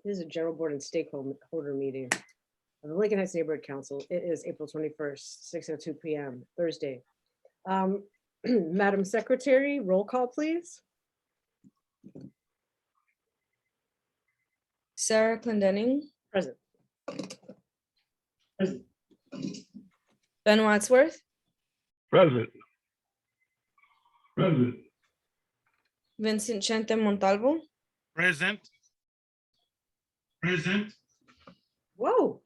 This is a general board and stakeholder meeting of the Lincoln Heights Neighborhood Council. It is April 21st, 6:02 p.m., Thursday. Madam Secretary, roll call, please. Sarah Clendenning. Present. Present. Ben Wadsworth. Present. Present. Vincent Chente Montalvo. Present. Present. Whoa.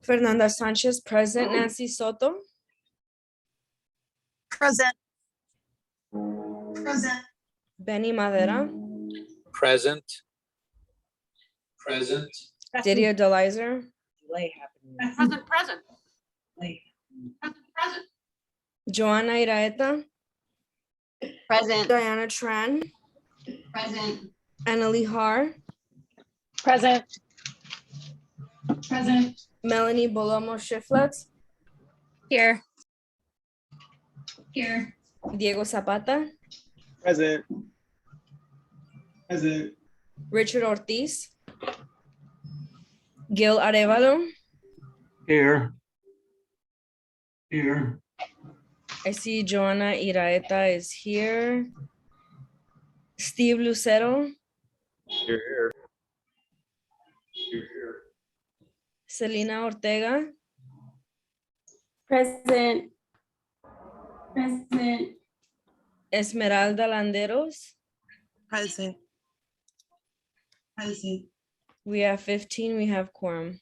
Fernanda Sanchez, present. Nancy Soto. Present. Present. Benny Madera. Present. Present. Didier Delizer. Delay happening. Present. Present. Delay. Present. Joanna Iraeta. Present. Diana Tran. Present. Annalie Har. Present. Present. Melanie Bolomo Shiflets. Here. Here. Diego Zapata. Present. Present. Richard Ortiz. Gil Arevalo. Here. Here. I see Joanna Iraeta is here. Steve Lucero. Here, here. Here, here. Selena Ortega. Present. Present. Esmeralda Landeros. Present. Present. We have 15. We have quorum.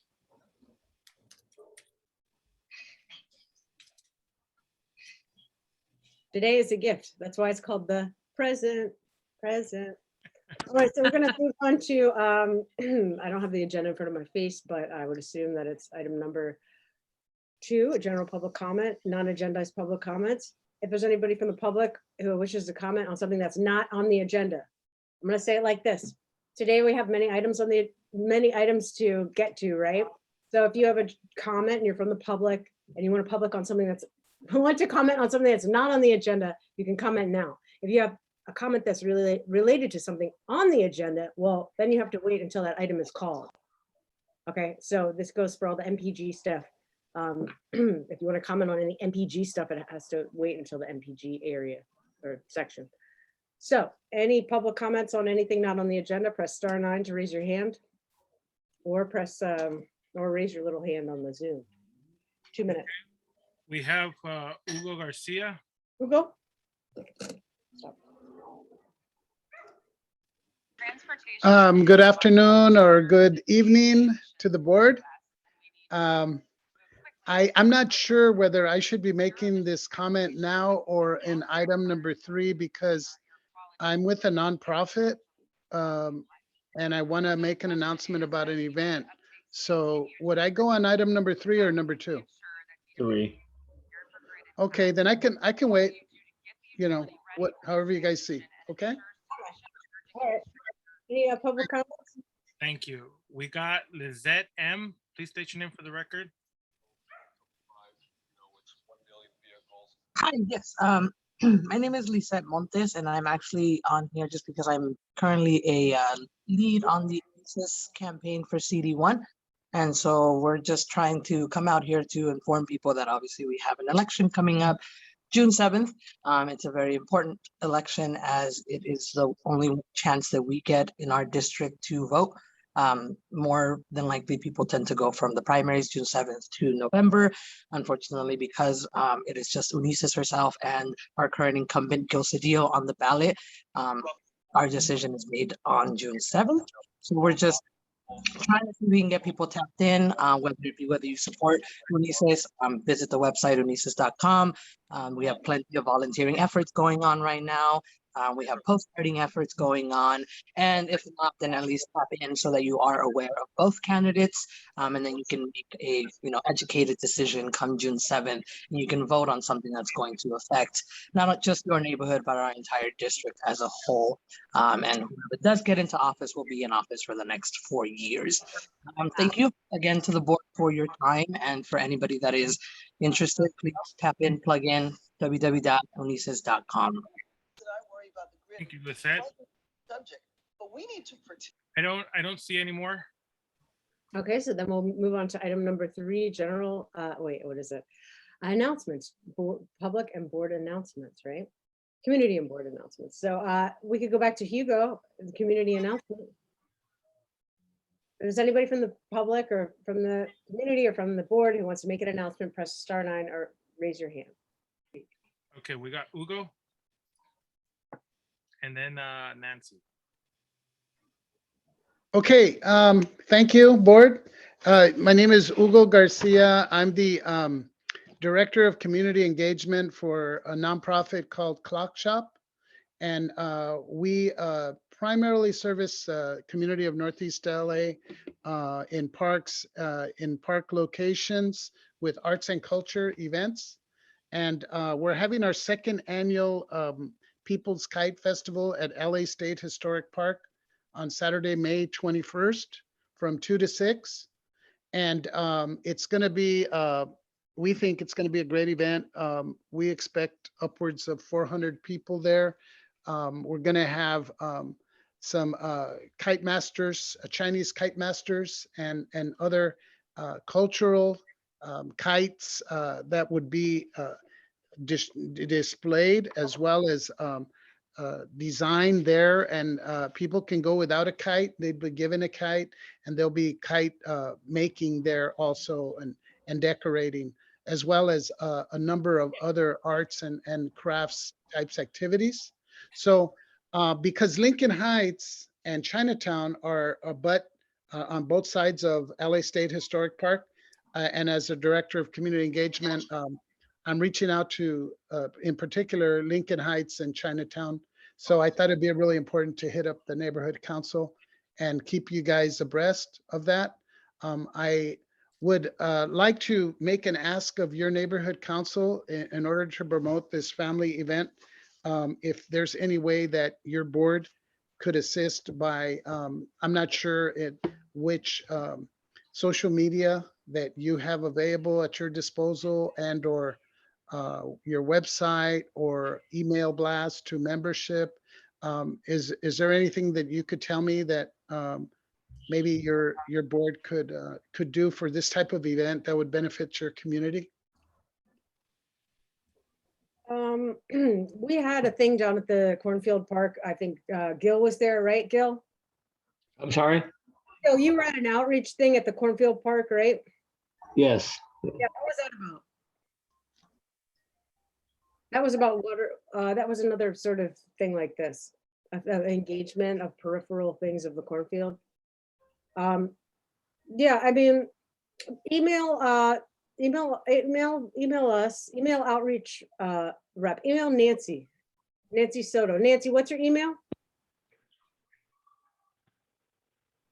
Today is a gift. That's why it's called the present. All right, so we're gonna move on to, I don't have the agenda in front of my face, but I would assume that it's item number 2, a general public comment, non-agendized public comments. If there's anybody from the public who wishes to comment on something that's not on the agenda, I'm gonna say it like this. Today we have many items to get to, right? So if you have a comment and you're from the public and you want to comment on something that's not on the agenda, you can comment now. If you have a comment that's really related to something on the agenda, well, then you have to wait until that item is called. Okay, so this goes for all the MPG stuff. If you want to comment on any MPG stuff, it has to wait until the MPG area or section. So any public comments on anything not on the agenda, press *9 to raise your hand, or press or raise your little hand on the Zoom. 2 minutes. We have Hugo Garcia. Hugo? Good afternoon or good evening to the board. I'm not sure whether I should be making this comment now or in item number 3 because I'm with a nonprofit and I want to make an announcement about an event. So would I go on item number 3 or number 2? 3. Okay, then I can wait, you know, however you guys see, okay? All right. Any public comments? Thank you. We got Lizette M. Please state your name for the record. Hi, yes. My name is Lisette Montes, and I'm actually on here just because I'm currently a lead on the campaign for CD1. And so we're just trying to come out here to inform people that obviously we have an election coming up June 7th. It's a very important election as it is the only chance that we get in our district to vote. More than likely, people tend to go from the primaries June 7th to November. Unfortunately, because it is just Unices herself and our current incumbent Gil Cedillo on the ballot, our decision is made on June 7th. So we're just trying to see if we can get people tapped in, whether you support Unices, visit the website unices.com. We have plenty of volunteering efforts going on right now. We have postcarding efforts going on, and if not, then at least tap in so that you are aware of both candidates, and then you can make a educated decision come June 7th, and you can vote on something that's going to affect not just your neighborhood but our entire district as a whole. And whoever does get into office will be in office for the next 4 years. Thank you again to the board for your time, and for anybody that is interested, please tap in, plug in www.unices.com. Thank you, Lisette. I don't see any more. Okay, so then we'll move on to item number 3, general, wait, what is it? Announcements, public and board announcements, right? Community and board announcements. So we could go back to Hugo, the community announcement. Is anybody from the public or from the community or from the board who wants to make an announcement, press *9 or raise your hand. Okay, we got Ugo. And then Nancy. Okay, thank you, board. My name is Hugo Garcia. I'm the Director of Community Engagement for a nonprofit called Clock Shop. And we primarily service community of Northeast LA in parks, in park locations with arts and culture events. And we're having our 2nd annual People's Kite Festival at LA State Historic Park on Saturday, May 21st from 2 to 6. And it's going to be, we think it's going to be a great event. We expect upwards of 400 people there. We're going to have some kite masters, Chinese kite masters, and other cultural kites that would be displayed, as well as designed there. And people can go without a kite. They'd be given a kite, and there'll be kite making there also, and decorating, as well as a number of other arts and crafts types activities. So because Lincoln Heights and Chinatown are on both sides of LA State Historic Park, and as a director of community engagement, I'm reaching out to, in particular, Lincoln Heights and Chinatown. So I thought it'd be really important to hit up the neighborhood council and keep you guys abreast of that. I would like to make an ask of your neighborhood council in order to promote this family event. If there's any way that your board could assist by, I'm not sure which social media that you have available at your disposal, and or your website or email blast to membership. Is there anything that you could tell me that maybe your board could do for this type of event that would benefit your community? We had a thing down at the Cornfield Park. I think Gil was there, right, Gil? I'm sorry? Gil, you were at an outreach thing at the Cornfield Park, right? Yes. Yeah, what was that about? That was about water. That was another sort of thing like this, engagement of peripheral things of the cornfield. Yeah, I mean, email us, email outreach rep, email Nancy Soto. Nancy, what's your email?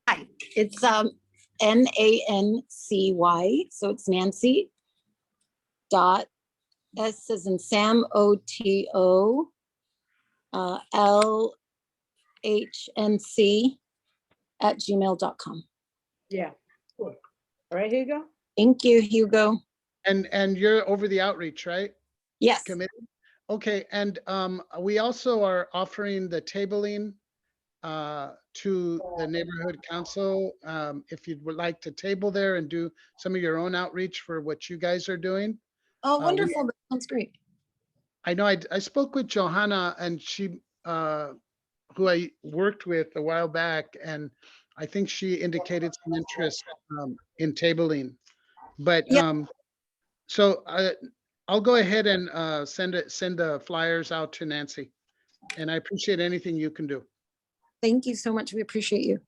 Hi, it's Nancy, so it's Nancy dot S as in Sam, OTO, LHNC @gmail.com. Yeah, cool. All right, here you go. Thank you, Hugo. And you're over the outreach, right? Yes, Committee? Okay, and we also are offering the tabling to the neighborhood council. If you would like to table there and do some of your own outreach for what you guys are doing. oh, wonderful, that sounds great. I know I spoke with Johanna, and she, who I worked with a while back, and I think she indicated some interest in tabling. But Yeah. so I'll go ahead and send the flyers out to Nancy, and I appreciate anything you can do. Thank you so much, we appreciate you.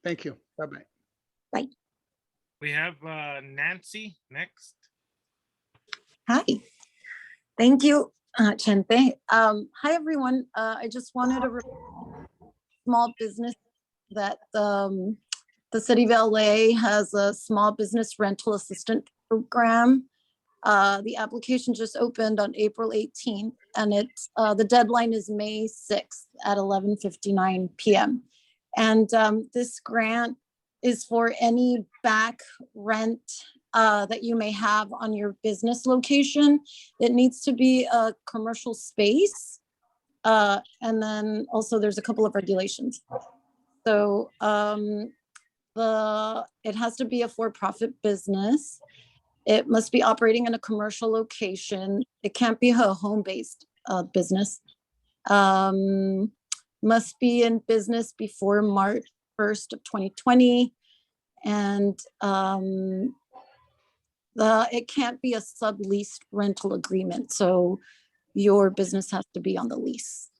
Thank you. Bye-bye. Bye. We have Nancy next. Hi, thank you, Chente. Hi, everyone. I just wanted a small business that the city of LA has a small business rental assistant program. The application just opened on April 18th, and it's the deadline is May 6th at 11:59 p.m. And this grant is for any back rent that you may have on your business location. It needs to be a commercial space. And then also there's a couple of regulations. So It has to be a for-profit business. It must be operating in a commercial location. It can't be a home-based business. Must be in business before March 1st of 2020. And it can't be a subleased rental agreement. So your business has to be on the lease.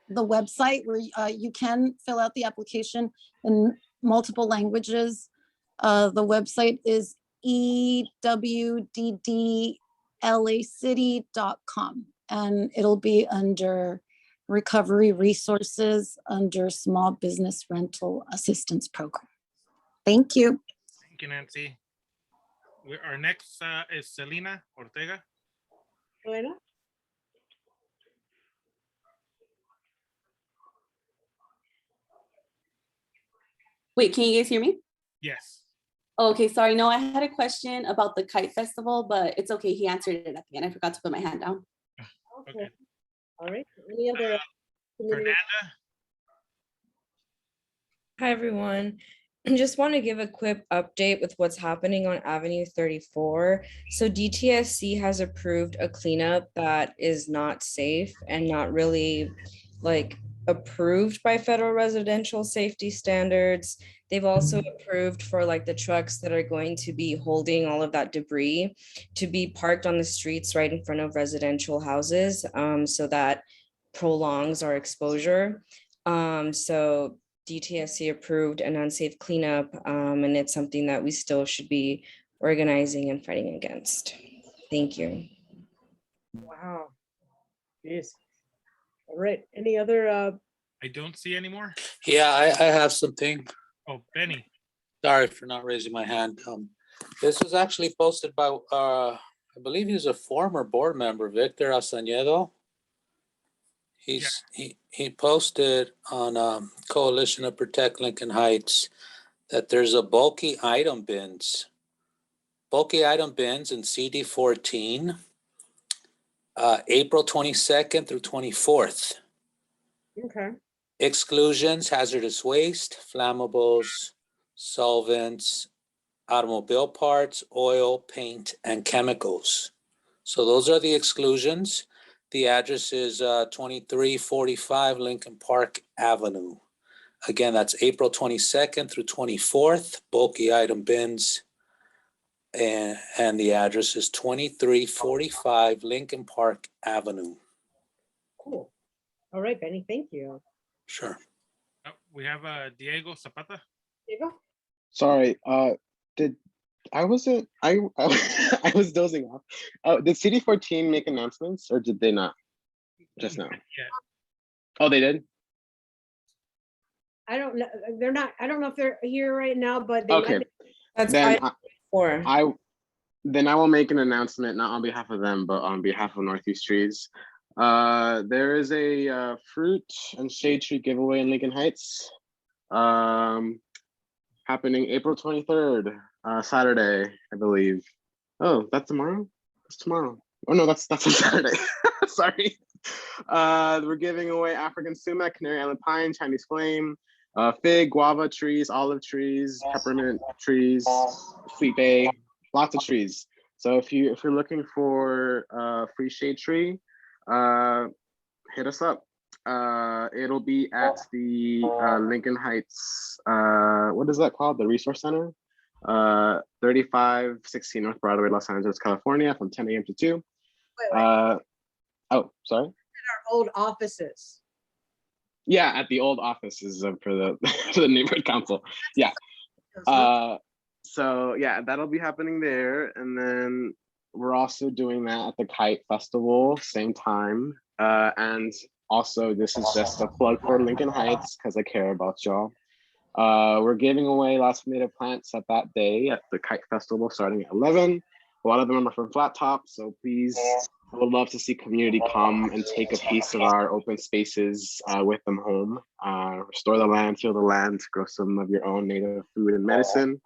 The website where you can fill out the application in multiple languages. The website is ewddlacity.com, and it'll be under recovery resources under small business rental assistance program. Thank you. Thank you, Nancy. Our next is Selena Ortega. Elena? Wait, can you guys hear me? Yes. Okay, sorry. No, I had a question about the kite festival, but it's okay. He answered it at the end. I forgot to put my hand down. Okay. All right. Any other? community- Fernanda. Hi, everyone. I just want to give a quick update with what's happening on Avenue 34. So DTSC has approved a cleanup that is not safe and not really like approved by federal residential safety standards. They've also approved for like the trucks that are going to be holding all of that debris to be parked on the streets right in front of residential houses, so that prolongs our exposure. So DTSC approved an unsafe cleanup, and it's something that we still should be organizing and fighting against. Thank you. Wow. Yes. All right. Any other? I don't see any more. Yeah, I have something. Oh, Benny. Sorry for not raising my hand. This was actually posted by, I believe he's a former board member, Victor Asañedo. He posted on Coalition of Protect Lincoln Heights that there's a bulky item bins in CD 14, April 22nd through 24th. Okay. Exclusions: hazardous waste, flammables, solvents, automobile parts, oil, paint, and chemicals. So those are the exclusions. The address is 2345 Lincoln Park Avenue. Again, that's April 22nd through 24th, bulky item bins. And the address is 2345 Lincoln Park Avenue. Cool. All right, Benny. Thank you. Sure. We have Diego Zapata. Diego? Sorry, I wasn't, I was dozing off. Did CD14 make announcements or did they not just now? Yeah. Oh, they did? I don't know. They're not, I don't know if they're here right now, but they might Okay, be. That's then item 4. I will make an announcement, not on behalf of them, but on behalf of Northeast Trees. There is a fruit and shade tree giveaway in Lincoln Heights, happening April 23rd, Saturday, I believe. Oh, that's tomorrow? That's tomorrow. Oh no, that's on Saturday. Sorry. We're giving away African sumac, Canary Island pine, Chinese flame, fig, guava trees, olive trees, peppermint trees, sweet bay, lots of trees. So if you're looking for a free shade tree, hit us up. It'll be at the Lincoln Heights, what is that called? The Resource Center, 3516 North Broadway, Los Angeles, California, from 10 a.m. to 2. Wait. Oh, sorry. Our old offices. Yeah, at the old offices for the for the neighborhood council. Yeah. So yeah, that'll be happening there, and then we're also doing that at the Kite Festival, same time. And also, this is just a plug for Lincoln Heights because I care about y'all. We're giving away lots of native plants at that day at the Kite Festival starting at 11. A lot of them are from Flat Top, so please, I would love to see community come and take a piece of our open spaces with them home. Restore the land, heal the land, grow some of your own native food and medicine.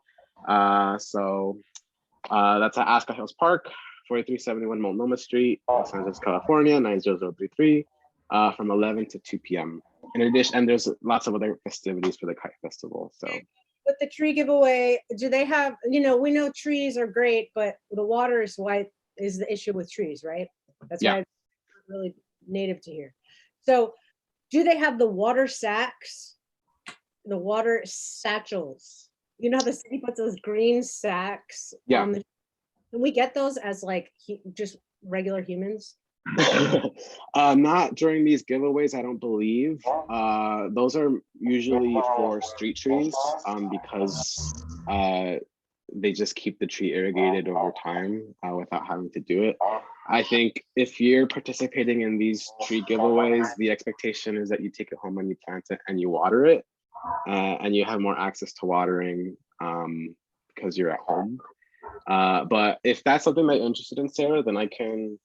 So that's at Ascot Hills Park, 4371 Multnomah Street, Los Angeles, California, 90033, from 11 to 2 p.m. In addition, and there's lots of other festivities for the Kite Festival. So with the tree giveaway, do they have, we know trees are great, but the water is the issue with trees, right? That's Yeah. why it's not really native to here. So do they have the water sacks, the water satchels? You know how the city puts those green sacks Yeah. on the, can we get those as like just regular humans? Not during these giveaways, I don't believe. Those are usually for street trees, because they just keep the tree irrigated over time without having to do it. I think if you're participating in these tree giveaways, the expectation is that you take it home and you plant it and you water it, and you have more access to watering because you're at home. But if that's something that you're interested in, Sarah, then I can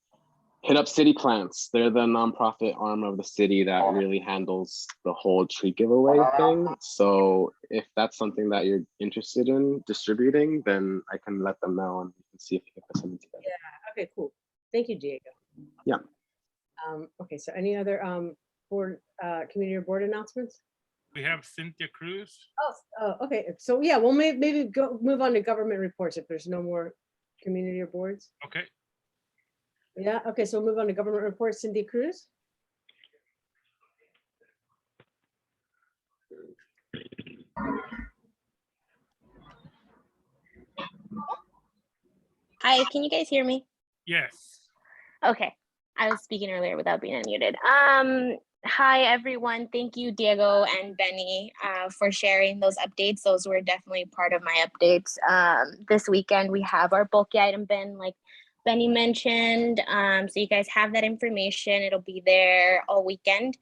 hit up City Plants. They're the nonprofit arm of the city that really handles the whole tree giveaway thing. So if that's something that you're interested in distributing, then I can let them know and we can see if we can put something together. Yeah, okay, cool. Thank you, Diego. Yeah. Okay, so any other board, community or board announcements? We have Cynthia Cruz. Oh, okay. So yeah, we'll maybe move on to government reports if there's no more community or boards. Okay. Yeah, okay, so we'll move on to government reports. Cindy Cruz. Hi, can you guys hear me? Yes. Okay, I was speaking earlier without being unmuted. Hi, everyone. Thank you, Diego and Benny, for sharing those updates. Those were definitely part of my updates. This weekend, we have our bulky item bin, like Benny mentioned. So you guys have that information. It'll be there all weekend.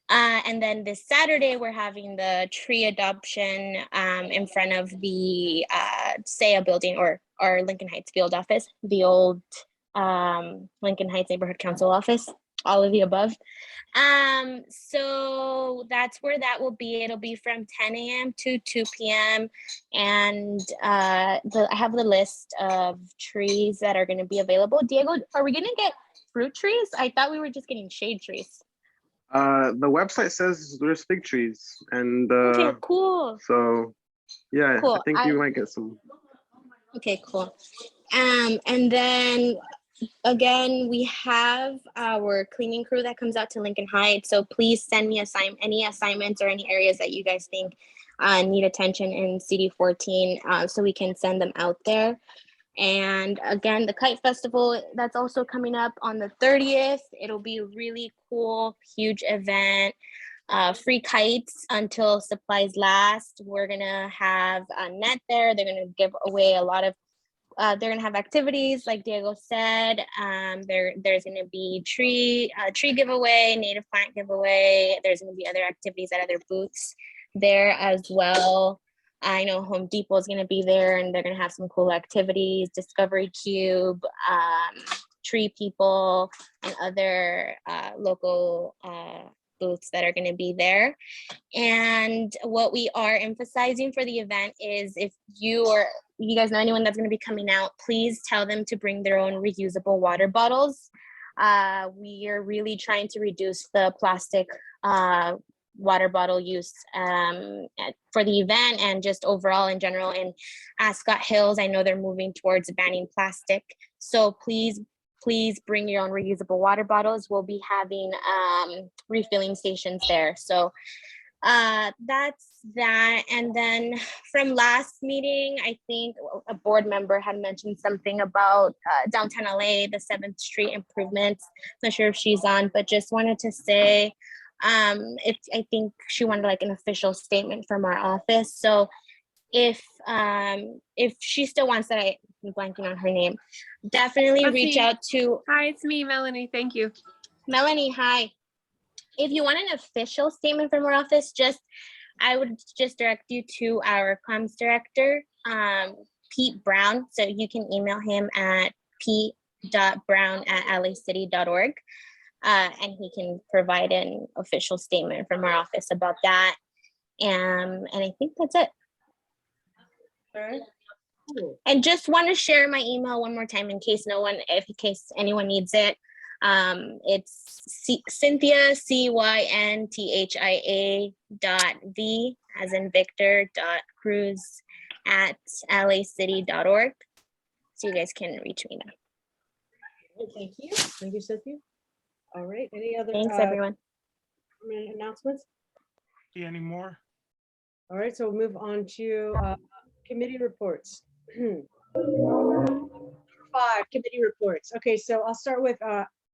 And then this Saturday, we're having the tree adoption in front of the SEA building or Lincoln Heights field office, the old Lincoln Heights Neighborhood Council office, all of the above. So that's where that will be. It'll be from 10 a.m. to 2 p.m. And I have the list of trees that are going to be available. Diego, are we going to get fruit trees? I thought we were just getting shade trees. The website says there's fig trees and Okay, cool. So yeah, Cool. I think you might get some. Okay, cool. And then again, we have our cleaning crew that comes out to Lincoln Heights. So please send me any assignments or any areas that you guys think need attention in CD14 so we can send them out there. And again, the Kite Festival, that's also coming up on the 30th. It'll be a really cool, huge event. Free kites until supplies last. We're gonna have a net there. They're gonna give away a lot of they're gonna have activities like Diego said. There's gonna be tree giveaway, native plant giveaway. There's gonna be other activities at other booths there as well. I know Home Depot is gonna be there and they're gonna have some cool activities, Discovery Cube, Tree People, and other local booths that are gonna be there. And what we are emphasizing for the event is if you guys know anyone that's going to be coming out, please tell them to bring their own reusable water bottles. We are really trying to reduce the plastic water bottle use for the event and just overall in general in Ascot Hills. I know they're moving towards banning plastic. So please bring your own reusable water bottles. We'll be having refilling stations there. So that's that. And then from last meeting, I think a board member had mentioned something about downtown LA, the 7th Street improvements. Not sure if she's on, but just wanted to say, I think she wanted like an official statement from our office. So if she still wants that, I'm blanking on her name, definitely reach out to. Hi, it's me, Melanie. Thank you. Melanie, hi. If you want an official statement from our office, I would just direct you to our comms director, Pete Brown. So you can email him at pete.brown@lacity.org. And he can provide an official statement from our office about that. And I think that's it. All right. Cool. And just want to share my email one more time in case anyone needs it. It's Cynthia, CYNTHIA.V as in Victor .cruz at lacity.org. So you guys can reach me now. Thank you. Thank you, Cynthia. All right, any other Thanks, everyone. announcements? See any more? All right, so we'll move on to committee reports. 5 committee reports. Okay, so I'll start with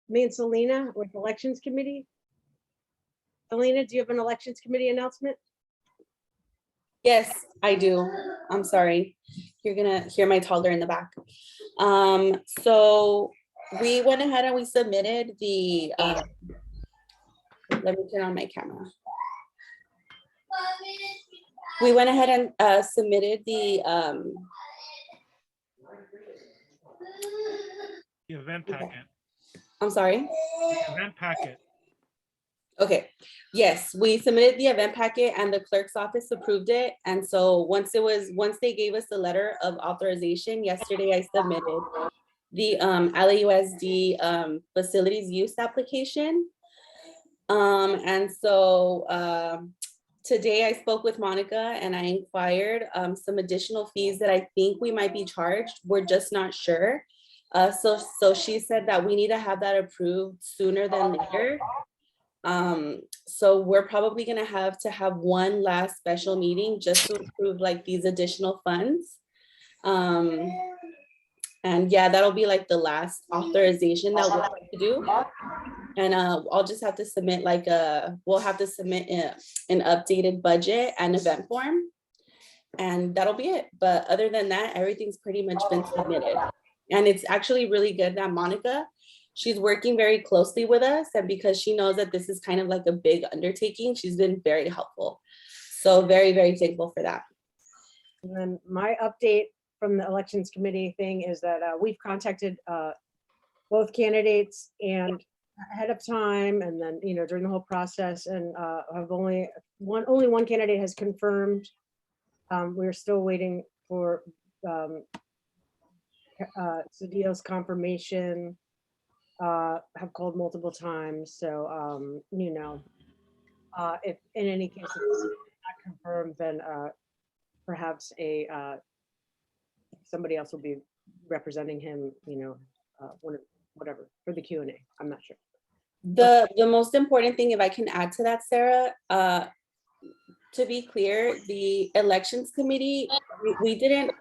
me and Selena with Elections Committee. Selena, do you have an Elections Committee announcement? Yes, I do. I'm sorry. You're gonna hear my toddler in the back. So we went ahead and we submitted the, let me turn on my camera. We went ahead and submitted the event packet. I'm sorry. The event packet. Okay, yes, we submitted the event packet and the clerk's office approved it. And so once they gave us the letter of authorization, yesterday I submitted the LAUSD facilities use application. And so today I spoke with Monica and I inquired some additional fees that I think we might be charged. We're just not sure. So she said that we need to have that approved sooner than later. So we're probably gonna have to have one last special meeting just to approve like these additional funds. And yeah, that'll be like the last authorization that we'll have to do. And I'll just have to submit we'll have to submit an updated budget and event form. And that'll be it. But other than that, everything's pretty much been submitted. And it's actually really good that Monica, she's working very closely with us, and because she knows that this is kind of like a big undertaking, she's been very helpful. So very, very thankful for that. And then my update from the Elections Committee thing is that we've contacted both candidates and ahead of time, and then during the whole process, and have only one candidate has confirmed. We're still waiting for Cedillo's confirmation. Have called multiple times, so if in any case it's not confirmed, then perhaps somebody else will be representing him, whatever, for the Q&A. I'm not sure. The most important thing, if I can add to that, Sarah, to be clear, the elections committee, we didn't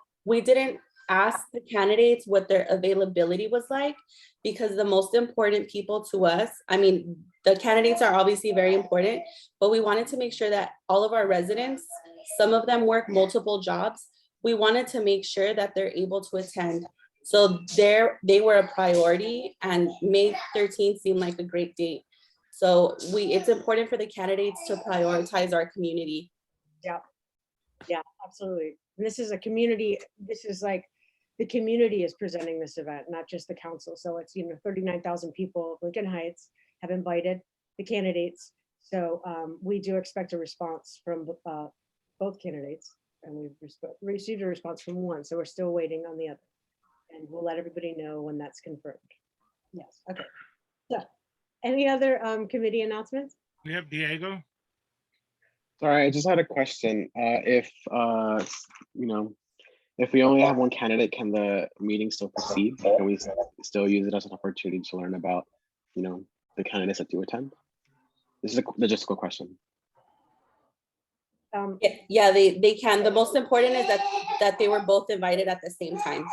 ask the candidates what their availability was like, because the most important people to us, I mean, the candidates are obviously very important, but we wanted to make sure that all of our residents, some of them work multiple jobs, we wanted to make sure that they're able to attend. So they were a priority, and May 13th seemed like a great date. So it's important for the candidates to prioritize our community. Yeah, absolutely. And this is a community, this is like, the community is presenting this event, not just the council. So it's, 39,000 people of Lincoln Heights have invited the candidates. So we do expect a response from both candidates, and we've received a response from one. So we're still waiting on the other. And we'll let everybody know when that's confirmed. Yes, okay. So any other committee announcements? We have Diego. Sorry, I just had a question. If we only have one candidate, can the meeting still proceed? Can we still use it as an opportunity to learn about, the candidates that do attend? This is a logistical question. Yeah, they can. The most important is that they were both invited at the same time.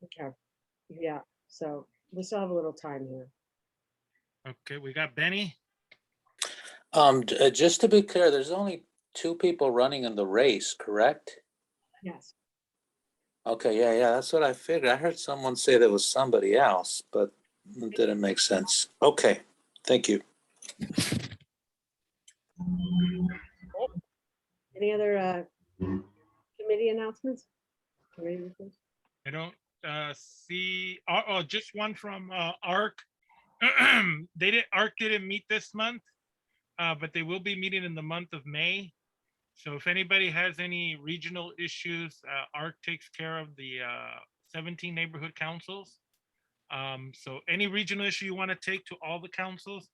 Okay. Yeah. So we still have a little time here. Okay, we got Benny. Just to be clear, there's only 2 people running in the race, correct? Yes. Okay, yeah, that's what I figured. I heard someone say there was somebody else, but it didn't make sense. Okay, thank you. Any other committee announcements? I don't see, just one from ARC. ARC didn't meet this month, but they will be meeting in the month of May. So if anybody has any regional issues, ARC takes care of the 17 neighborhood councils. So any regional issue you want to take to all the councils,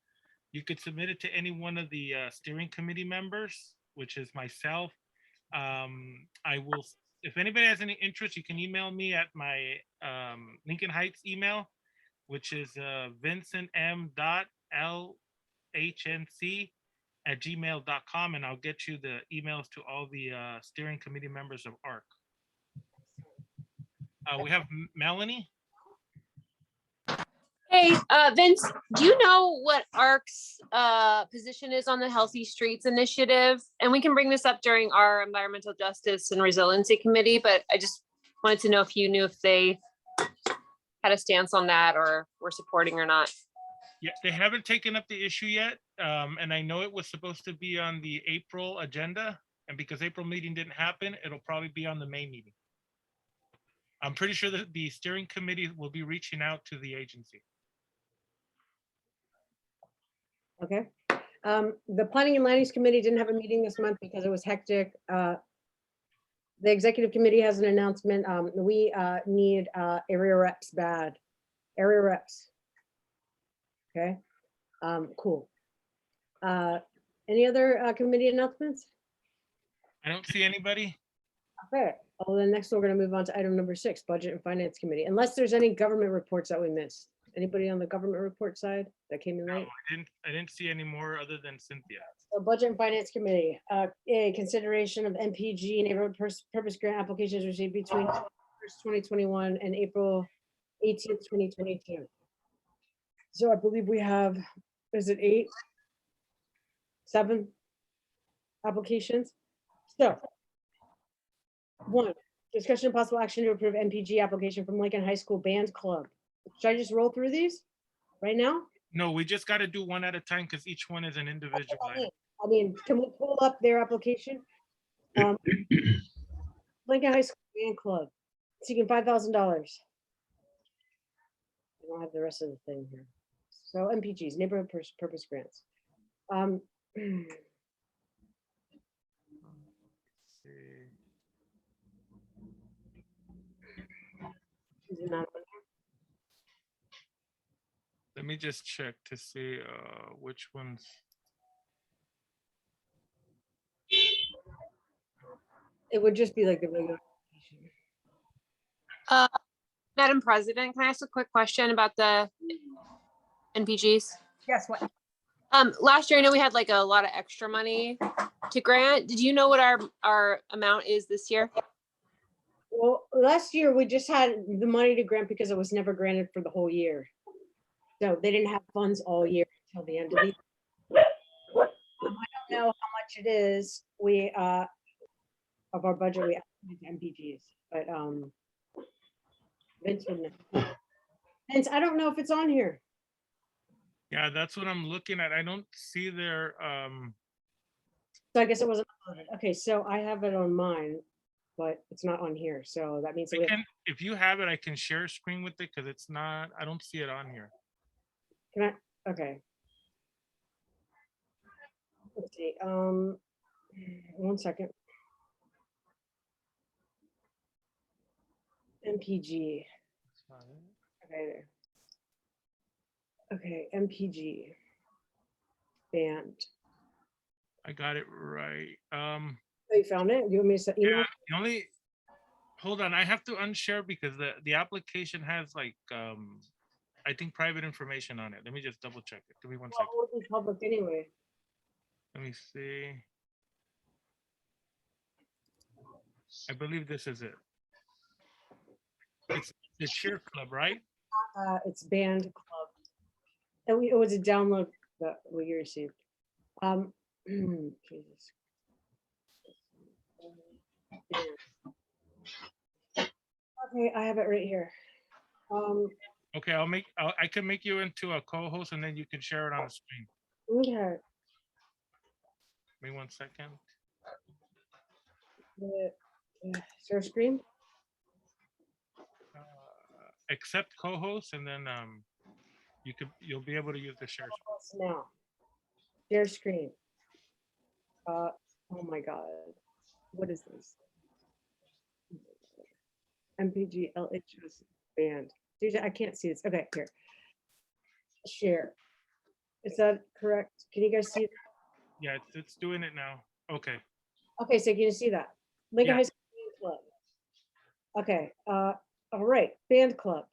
you could submit it to any one of the steering committee members, which is myself. I will, if anybody has any interest, you can email me at my Lincoln Heights email, which is vincentm.lhnc@gmail.com, and I'll get you the emails to all the steering committee members of ARC. We have Melanie. Hey, Vince, do you know what ARC's position is on the Healthy Streets Initiative? And we can bring this up during our Environmental Justice and Resiliency Committee, but I just wanted to know if you knew if they had a stance on that or were supporting or not. Yeah, they haven't taken up the issue yet. And I know it was supposed to be on the April agenda. And because April meeting didn't happen, it'll probably be on the May meeting. I'm pretty sure that the steering committee will be reaching out to the agency. Okay. The Planning and Land Use Committee didn't have a meeting this month because it was hectic. The Executive Committee has an announcement. We need area reps bad. Area reps. Okay. Cool. Any other committee announcements? I don't see anybody. Okay. Well, then next we're going to move on to item number 6, Budget and Finance Committee. Unless there's any government reports that we missed. Anybody on the government report side that came in No, late? I didn't see any more other than Cynthia. So Budget and Finance Committee, A, consideration of MPG neighborhood purpose grant applications received between 2021 and April 18th, 2022. So I believe we have, is it 8, 7 applications? So 1, discussion of possible action to approve MPG application from Lincoln High School Band Club. Should I just roll through these right now? No, we just got to do one at a time because each one is an individual item. I mean, can we pull up their application? Lincoln High School Band Club, seeking $5,000. I don't have the rest of the thing here. So MPGs, neighborhood purpose grants. Is it not on here? Let me just check to see which ones. It would just be like the regular. Madam President, can I ask a quick question about the NPGs? Yes, what? Last year, I know we had like a lot of extra money to grant. Did you know what our amount is this year? Well, last year we just had the money to grant because it was never granted for the whole year. So they didn't have funds all year until the end of the year. I don't know how much it is. We of our budget we allocate to MPGs, but Vince would know. Vince, I don't know if it's on here. Yeah, that's what I'm looking at. I don't see their So I guess it wasn't uploaded. Okay, so I have it on mine, but it's not on here. So that means we have, if you have it, I can share a screen with it because it's not, I don't see it on here. can I? Okay. Let's see. 1 second. MPG. Okay, there. Okay, MPG. Band. I got it right. Oh, you found it? You want me to email? Yeah, the only, hold on, I have to unshare because the application has like I think private information on it. Let me just double check it. Give me 1 Well, second. it would be public anyway. Let me see. I believe this is it. It's the cheer club, right? It's Band Club. And it was a download that we received. Jesus. Okay, I have it right here. Okay, I can make you into a co-host and then you can share it on the screen. Okay. Give me 1 second. Share screen. Accept co-host and then you'll be able to use the share screen. Now. Share screen. Oh my God. What is this? MPG L.H.S. Band. I can't see this. Okay, here. Share. Is that correct? Can you guys see? Yeah, it's doing it now. Okay. Okay, so can you see that? Lincoln Yeah. High School Band Club. Okay, all right, band club.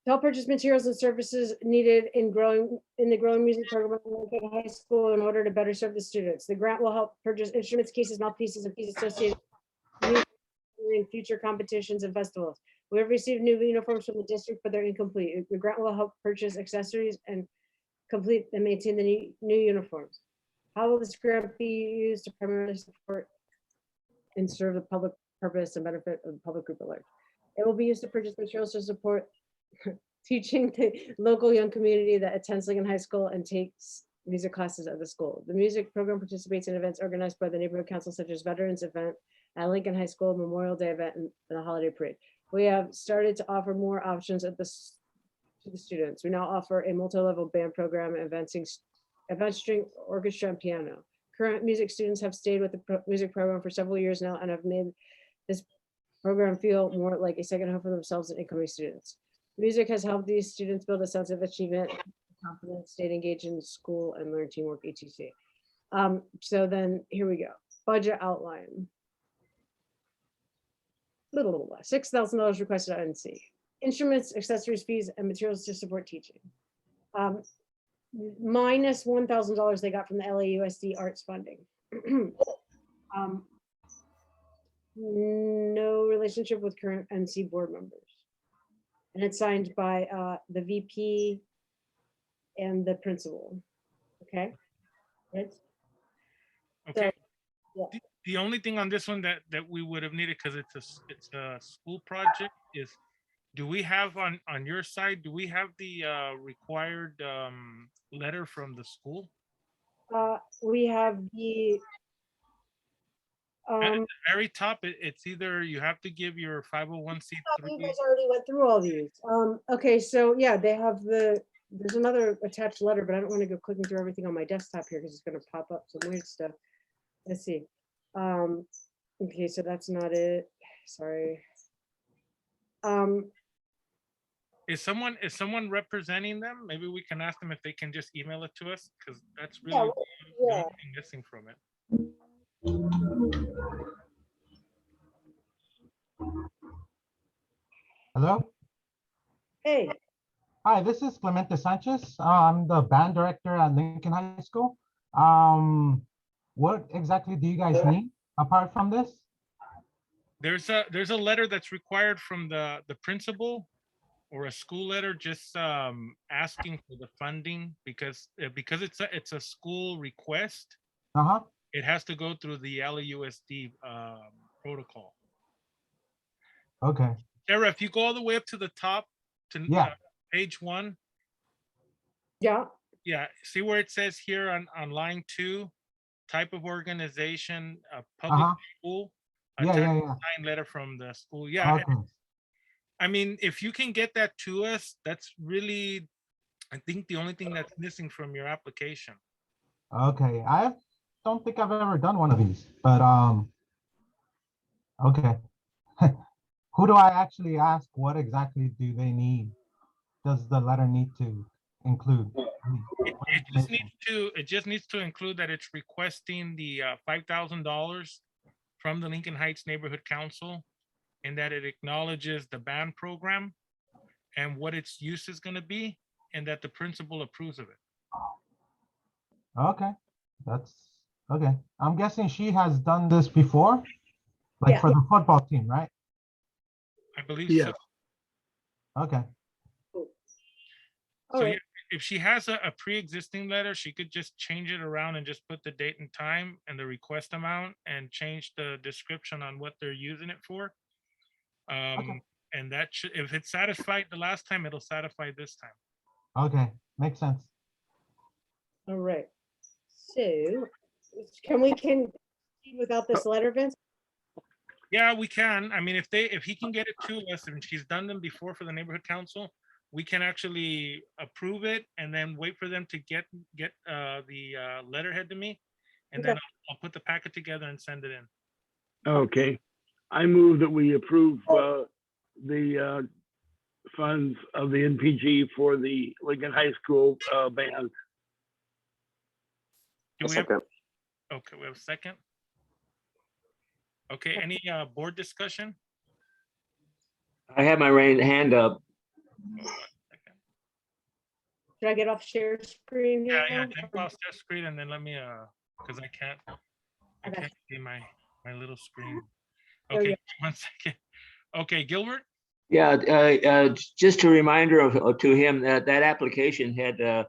To help purchase materials and services needed in the growing music program at Lincoln High School in order to better serve the students. The grant will help purchase instruments, cases, mouthpieces, and fees associated with in future competitions and festivals. We have received new uniforms from the district, but they're incomplete. The grant will help purchase accessories and complete and maintain the new uniforms. How will this grant be used to primarily support and serve the public purpose and benefit of the public group at large? It will be used to purchase materials to support teaching the local young community that attends Lincoln High School and takes music classes at the school. The music program participates in events organized by the neighborhood council, such as Veterans Event at Lincoln High School, Memorial Day event, and the holiday parade. We have started to offer more options to the students. We now offer a multi-level band program, event string, orchestra, and piano. Current music students have stayed with the music program for several years now and have made this program feel more like a second home for themselves and incoming students. Music has helped these students build a sense of achievement, confidence, stay engaged in school, and learn teamwork, etc. So then here we go. Budget outline. Little less, $6,000 requested at N.C. Instruments, accessories, fees, and materials to support teaching. Minus $1,000 they got from the LAUSD arts funding. No relationship with current NC board members. And it's signed by the VP and the principal. Okay. Right. Okay. Yeah. The only thing on this one that we would have needed, because it's a school project, is do we have on your side, do we have the required letter from the school? We have the At the very top, it's either you have to give your 501c3. you guys already went through all these. Okay, so yeah, they have there's another attached letter, but I don't want to go clicking through everything on my desktop here because it's going to pop up some weird stuff. Let's see. Okay, so that's not it. Sorry. Is someone representing them? Maybe we can ask them if they can just email it to us, because that's really the only thing missing from it. Hello. Hey. Hi, this is Clemente Sanchez. I'm the band director at Lincoln High School. What exactly do you guys need apart from this? There's a letter that's required from the principal, or a school letter, just asking for the funding, because it's a school request. It has to go through the LAUSD protocol. Okay. Sarah, if you go all the way up to the top to page 1. Yeah. Yeah. See where it says here on line 2, type of organization, public school, signed letter from the school. Yeah. Okay. I mean, if you can get that to us, that's really, I think, the only thing that's missing from your application. Okay. I don't think I've ever done one of these, but okay. Who do I actually ask? What exactly do they need? Does the letter need to include? It just needs to include that it's requesting the $5,000 from the Lincoln Heights Neighborhood Council, and that it acknowledges the band program and what its use is going to be, and that the principal approves of it. Okay, that's okay. I'm guessing she has done this before, like for the football team, right? I believe so. Okay. So yeah, if she has a pre-existing letter, she could just change it around and just put the date and time and the request amount and change the description on what they're using it for. And that should, if it satisfied the last time, it'll satisfy this time. Okay, makes sense. All right. So can we without this letter, Vince? Yeah, we can. I mean, if he can get it to us, and she's done them before for the neighborhood council, we can actually approve it and then wait for them to get the letterhead to me, and then I'll put the packet together and send it in. Okay. I move that we approve the funds of the NPG for the Lincoln High School band. Do we have, okay, we have a second. Okay, any board discussion? I have my hand up. Should I get off share screen Yeah, here? jump off that screen and then let me, because I can't see my little screen. There you Okay, 1 second. Okay, Gilbert? Yeah, just a reminder to him that that application had a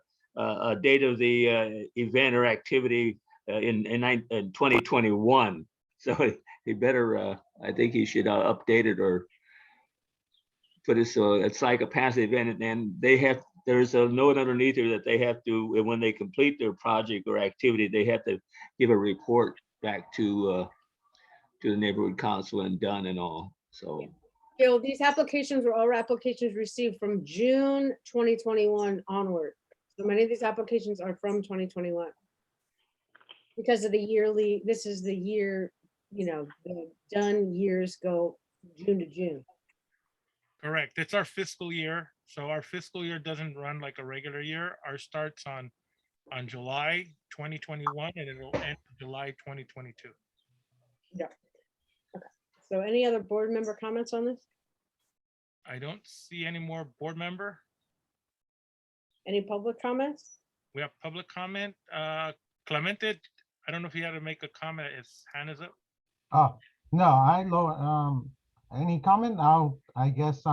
date of the event or activity in 2021. So he better, I think he should update it or put it so it's like a past event, and they have, there's a note underneath here that they have to, when they complete their project or activity, they have to give a report back to the neighborhood council and done and all. So. Gil, these applications were all applications received from June 2021 onward. So many of these applications are from 2021. Because of the yearly, this is the year, you know, the done years go June to June. Correct. It's our fiscal year. So our fiscal year doesn't run like a regular year. Ours starts on July 2021 and it'll end July 2022. Yeah. Okay. So any other board member comments on this? I don't see any more board member. Any public comments? We have public comment. Clemente, I don't know if you had to make a comment. His hand is up. Oh, no, any comment? I guess,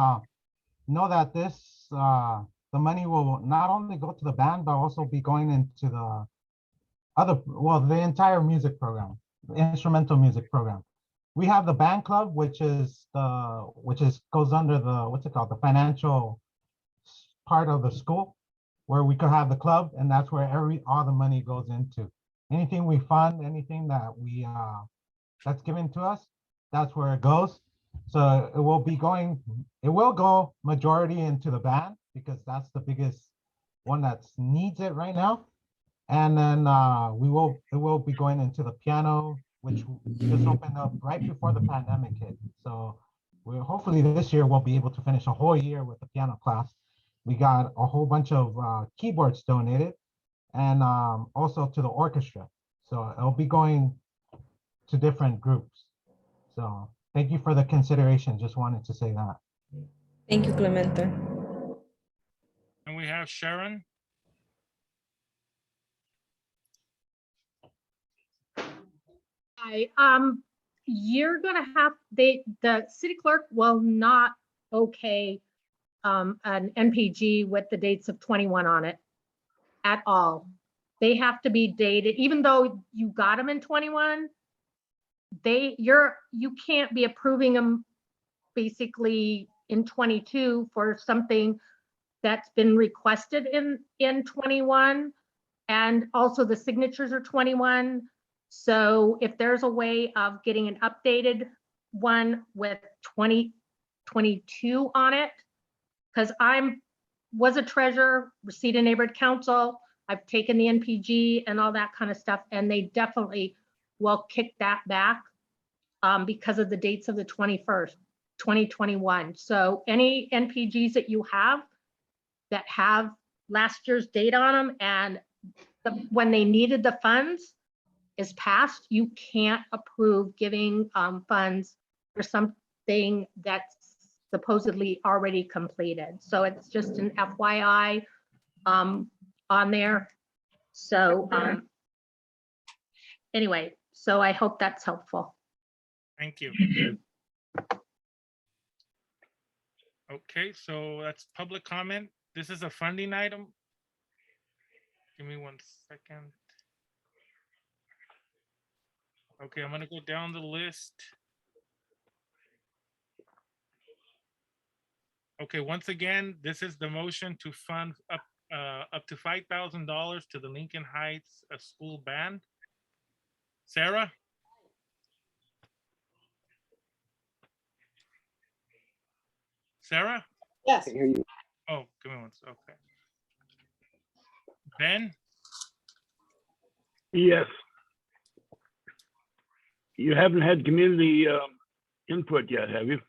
know that this, the money will not only go to the band, but also be going into the other, well, the entire music program, the instrumental music program. We have the band club, which goes under the, what's it called? The financial part of the school, where we could have the club, and that's where all the money goes into. Anything we fund, anything that that's given to us, that's where it goes. So it will go majority into the band because that's the biggest one that needs it right now. And then it will be going into the piano, which just opened up right before the pandemic hit. So hopefully this year we'll be able to finish a whole year with the piano class. We got a whole bunch of keyboards donated, and also to the orchestra. So it'll be going to different groups. So thank you for the consideration. Just wanted to say that. Thank you, Clemente. And we have Sharon. Hi, you're gonna have, the city clerk will not okay an NPG with the dates of 21 on it at all. They have to be dated, even though you got them in 21, you can't be approving them basically in 22 for something that's been requested in 21, and also the signatures are 21. So if there's a way of getting an updated one with 2022 on it, because was a treasurer, receipt of neighborhood council, I've taken the NPG and all that kind of stuff, and they definitely will kick that back because of the dates of the 21st, 2021. So any NPGs that you have that have last year's date on them and when they needed the funds is passed, you can't approve giving funds for something that's supposedly already completed. So it's just an FYI on there. So anyway, so I hope that's helpful. Thank you. Okay, so that's public comment. This is a funding item. Give me 1 second. Okay, I'm gonna go down the list. Okay, once again, this is the motion to fund up to $5,000 to the Lincoln Heights school band. Sarah? Sarah? Yes. I hear you. Oh, give me one. Okay. Ben? Yes. You haven't had community input yet, have you?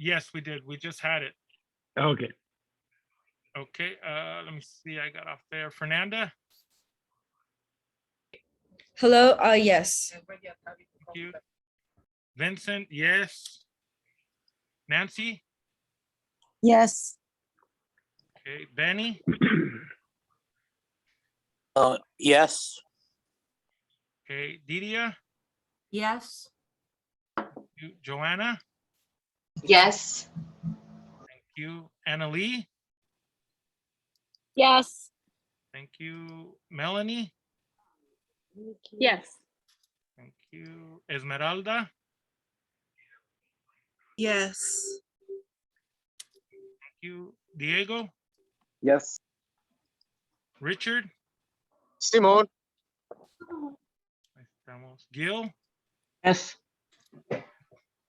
Yes, we did. We just had it. Okay. Okay, let me see. I got off there. Fernanda, Hello, yes. thank you. Vincent, yes. Nancy, Yes. okay. Benny, Yes. okay. Didia, Yes. Joanna, Yes. thank you. Annalee, Yes. thank you. Melanie, Yes. thank you. Esmeralda, Yes. thank you. Diego, Yes. Richard, Simon. ahí estamos. Gil, Yes.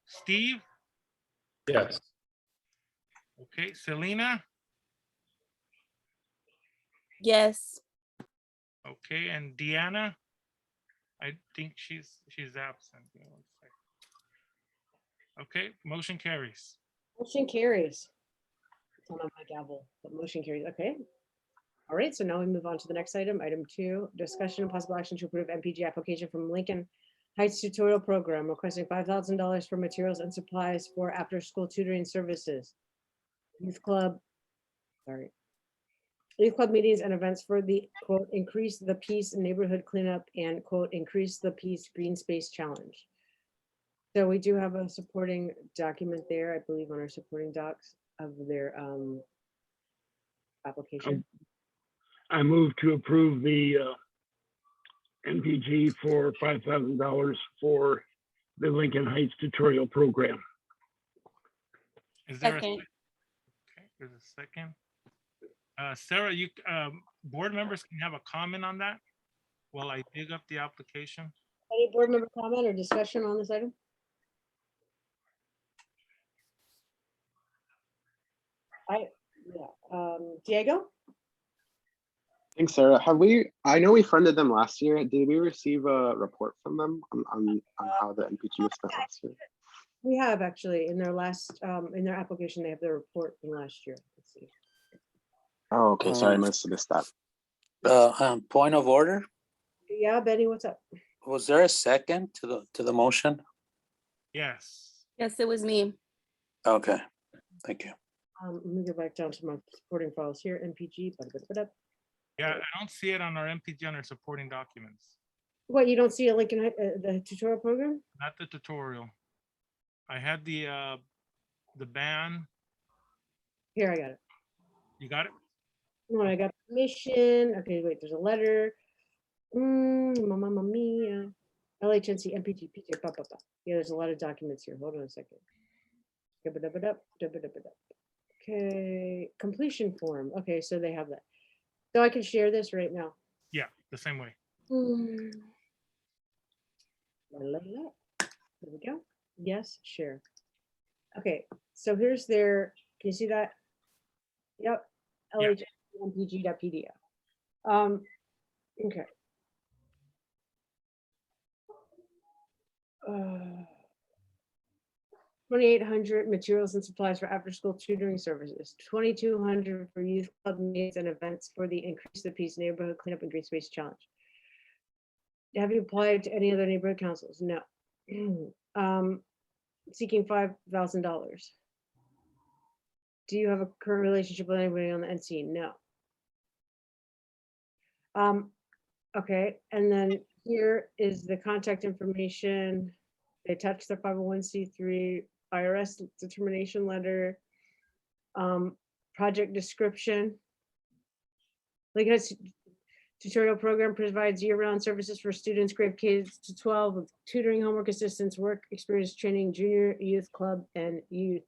Steve, Yes. okay. Selena, Yes. okay. And Deanna, I think she's absent. Give me one second. Okay, motion carries. Motion carries. It's not on my gavel, but motion carries. Okay. All right, so now we move on to the next item. Item 2, discussion and possible action to approve MPG application from Lincoln Heights Tutorial Program requesting $5,000 for materials and supplies for after-school tutoring services. Youth club, youth club meetings and events for the quote, increase the peace neighborhood cleanup and quote, increase the peace green space challenge. So we do have a supporting document there, I believe on our supporting docs of their application. I move to approve the NPG for $5,000 for the Lincoln Heights tutorial program. Is there a Second. okay, there's a second. Sarah, you board members can have a comment on that while I dig up the application. Any board member comment or discussion on this item? Diego? Thanks, Sarah. I know we funded them last year. Did we receive a report from them on how the NPG was spent last year? We have actually in their last, in their application, they have their report from last year. Let's see. Oh, okay. Sorry, I must have missed that. Point of order. Yeah, Betty, what's up? Was there a second to the motion? Yes. Yes, it was me. Okay, thank you. Let me go back down to my supporting files here, MPG. Yeah, I don't see it on our MPG on our supporting documents. What, you don't see a link in the tutorial program? Not the tutorial. I had the ban. Here, I got it. You got it? No, I got permission. Okay, wait, there's a letter. Mamma mia. LHNC, MPG, PJ, Yeah, there's a lot of documents here. Hold on a second. Okay, completion form. Okay, so they have that. So I can share this right now. Yeah, the same way. There we go. Yes, share. Okay, so here's their, can you see that? Yep, LHNC.pdf. Okay. 2,800 materials and supplies for after-school tutoring services, 2,200 for youth club meetings and events for the Increase the Peace Neighborhood Cleanup and Green Space Challenge. Have you applied to any other neighborhood councils? No. Seeking $5,000. Do you have a current relationship with anybody on the NC? No. Okay, and then here is the contact information. They attach the 501c3 IRS determination letter, project description. Lincoln Heights tutorial program provides year-round services for students grade K to 12 with tutoring, homework assistance, work experience training, junior youth club, and youth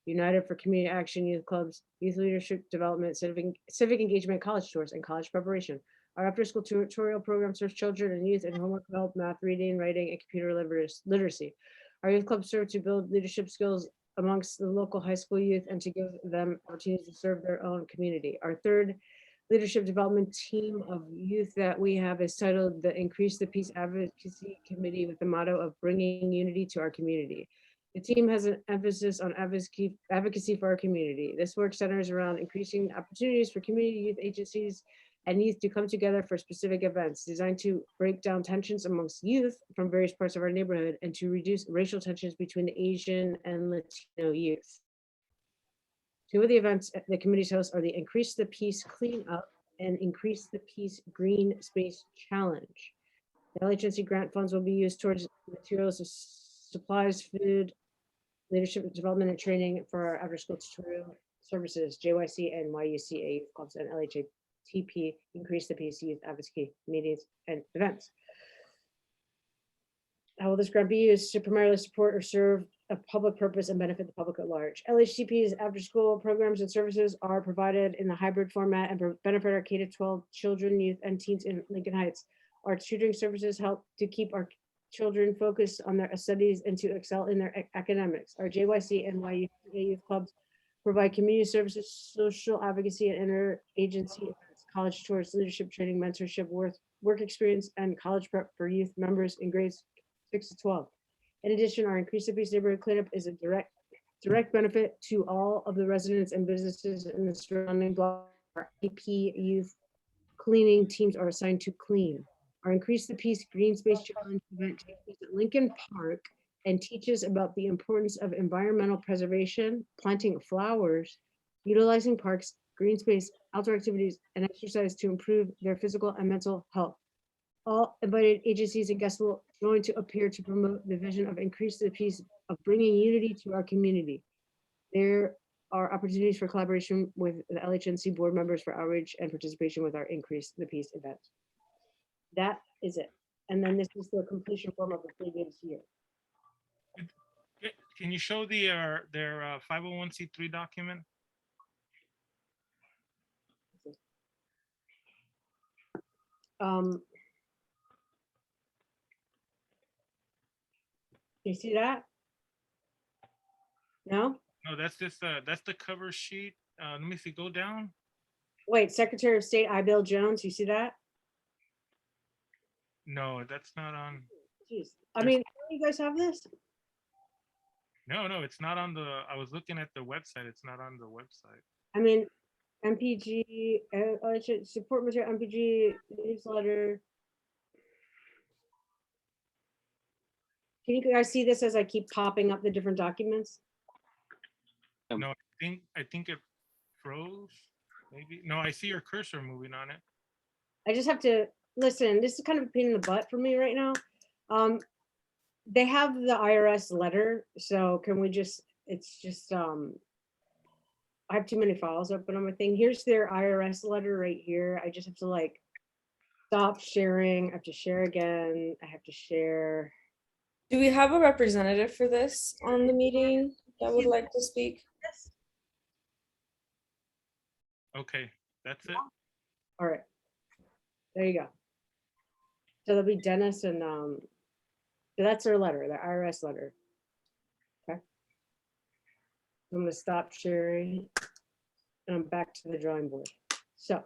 united for community action, youth clubs, youth leadership development, civic engagement, college tours, and college preparation. Our after-school tutorial program serves children and youth in homework help, math, reading, writing, and computer literacy. Our youth clubs serve to build leadership skills amongst the local high school youth and to give them opportunities to serve their own community. Our third leadership development team of youth that we have is titled the Increase the Peace Advocacy Committee with the motto of bringing unity to our community. The team has an emphasis on advocacy for our community. This work centers around increasing opportunities for community youth agencies and youth to come together for specific events designed to break down tensions amongst youth from various parts of our neighborhood and to reduce racial tensions between the Asian and Latino youth. Two of the events the committee's hosts are the Increase the Peace Clean Up and Increase the Peace Green Space Challenge. The L.H.N.C. grant funds will be used towards materials of supplies, food, leadership development and training for our after-school tutoring services, JYC and YUCA youth clubs, and LHTP, Increase the Peace Youth Advocacy meetings and events. How will this grant be used to primarily support or serve a public purpose and benefit the public at large? LHTP's after-school programs and services are provided in the hybrid format and benefit our K-12 children, youth, and teens in Lincoln Heights. Our tutoring services help to keep our children focused on their studies and to excel in their academics. Our JYC and YUCA youth clubs provide community services, social advocacy, and interagency events, college tours, leadership training, mentorship, work experience, and college prep for youth members in grades 6 to 12. In addition, our Increase the Peace neighborhood cleanup is a direct benefit to all of the residents and businesses in the surrounding block. Our AP youth cleaning teams are assigned to clean. Our Increase the Peace Green Space Challenge event takes place at Lincoln Park and teaches about the importance of environmental preservation, planting flowers, utilizing parks, green space, outdoor activities, and exercise to improve their physical and mental health. All invited agencies and guests will join to appear to promote the vision of Increase the Peace of bringing unity to our community. There are opportunities for collaboration with the LHNC board members for outreach and participation with our Increase the Peace event. That is it. And then this is the completion form of the previous year. Can you show their 501c3 document? You see that? No? No, that's just that's the cover sheet. Let me see, go down. Wait, Secretary of State Bill Jones, you see that? No, that's not on. Jeez. I mean, you guys have this? No, it's not on the, I was looking at the website. It's not on the website. I mean, MPG, support material, MPG, newsletter. Can you guys see this as I keep popping up the different documents? No, I think it froze. Maybe. No, I see your cursor moving on it. I just have to, listen, this is kind of a pain in the butt for me right now. They have the IRS letter, so can we just, it's just, I have too many files open on my thing. Here's their IRS letter right here. I just have to like stop sharing. I have to share again. I have to share. Do we have a representative for this on the meeting that would like to speak? Yes. Okay, that's it. All right. There you go. So there'll be Dennis and so that's their letter, the IRS letter. Okay. I'm gonna stop sharing and I'm back to the drawing board. So.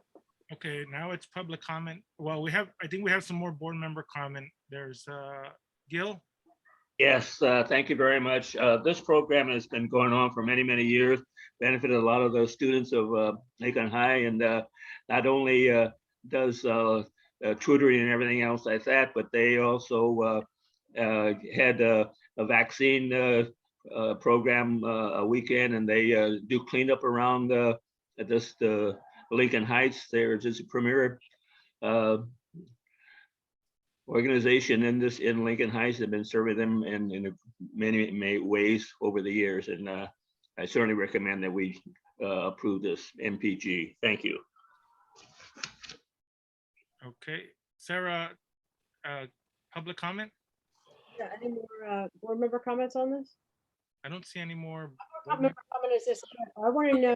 Okay, now it's public comment. Well, I think we have some more board member comment. There's Gil. Yes, thank you very much. This program has been going on for many, many years, benefited a lot of the students of Lincoln High, and not only does tutoring and everything else like that, but they also had a vaccine program a weekend, and they do cleanup around this Lincoln Heights. They're just a premier organization in Lincoln Heights. Have been serving them in many ways over the years, and I certainly recommend that we approve this MPG. Thank you. Okay, Sarah, public comment? Yeah, any more board member comments on this? I don't see any more. Comment is this. I want to know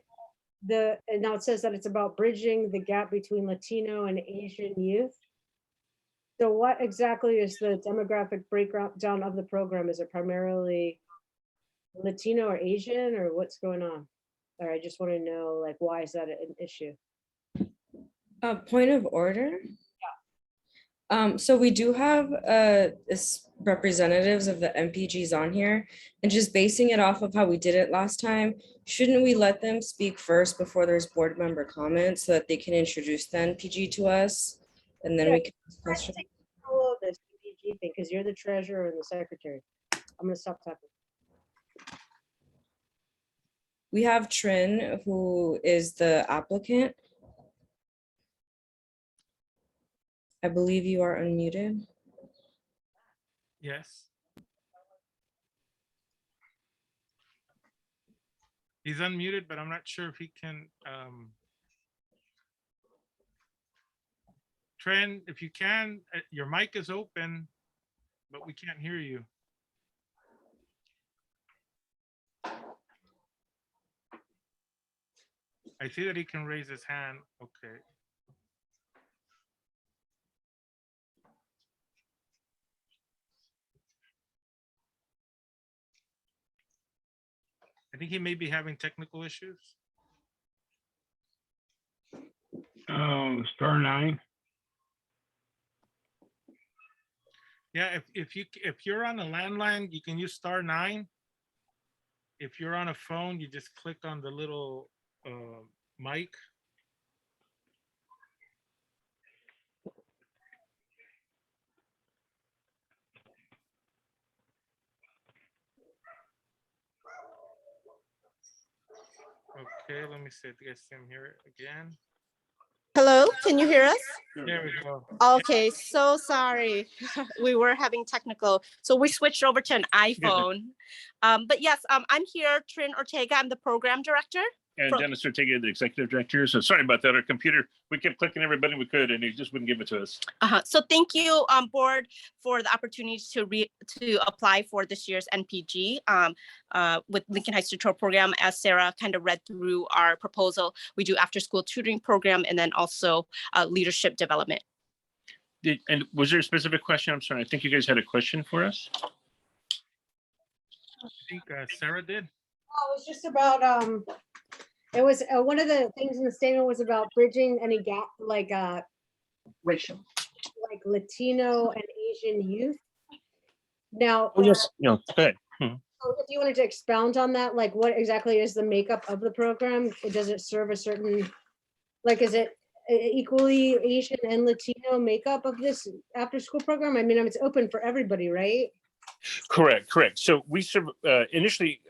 and now it says that it's about bridging the gap between Latino and Asian youth. So what exactly is the demographic breakdown of the program? Is it primarily Latino or Asian, or what's going on? Or I just want to know, like, why is that an issue? Point of order. So we do have representatives of the MPGs on here, and just basing it off of how we did it last time, shouldn't we let them speak first before there's board member comments so that they can introduce the NPG to us? And then Yeah, we can ask questions. Follow this PPG thing, because you're the treasurer and the secretary. I'm gonna stop talking. We have Trin, who is the applicant. I believe you are unmuted. Yes. He's unmuted, but I'm not sure if he can. Tren, if you can, your mic is open, but we can't hear you. I see that he can raise his hand. Okay. I think he may be having technical issues. Oh, *9. Yeah, if you're on a landline, you can use *9. If you're on a phone, you just click on the little mic. Okay, let me see if I see him here again. Hello, can you hear us? There we go. Okay, so sorry. We were having technical, so we switched over to an iPhone. But yes, I'm here, Trin Ortega. I'm the program director. And from- Dennis Ortega, the executive director. So sorry about that. Our computer, we kept clicking everybody we could, and it just wouldn't give it to us. So thank you, board, for the opportunity to apply for this year's NPG with Lincoln Heights Tutorial Program. As Sarah kind of read through our proposal, we do after-school tutoring program and then also leadership development. And was there a specific question? I'm sorry. I think you guys had a question for us. I think Sarah did. Oh, it was just about it was one of the things in the statement was about bridging any gap, like Racial. like Latino and Asian youth. Now, Oh yes, no, go ahead. so if you wanted to expound on that, like what exactly is the makeup of the program? Does it serve a certain, like, is it equally Asian and Latino makeup of this after school program? I mean, it's open for everybody, right? Correct. So we serve initially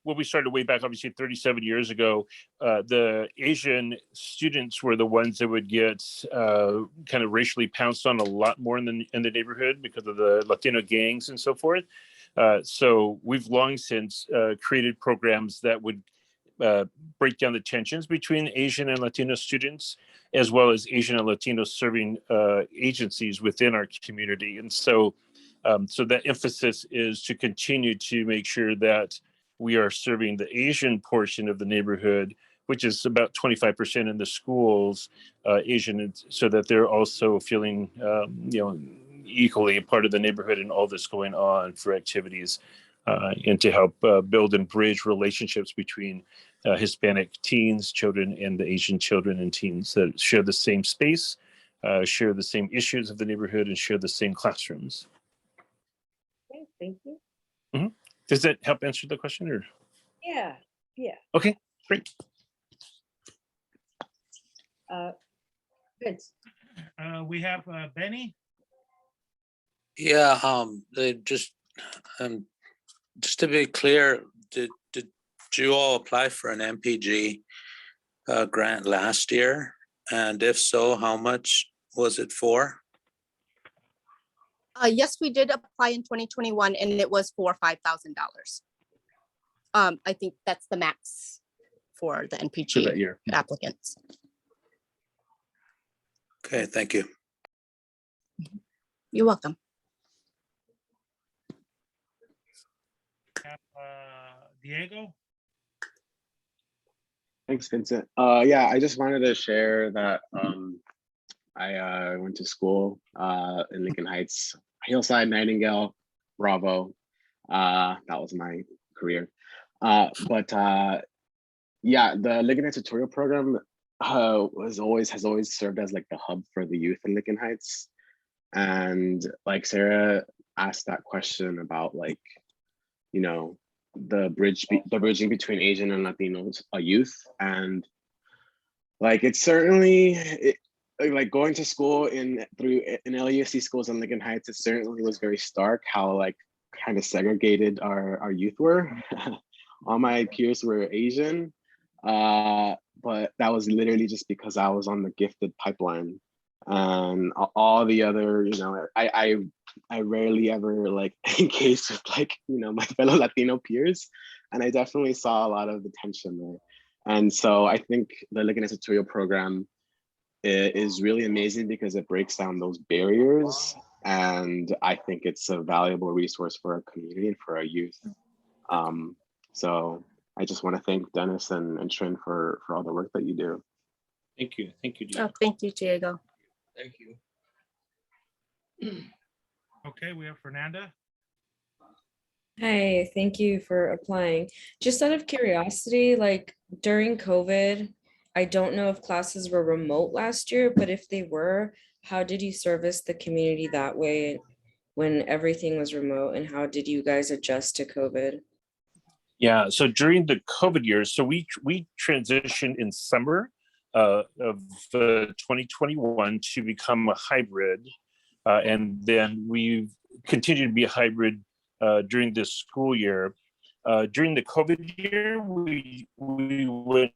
when we started way back, obviously 37 years ago, the Asian students were the ones that would get kind of racially pounced on a lot more in the neighborhood because of the Latino gangs and so forth. So we've long since created programs that would break down the tensions between Asian and Latino students, as well as Asian and Latino serving agencies within our community. And so that emphasis is to continue to make sure that we are serving the Asian portion of the neighborhood, which is about 25% in the schools, Asian, so that they're also feeling, equally a part of the neighborhood and all this going on for activities, and to help build and bridge relationships between Hispanic teens, children, and the Asian children and teens that share the same space, share the same issues of the neighborhood, and share the same classrooms. Okay, thank you. Mm-hmm. Does that help answer the question? Or Yeah. okay, great. Good. We have Benny. Yeah, just to be clear, did you all apply for an MPG grant last year? And if so, how much was it for? Yes, we did apply in 2021 and it was for $5,000. I think that's the max for the NPG for that year applicants. Okay, thank you. You're welcome. Diego. Thanks, Vincent. Yeah, I just wanted to share that I went to school in Lincoln Heights, Hillside, Nightingale, Bravo. That was my career. But yeah, the Lincoln Heights tutorial program has always served as like the hub for the youth in Lincoln Heights. And like Sarah asked that question about like, you know, the bridging between Asian and Latinos youth. And like, it's certainly, like going to school in LUSC schools in Lincoln Heights, it certainly was very stark how like kind of segregated our youth were. All my peers were Asian, but that was literally just because I was on the gifted pipeline. And all the other, you know, I rarely ever like engaged with like, you know, my fellow Latino peers. And I definitely saw a lot of the tension there. And so I think the Lincoln H.S. tutorial program is really amazing because it breaks down those barriers. And I think it's a valuable resource for our community and for our youth. So I just want to thank Dennis and Trin for all the work that you do. Thank you. Thank you, Diego. Oh, thank you, Diego. Thank you. Okay, we have Fernanda. Hi, thank you for applying. Just out of curiosity, like during COVID, I don't know if classes were remote last year, but if they were, how did you service the community that way when everything was remote, and how did you guys adjust to COVID? Yeah, so during the COVID years, so we transitioned in summer of 2021 to become a hybrid, and then we've continued to be a hybrid during this school year. During the COVID year, we went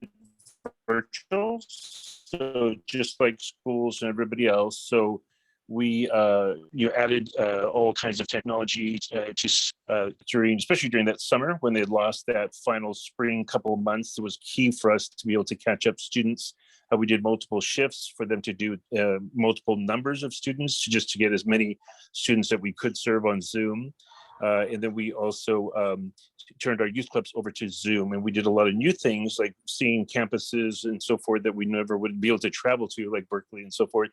virtual, so just like schools and everybody else. So we added all kinds of technology especially during that summer when they lost that final spring couple of months. It was key for us to be able to catch up students. We did multiple shifts for them to do multiple numbers of students just to get as many students that we could serve on Zoom. And then we also turned our youth clubs over to Zoom, and we did a lot of new things like seeing campuses and so forth that we never would be able to travel to, like Berkeley and so forth,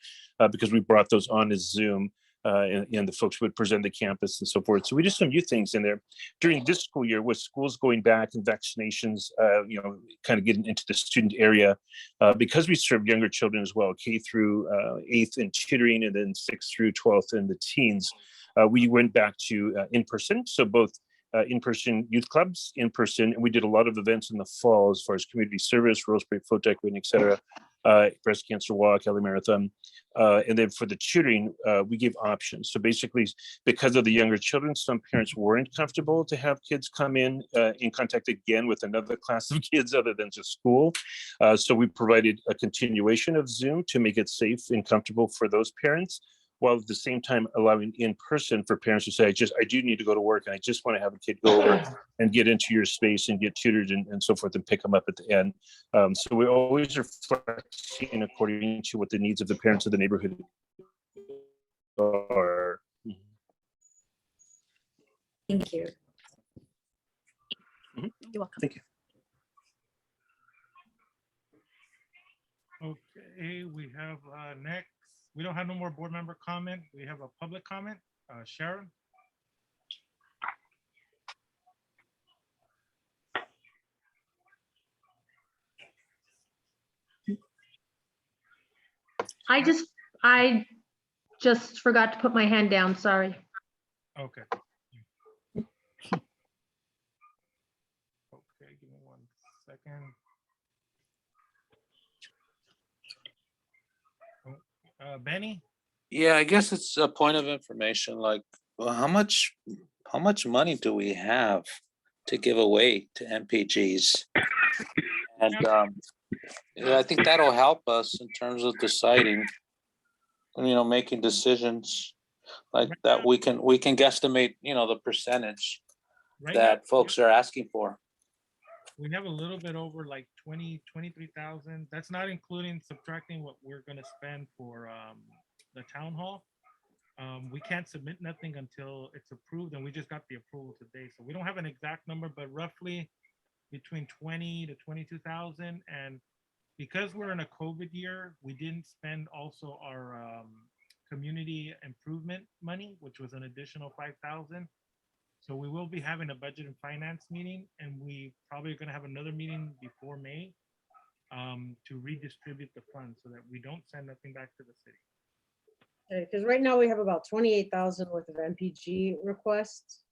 because we brought those on as Zoom, and the folks would present the campus and so forth. So we did some new things in there. During this school year, with schools going back and vaccinations, kind of getting into the student area, because we serve younger children as well, K through 8th in tutoring, and then 6th through 12th in the teens. We went back to in-person, so both in-person youth clubs, in-person, and we did a lot of events in the fall as far as community service, Rose Break Float Deck, et cetera, breast cancer walk, LA Marathon. And then for the tutoring, we gave options. So basically, because of the younger children, some parents weren't comfortable to have kids come in contact again with another class of kids other than just school. So we provided a continuation of Zoom to make it safe and comfortable for those parents, while at the same time allowing in person for parents to say, I do need to go to work and I just want to have a kid go over and get into your space and get tutored and so forth and pick them up at the end. So we always are flexing according to what the needs of the parents of the neighborhood are. Thank you. You're welcome. Thank you. Okay, we have next. We don't have no more board member comment. We have a public comment. Sharon. I just forgot to put my hand down, sorry. Okay. Okay, give me 1 second. Benny? Yeah, I guess it's a point of information, like, well, how much money do we have to give away to MPGs? And I think that'll help us in terms of deciding, making decisions like that. We can guesstimate, the percentage that folks are asking for. We have a little bit over like 23,000. That's not including subtracting what we're going to spend for the town hall. We can't submit nothing until it's approved, and we just got the approval today. So we don't have an exact number, but roughly between 20 to 22,000. And because we're in a COVID year, we didn't spend also our community improvement money, which was an additional 5,000. So we will be having a budget and finance meeting, and we probably are going to have another meeting before May to redistribute the funds so that we don't send nothing back to the city. Because right now we have about 28,000 worth of MPG requests.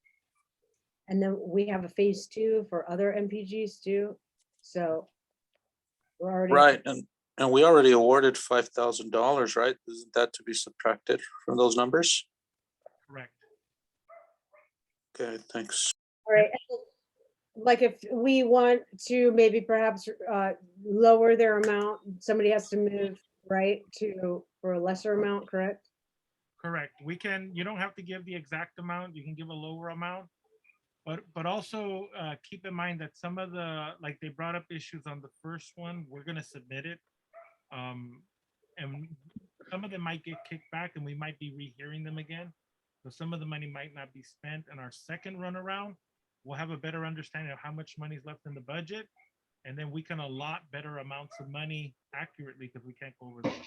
And then we have a phase 2 for other MPGs too. So we're already. Right, and we already awarded $5,000, right? Isn't that to be subtracted from those numbers? Correct. Okay, thanks. All right. Like if we want to maybe perhaps lower their amount, somebody has to move, right, for a lesser amount, correct? Correct. We can, you don't have to give the exact amount. You can give a lower amount. But also keep in mind that some of the, like they brought up issues on the first one, we're gonna submit it. And some of them might get kicked back and we might be rehearing them again. So some of the money might not be spent. And our second run around, we'll have a better understanding of how much money is left in the budget. And then we can allot better amounts of money accurately because we can't go over that.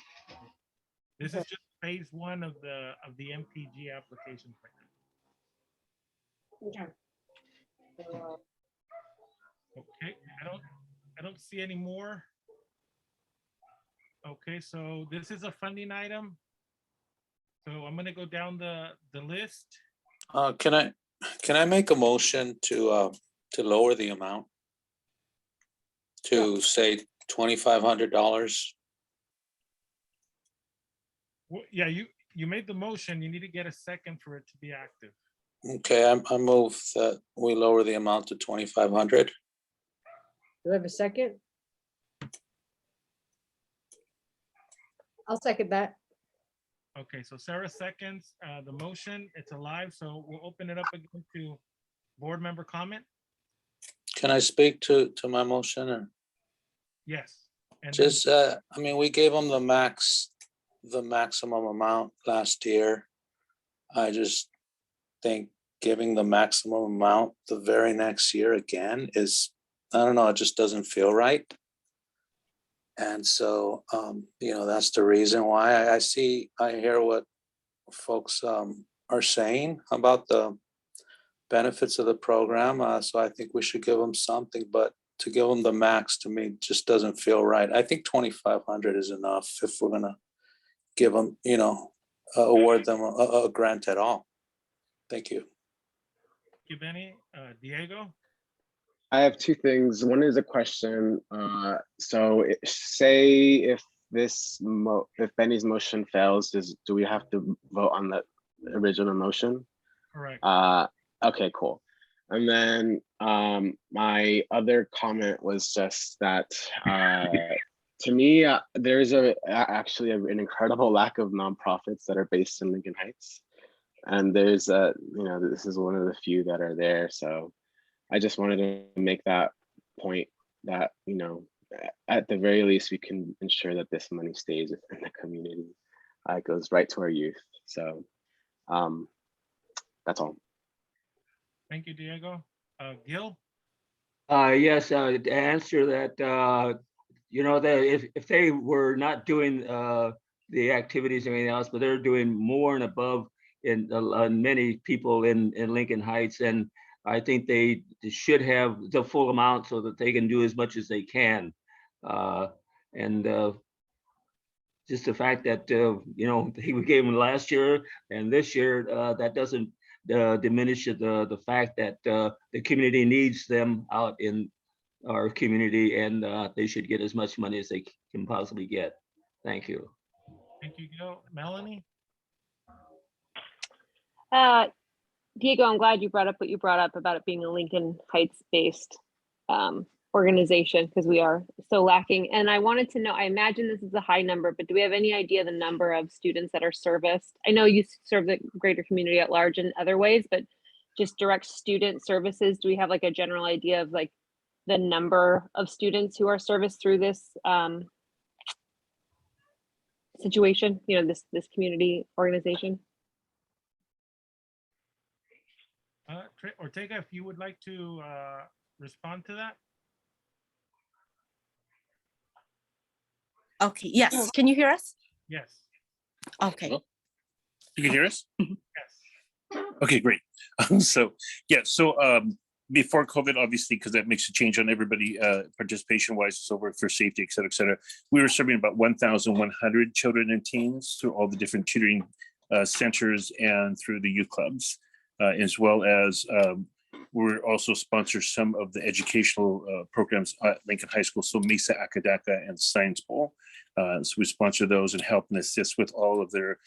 This is just phase 1 of the MPG application right now. Okay. Okay, I don't see any more. Okay, so this is a funding item. So I'm gonna go down the list. Can I make a motion to lower the amount to say $2,500? Well, yeah, you made the motion. You need to get a second for it to be active. Okay, I move that we lower the amount to 2,500. Do I have a second? I'll second that. Okay, so Sarah seconds the motion. It's alive, so we'll open it up again to board member comment. Can I speak to my motion? Or Yes. And just, I mean, we gave them the maximum amount last year. I just think giving the maximum amount the very next year again is, I don't know, it just doesn't feel right. And so, that's the reason why I hear what folks are saying about the benefits of the program. So I think we should give them something, but to give them the max to me just doesn't feel right. I think 2,500 is enough if we're gonna give them, award them a grant at all. Thank you. Thank you, Benny. Diego? I have 2 things. One is a question. So say if if Benny's motion fails, do we have to vote on the original motion? Correct. Okay, cool. And then my other comment was just that to me, there's actually an incredible lack of nonprofits that are based in Lincoln Heights. And there's this is one of the few that are there. So I just wanted to make that point that, at the very least, we can ensure that this money stays within the community. It goes right to our youth. So that's all. Thank you, Diego. Gil? Yes, to answer that, if they were not doing the activities or anything else, but they're doing more and above in many people in Lincoln Heights, and I think they should have the full amount so that they can do as much as they can. And just the fact that, we gave them last year and this year, that doesn't diminish the fact that the community needs them out in our community, and they should get as much money as they can possibly get. Thank you. Thank you, Gil. Melanie? Diego, I'm glad you brought up what you brought up about it being a Lincoln Heights based organization, because we are so lacking. And I wanted to know, I imagine this is a high number, but do we have any idea the number of students that are serviced? I know you serve the greater community at large in other ways, but just direct student services, do we have like a general idea of like the number of students who are serviced through this situation, this community organization? Ortega, if you would like to respond to that. Okay, yes. Can you hear us? Yes. Okay. Hello? You can hear us? Yes. Okay, great. So before COVID, obviously, because that makes a change on everybody, participation wise, so for safety, et cetera, we were serving about 1,100 children and teens through all the different tutoring centers and through the youth clubs, as well as we're also sponsor some of the educational programs at Lincoln High School, so Mesa Acadaka and Science Bowl. So we sponsor those and help and assist with all of their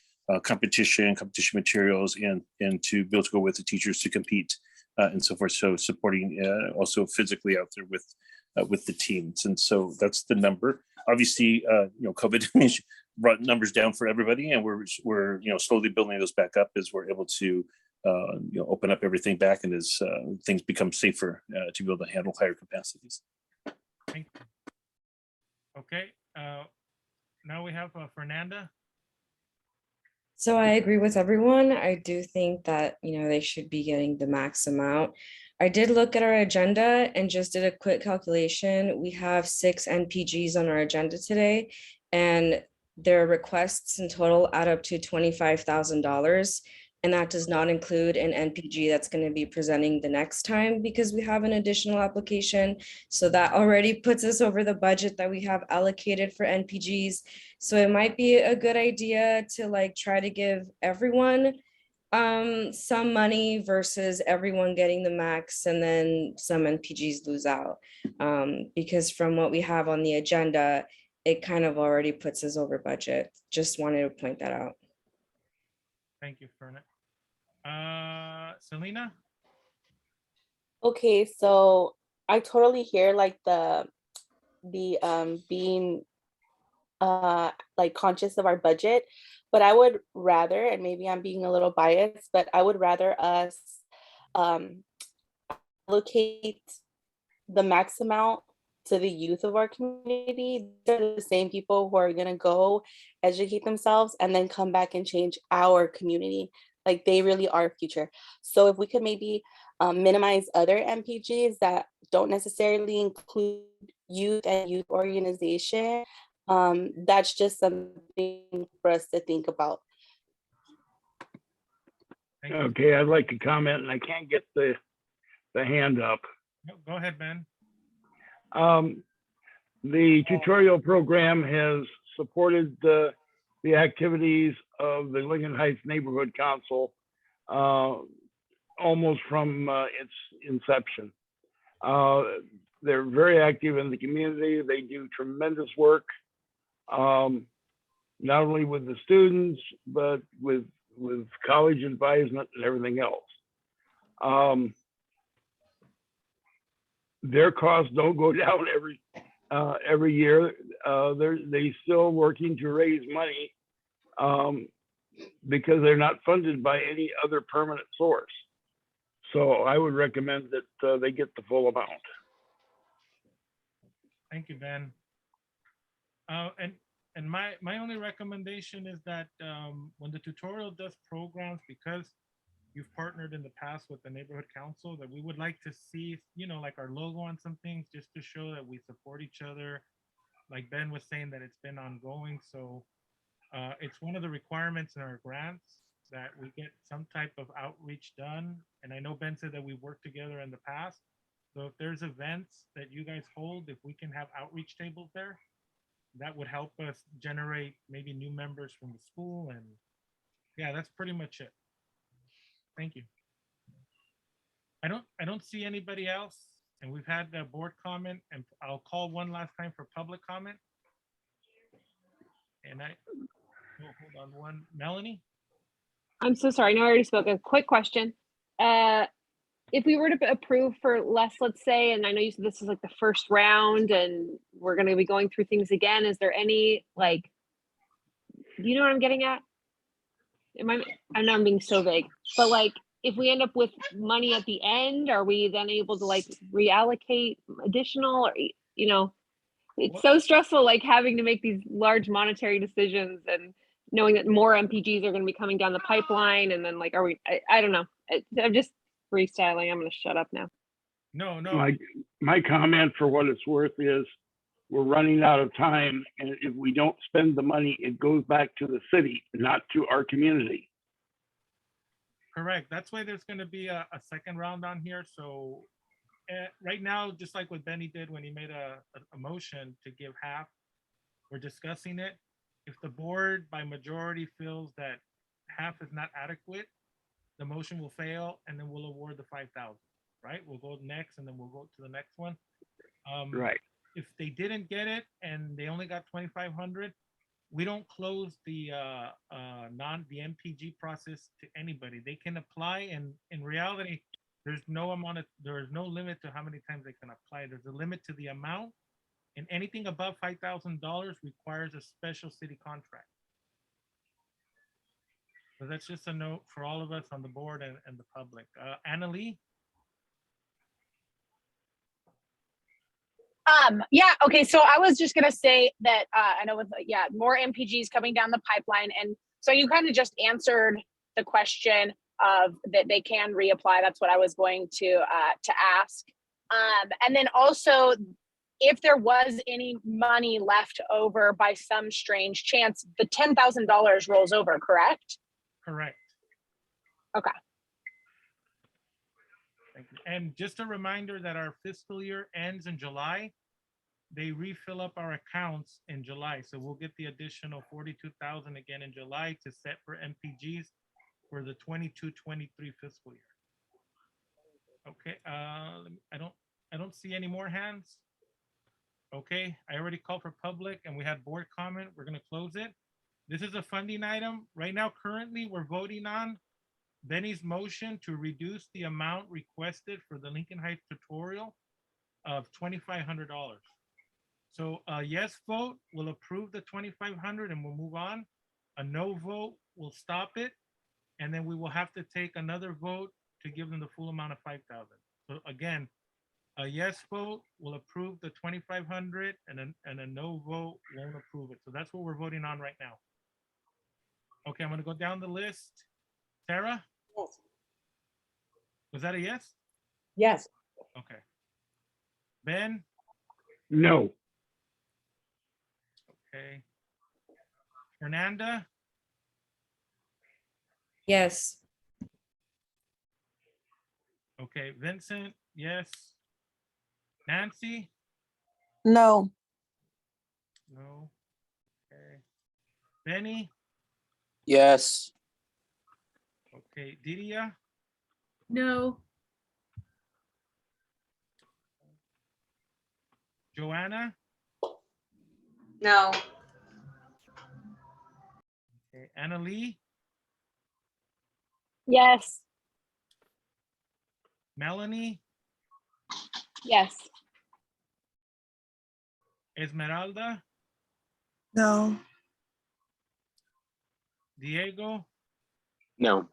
competition materials and to be able to go with the teachers to compete and so forth. So supporting also physically out there with the teams. And so that's the number. Obviously, COVID brought numbers down for everybody, and we're slowly building those back up as we're able to open up everything back and as things become safer to be able to handle higher capacities. Thank you. Okay, now we have Fernanda. So I agree with everyone. I do think that, they should be getting the max amount. I did look at our agenda and just did a quick calculation. We have 6 NPGs on our agenda today, and their requests in total add up to $25,000. And that does not include an NPG that's going to be presenting the next time because we have an additional application. So that already puts us over the budget that we have allocated for NPGs. So it might be a good idea to try to give everyone some money versus everyone getting the max and then some NPGs lose out. Because from what we have on the agenda, it kind of already puts us over budget. Just wanted to point that out. Thank you, Fernanda. Selena? Okay, so I totally hear the being conscious of our budget, but I would rather, and maybe I'm being a little biased, but I would rather us allocate the max amount to the youth of our community. They're the same people who are gonna go educate themselves and then come back and change our community. They really are our future. So if we could maybe minimize other MPGs that don't necessarily include youth and youth organization, that's just something for us to think about. Okay, I'd like to comment, and I can't get the hand up. No, go ahead, Ben. The tutorial program has supported the activities of the Lincoln Heights Neighborhood Council almost from its inception. They're very active in the community. They do tremendous work, not only with the students, but with college advisement and everything else. Their costs don't go down every year. They still working to raise money because they're not funded by any other permanent source. So I would recommend that they get the full amount. Thank you, Ben. And my only recommendation is that when the tutorial does programs, because you've partnered in the past with the neighborhood council, that we would like to see, our logo on some things, just to show that we support each other. Like Ben was saying, that it's been ongoing. So it's one of the requirements in our grants that we get some type of outreach done. And I know Ben said that we've worked together in the past. So if there's events that you guys hold, if we can have outreach tables there, that would help us generate maybe new members from the school. And yeah, that's pretty much it. Thank you. I don't see anybody else, and we've had the board comment, and I'll call one last time for public comment. And hold on one, Melanie. I'm so sorry. No, I already spoke. A quick question. If we were to approve for less, let's say, and I know you said this is the first round and we're going to be going through things again, is there any, do you know what I'm getting at? I know I'm being so vague, but if we end up with money at the end, are we then able to reallocate additional, or, it's so stressful, having to make these large monetary decisions and knowing that more MPGs are going to be coming down the pipeline. And then are we, I don't know. I'm just freestyling. I'm going to shut up now. No. My comment, for what it's worth, is we're running out of time. And if we don't spend the money, it goes back to the city, not to our community. Correct. That's why there's going to be a second round on here. So right now, just like what Benny did when he made a motion to give half, we're discussing it. If the board by majority feels that half is not adequate, the motion will fail and then we'll award the 5,000, right? We'll go next and then we'll go to the next one. Right. If they didn't get it and they only got 2,500, we don't close the MPG process to anybody. They can apply, and in reality, there is no limit to how many times they can apply. There's a limit to the amount, and anything above $5,000 requires a special city contract. So that's just a note for all of us on the board and the public. Annalee? Yeah, okay, so I was just gonna say that I know with more MPGs coming down the pipeline, and so you kind of just answered the question of that they can reapply. That's what I was going to ask. And then also, if there was any money left over by some strange chance, the $10,000 rolls over, correct? Correct. Okay. Thank you. And just a reminder that our fiscal year ends in July. They refill up our accounts in July. So we'll get the additional 42,000 again in July to set for MPGs for the 22-23 fiscal year. Okay, I don't see any more hands. Okay, I already called for public and we had board comment. We're gonna close it. This is a funding item. Right now, currently, we're voting on Benny's motion to reduce the amount requested for the Lincoln Heights tutorial of $2,500. So a yes vote will approve the 2,500 and we'll move on. A no vote will stop it. And then we will have to take another vote to give them the full amount of 5,000. So again, a yes vote will approve the 2,500 and a no vote won't approve it. So that's what we're voting on right now. Okay, I'm gonna go down the list. Sarah? Yes. Was that a yes? Yes. Okay. Ben? No. Okay. Fernanda? Yes. Okay. Vincent? Yes. Nancy? No. No. Okay. Benny? Yes. Okay. Didia? No. Joanna? No. Okay. Annalee? Yes. Melanie? Yes. Esmeralda? No. Diego? No.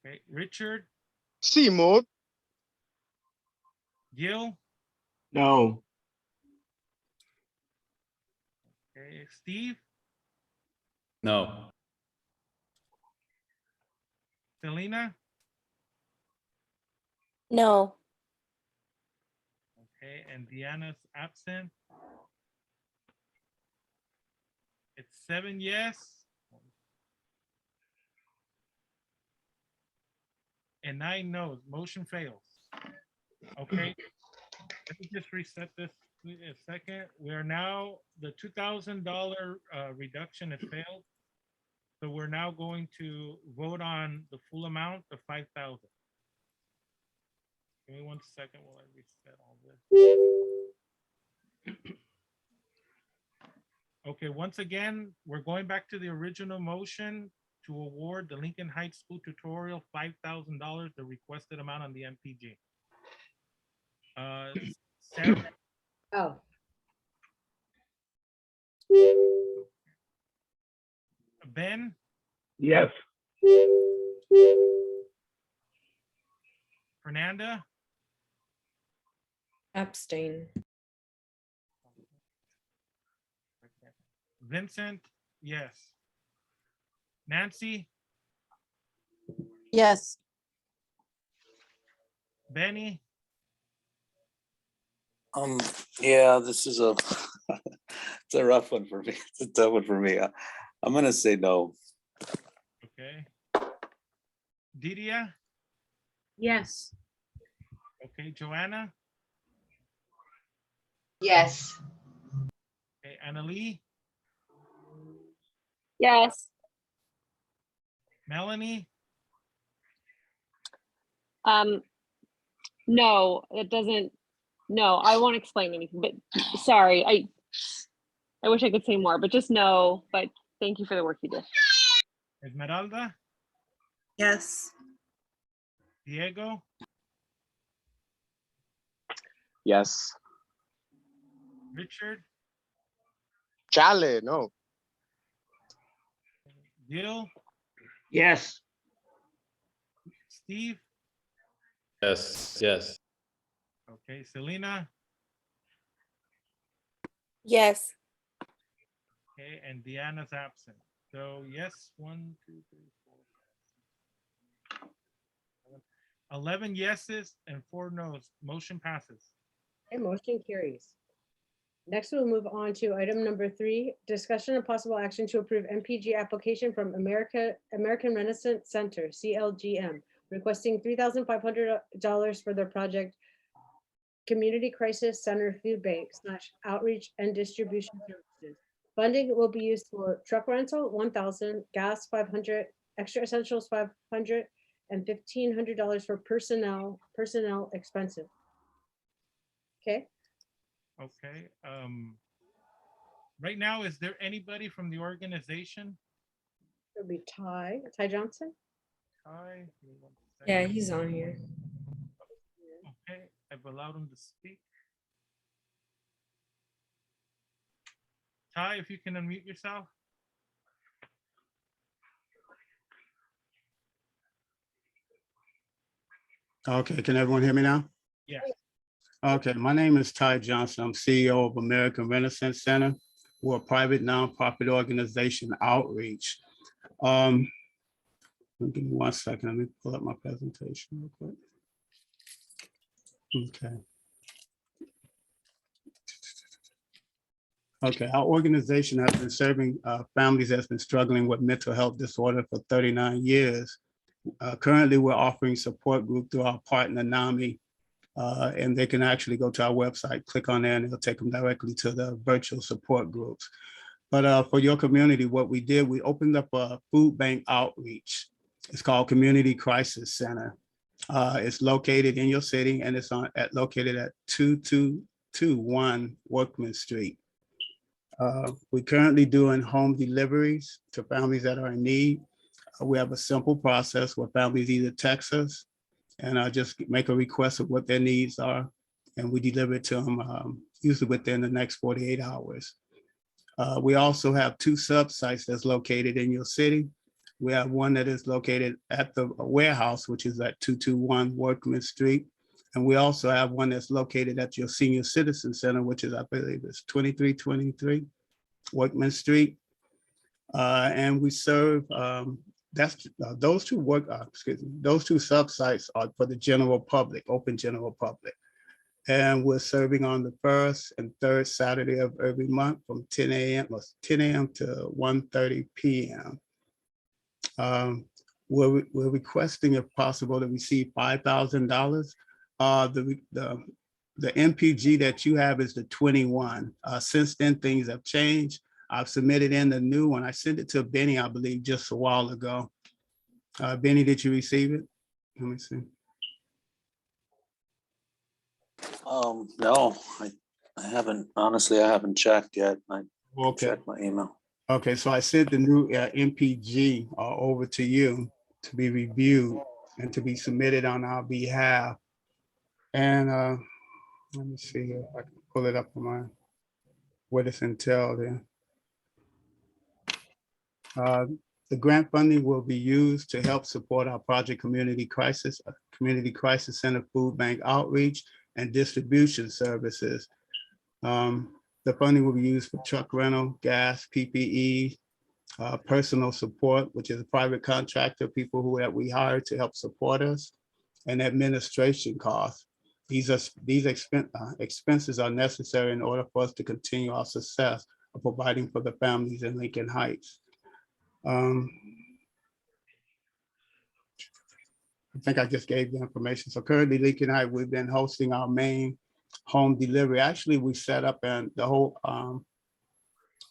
Okay. Richard? Seymour. Gil? No. Okay. Steve? No. Selena? No. Okay. And Deanna's absent. It's 7 yes. And 9 no's. Motion fails. Okay. Let me just reset this a second. We are now, the $2,000 reduction has failed. So we're now going to vote on the full amount of 5,000. Give me 1 second while I reset all this. Okay, once again, we're going back to the original motion to award the Lincoln Heights School Tutorial $5,000, the requested amount on the MPG. Sarah? Oh. Ben? Yes. Fernanda? Abstain. Vincent? Yes. Nancy? Yes. Benny? Yeah, this is a it's a rough one for me. It's a tough one for me. I'm gonna say no. Okay. Didia? Yes. Okay, Joanna? Yes. Okay, Annalee? Yes. Melanie? No, it doesn't. No, I won't explain anything, but sorry, I wish I could say more, but just no, but thank you for the work you did. Esmeralda? Yes. Diego? Yes. Richard? Chale, no. Gil? Yes. Steve? Yes, yes. Okay, Selena? Yes. Okay, and Deanna's absent. So yes, 1, 2, 3, 4, 5, 6, 7, 11 yeses and 4 nos. Motion passes. Okay, motion carries. Next, we'll move on to item number 3, discussion and possible action to approve MPG application from American Renascent Center, CLGM, requesting $3,500 for their project Community Crisis Center Food Bank / Outreach and Distribution Services. Funding will be used for truck rental, 1,000, gas, 500, extra essentials, 500, and $1,500 for personnel expenses. Okay. Okay. Right now, is there anybody from the organization? It'll be Ty Johnson. Ty? Yeah, he's on here. Okay, I've allowed him to speak. Ty, if you can unmute yourself. Okay, can everyone hear me now? Yes. Okay, my name is Ty Johnson. I'm CEO of American Renascent Center. We're a private nonprofit organization outreach. Give me 1 second. Let me pull up my presentation real quick. Okay. Okay, our organization has been serving families that's been struggling with mental health disorder for 39 years. Currently, we're offering support group through our partner, NAMI, and they can actually go to our website, click on there, and it'll take them directly to the virtual support groups. But for your community, what we did, we opened up a food bank outreach. It's called Community Crisis Center. It's located in your city, and it's located at 2221 Workman Street. We're currently doing home deliveries to families that are in need. We have a simple process where families either text us and just make a request of what their needs are, and we deliver it to them usually within the next 48 hours. We also have 2 sub-sites that's located in your city. We have one that is located at the warehouse, which is at 221 Workman Street. And we also have one that's located at your senior citizen center, which is, I believe, it's 2323 Workman Street. And we serve, those 2 sub-sites are for the general public, open general public. And we're serving on the 1st and 3rd Saturday of every month from 10 a.m. to 1:30 p.m. We're requesting, if possible, to receive $5,000. The MPG that you have is the 21. Since then, things have changed. I've submitted in the new one. I sent it to Benny, I believe, just a while ago. Benny, did you receive it? Let me see. No, I haven't, honestly, I haven't checked yet. I checked my email. Okay, so I sent the new MPG over to you to be reviewed and to be submitted on our behalf. And let me see here if I can pull it up on my, what it's entailed in. The grant funding will be used to help support our project Community Crisis Center Food Bank Outreach and Distribution Services. The funding will be used for truck rental, gas, PPE, personal support, which is a private contractor, people that we hire to help support us, and administration costs. These expenses are necessary in order for us to continue our success of providing for the families in Lincoln Heights. I think I just gave the information. So currently Lincoln Heights, we've been hosting our main home delivery. Actually, we set up and the whole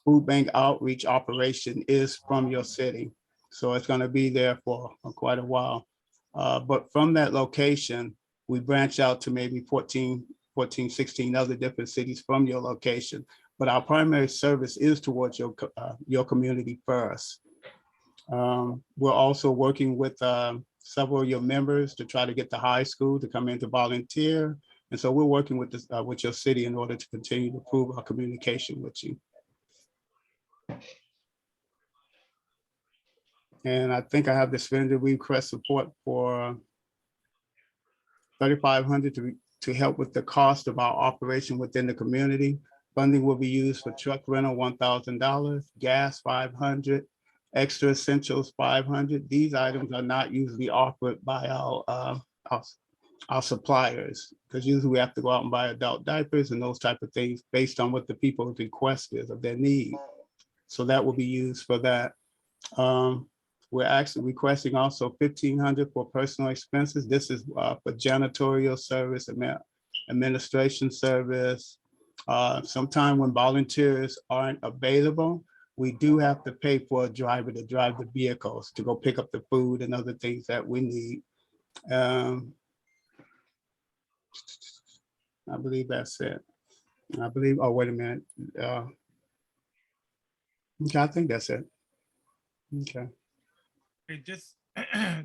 food bank outreach operation is from your city. So it's going to be there for quite a while. But from that location, we branch out to maybe 14, 16 other different cities from your location. But our primary service is towards your community first. We're also working with several of your members to try to get the high school to come in to volunteer. And so we're working with this, with your city in order to continue to improve our communication with you. And I think I have this vendor request support for $3,500 to help with the cost of our operation within the community. Funding will be used for truck rental, $1,000, gas, $500, extra essentials, $500. These items are not usually offered by our suppliers, because usually we have to go out and buy adult diapers and those type of things based on what the people's request is of their need. So that will be used for that. We're actually requesting also $1,500 for personal expenses. This is for janitorial service, administration service. Sometime when volunteers aren't available, we do have to pay for a driver to drive the vehicles to go pick up the food and other things that we need. I believe that's it. I believe, oh, wait a minute. Okay, I think that's it. Okay. Okay,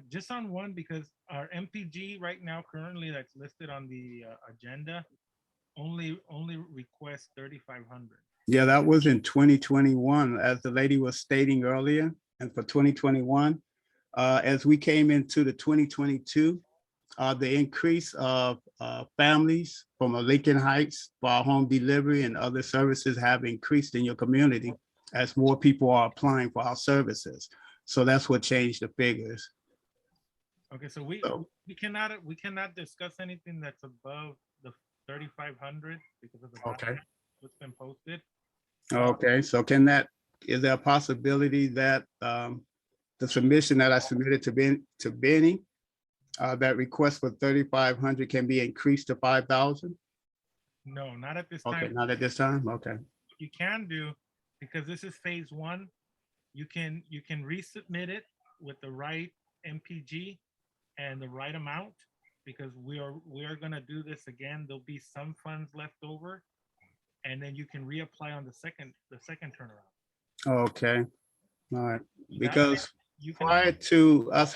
just on one, because our MPG right now currently that's listed on the agenda only requests 3,500. Yeah, that was in 2021, as the lady was stating earlier. And for 2021, as we came into the 2022, the increase of families from Lincoln Heights for our home delivery and other services have increased in your community as more people are applying for our services. So that's what changed the figures. Okay, so we cannot discuss anything that's above the 3,500 because of the Okay. what's been posted. Okay, so is there a possibility that the submission that I submitted to Benny, that request for 3,500 can be increased to 5,000? No, not at this Okay, time. not at this time. Okay. You can do, because this is phase one. You can resubmit it with the right MPG and the right amount, because we are going to do this again. There'll be some funds left over, and then you can reapply on the second turnaround. Okay. All right. Because prior to us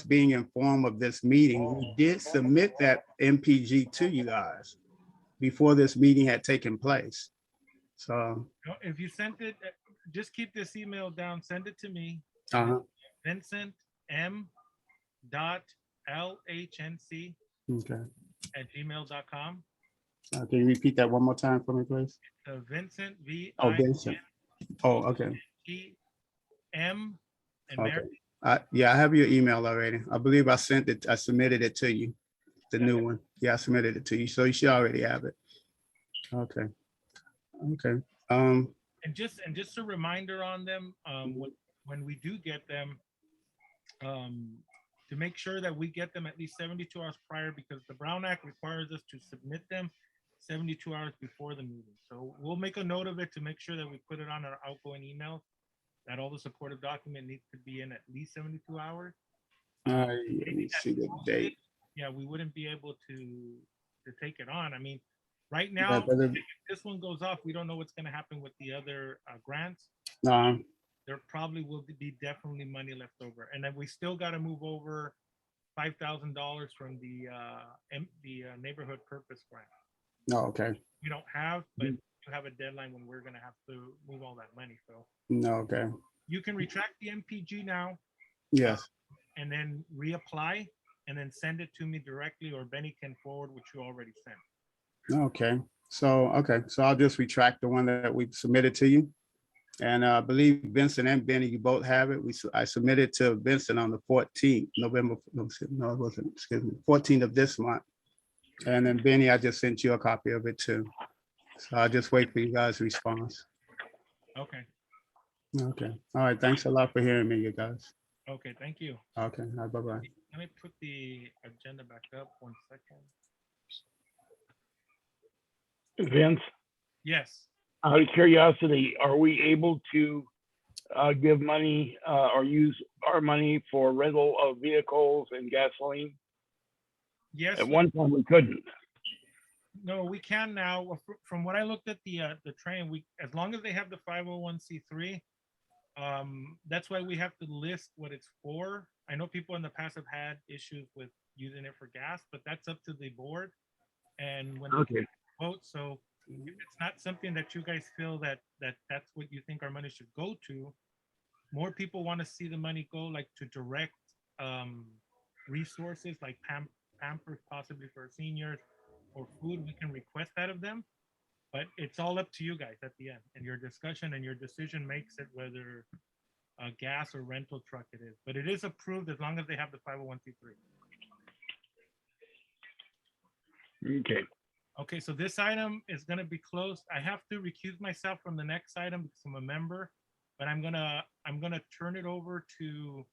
being informed of this meeting, we did submit that MPG to you guys before this meeting had taken place. So if you sent it, just keep this email down, send it to me. Vincent M. .LHNC okay. @gmail.com. Can you repeat that one more time for me, please? Vincent V. Oh, Vincent. Oh, okay. M. Okay. Yeah, I have your email already. I believe I submitted it to you, the new one. Yeah, I submitted it to you, so you should already have it. Okay. Okay. And just a reminder on them, when we do get them, to make sure that we get them at least 72 hours prior, because the Brown Act requires us to submit them 72 hours before the meeting. So we'll make a note of it to make sure that we put it on our outgoing email, that all the supportive document needs to be in at least 72 hours. Let me see the date. Yeah, we wouldn't be able to take it on. I mean, right now, if this one goes off, we don't know what's going to happen with the other grants. There probably will be definitely money left over, and then we still got to move over $5,000 from the neighborhood purpose grant. No, okay. We don't have, but you have a deadline when we're going to have to move all that money. So no, okay. You can retract the MPG now. Yes. And then reapply, and then send it to me directly, or Benny can forward what you already sent. Okay. So I'll just retract the one that we submitted to you. And I believe Vincent and Benny, you both have it. I submitted to Vincent on the 14th, November, no, it wasn't, excuse me, 14th of this month. And then Benny, I just sent you a copy of it too. So I'll just wait for you guys' response. Okay. Okay. All right. Thanks a lot for hearing me, you guys. Okay. Thank you. Okay. Bye-bye. Let me put the agenda back up 1 second. Vince, Yes. out of curiosity, are we able to give money or use our money for rental of vehicles and gasoline? Yes. At one time we couldn't. No, we can now. From what I looked at the train, we, as long as they have the 501c3, that's why we have to list what it's for. I know people in the past have had issues with using it for gas, but that's up to the board. And when they vote, so if it's not something that you guys feel that's what you think our money should go to, more people want to see the money go like to direct resources like Pampers possibly for seniors or food, we can request that of them. But it's all up to you guys at the end, and your discussion and your decision makes it whether a gas or rental truck it is. But it is approved as long as they have the 501c3. Okay. Okay, so this item is going to be closed. I have to recuse myself from the next item because I'm a member, but I'm gonna turn it over to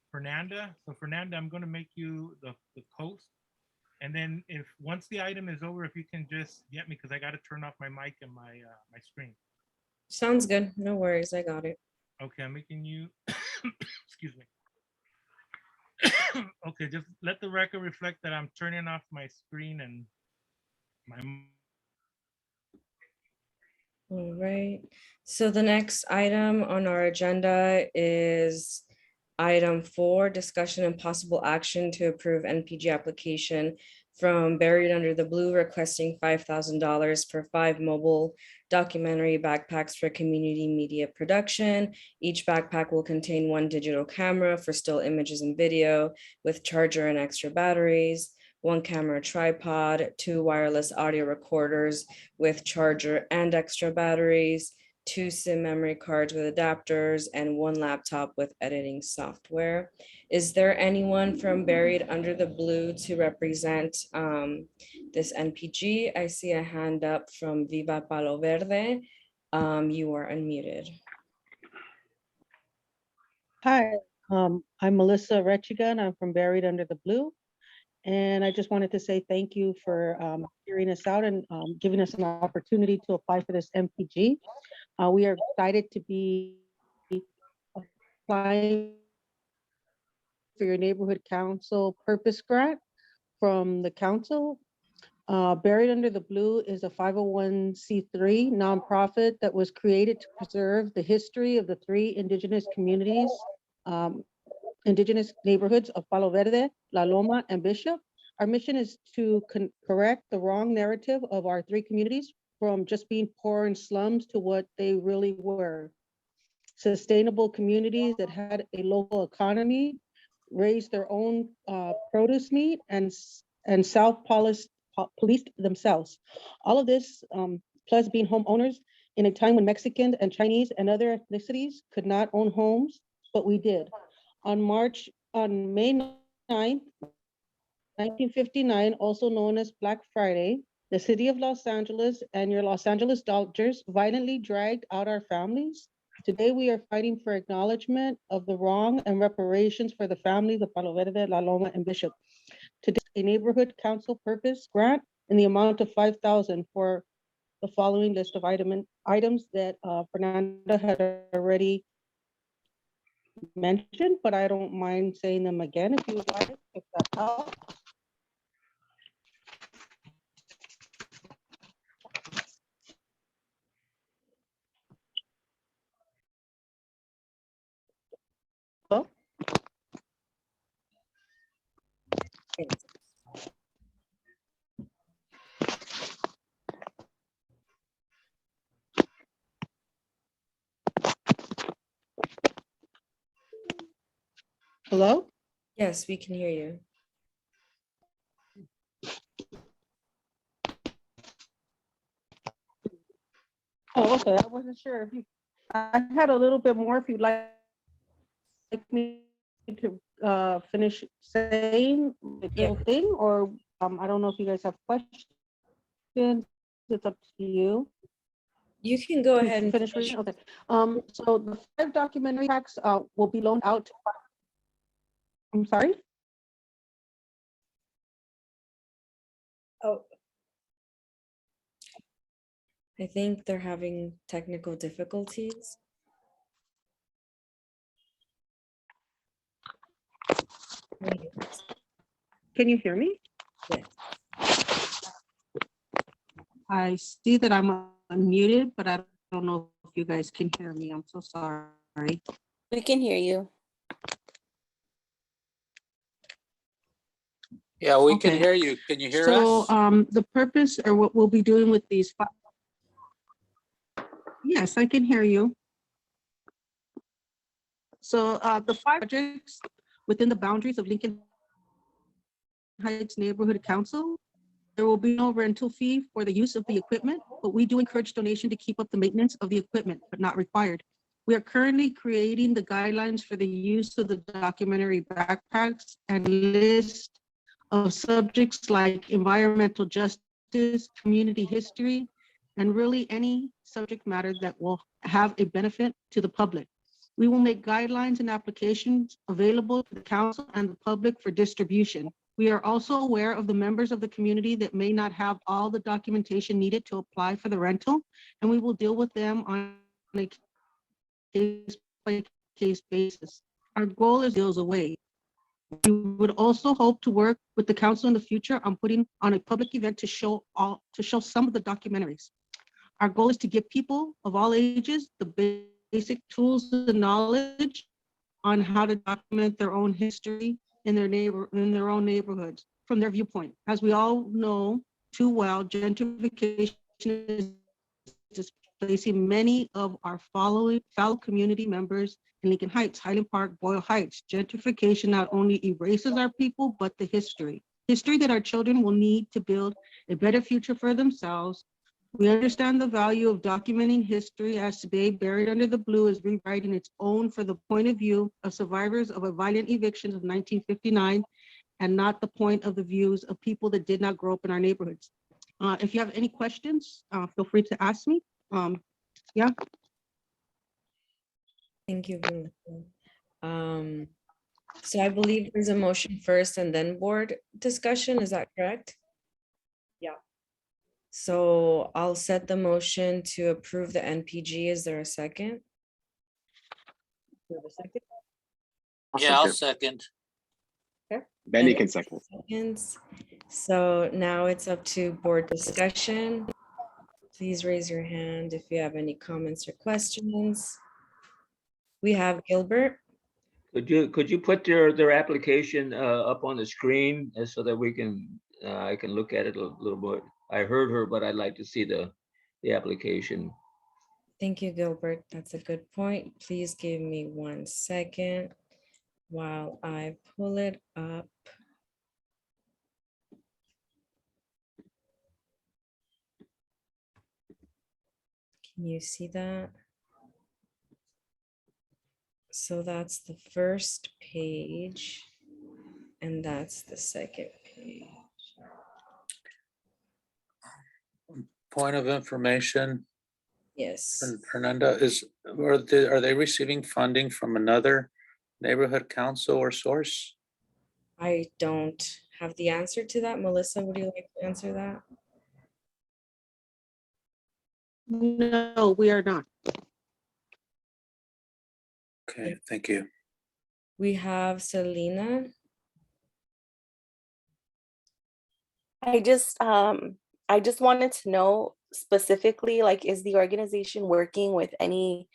Fernanda. So Fernanda, I'm gonna make you the host. And then if once the item is over, if you can just get me, because I got to turn off my mic and my my screen. Sounds good. No worries. I got it. Okay, I'm making you, excuse me. Okay, just let the record reflect that I'm turning off my screen and my. All right. So the next item on our agenda is item 4, discussion and possible action to approve NPG application from Buried Under the Blue requesting $5,000 for 5 mobile documentary backpacks for community media production. Each backpack will contain 1 digital camera for still images and video with charger and extra batteries, 1 camera tripod, 2 wireless audio recorders with charger and extra batteries, 2 SIM memory cards with adapters, and 1 laptop with editing software. Is there anyone from Buried Under the Blue to represent this NPG? I see a hand up from Viva Palo Verde. You are unmuted. Hi, I'm Melissa Rechigan. I'm from Buried Under the Blue. And I just wanted to say thank you for hearing us out and giving us an opportunity to apply for this MPG. We are excited to be applying for your neighborhood council purpose grant from the council. Buried Under the Blue is a 501c3 nonprofit that was created to preserve the history of the 3 indigenous communities, indigenous neighborhoods of Palo Verde, La Loma, and Bishop. Our mission is to correct the wrong narrative of our 3 communities from just being poor in slums to what they really were. Sustainable communities that had a local economy, raised their own produce meat, and self-policed themselves. All of this, plus being homeowners in a time when Mexicans and Chinese and other ethnicities could not own homes, but we did. On May 9th, 1959, also known as Black Friday, the city of Los Angeles and your Los Angeles Dodgers violently dragged out our families. Today, we are fighting for acknowledgement of the wrong and reparations for the families of Palo Verde, La Loma, and Bishop. Today, a neighborhood council purpose grant in the amount of $5,000 for the following list of items that Fernanda had already mentioned, but I don't mind saying them again if you would like, if that helps. Hello? Hello? Yes, we can hear you. Oh, okay. I wasn't sure if you, I had a little bit more if you'd like me to finish saying the little thing, or I don't know if you guys have questions. It's up to you. You can go ahead and finish reading. Okay. So the 5 documentary packs will be loaned out to, I'm sorry? Oh, I think they're having technical difficulties. Can you hear me? Yes. I see that I'm unmuted, but I don't know if you guys can hear me. I'm so sorry. We can hear you. Yeah, we can Okay. hear you. Can you hear So us? the purpose or what we'll be doing with these. Yes, I can hear you. So the 5 projects within the boundaries of Lincoln Heights Neighborhood Council, there will be no rental fee for the use of the equipment, but we do encourage donation to keep up the maintenance of the equipment, but not required. We are currently creating the guidelines for the use of the documentary backpacks and list of subjects like environmental justice, community history, and really any subject matter that will have a benefit to the public. We will make guidelines and applications available to the council and the public for distribution. We are also aware of the members of the community that may not have all the documentation needed to apply for the rental, and we will deal with them on a case-by-case basis. Our goal is deals away. We would also hope to work with the council in the future on putting on a public event to show some of the documentaries. Our goal is to give people of all ages the basic tools and knowledge on how to document their own history in their own neighborhoods from their viewpoint. As we all know too well, gentrification is displacing many of our fellow community members in Lincoln Heights, Highland Park, Boyle Heights. Gentrification not only erases our people, but the history that our children will need to build a better future for themselves. We understand the value of documenting history, as today Buried Under the Blue is rewriting its own for the point of view of survivors of a violent eviction of 1959, and not the point of the views of people that did not grow up in our neighborhoods. If you have any questions, feel free to ask me. Yeah. Thank you, Vanessa. So I believe there's a motion first and then board discussion. Is that correct? yeah. So I'll set the motion to approve the NPG. Is there a second? Do you have a second? Yeah, I'll second. Then you can second. Seconds. So now it's up to board discussion. Please raise your hand if you have any comments or questions. We have Gilbert. Could you put their application up on the screen so that we can I can look at it a little bit? I heard her, but I'd like to see the application. Thank you, Gilbert. That's a good point. Please give me 1 second while I pull it up. Can you see that? So that's the first page, and that's the second page. Point of information. Yes. Fernanda, are they receiving funding from another neighborhood council or source? I don't have the answer to that. Melissa, would you like to answer that? No, we are not. Okay, thank you. We have Selena. I just wanted to know specifically, like, is the organization working with any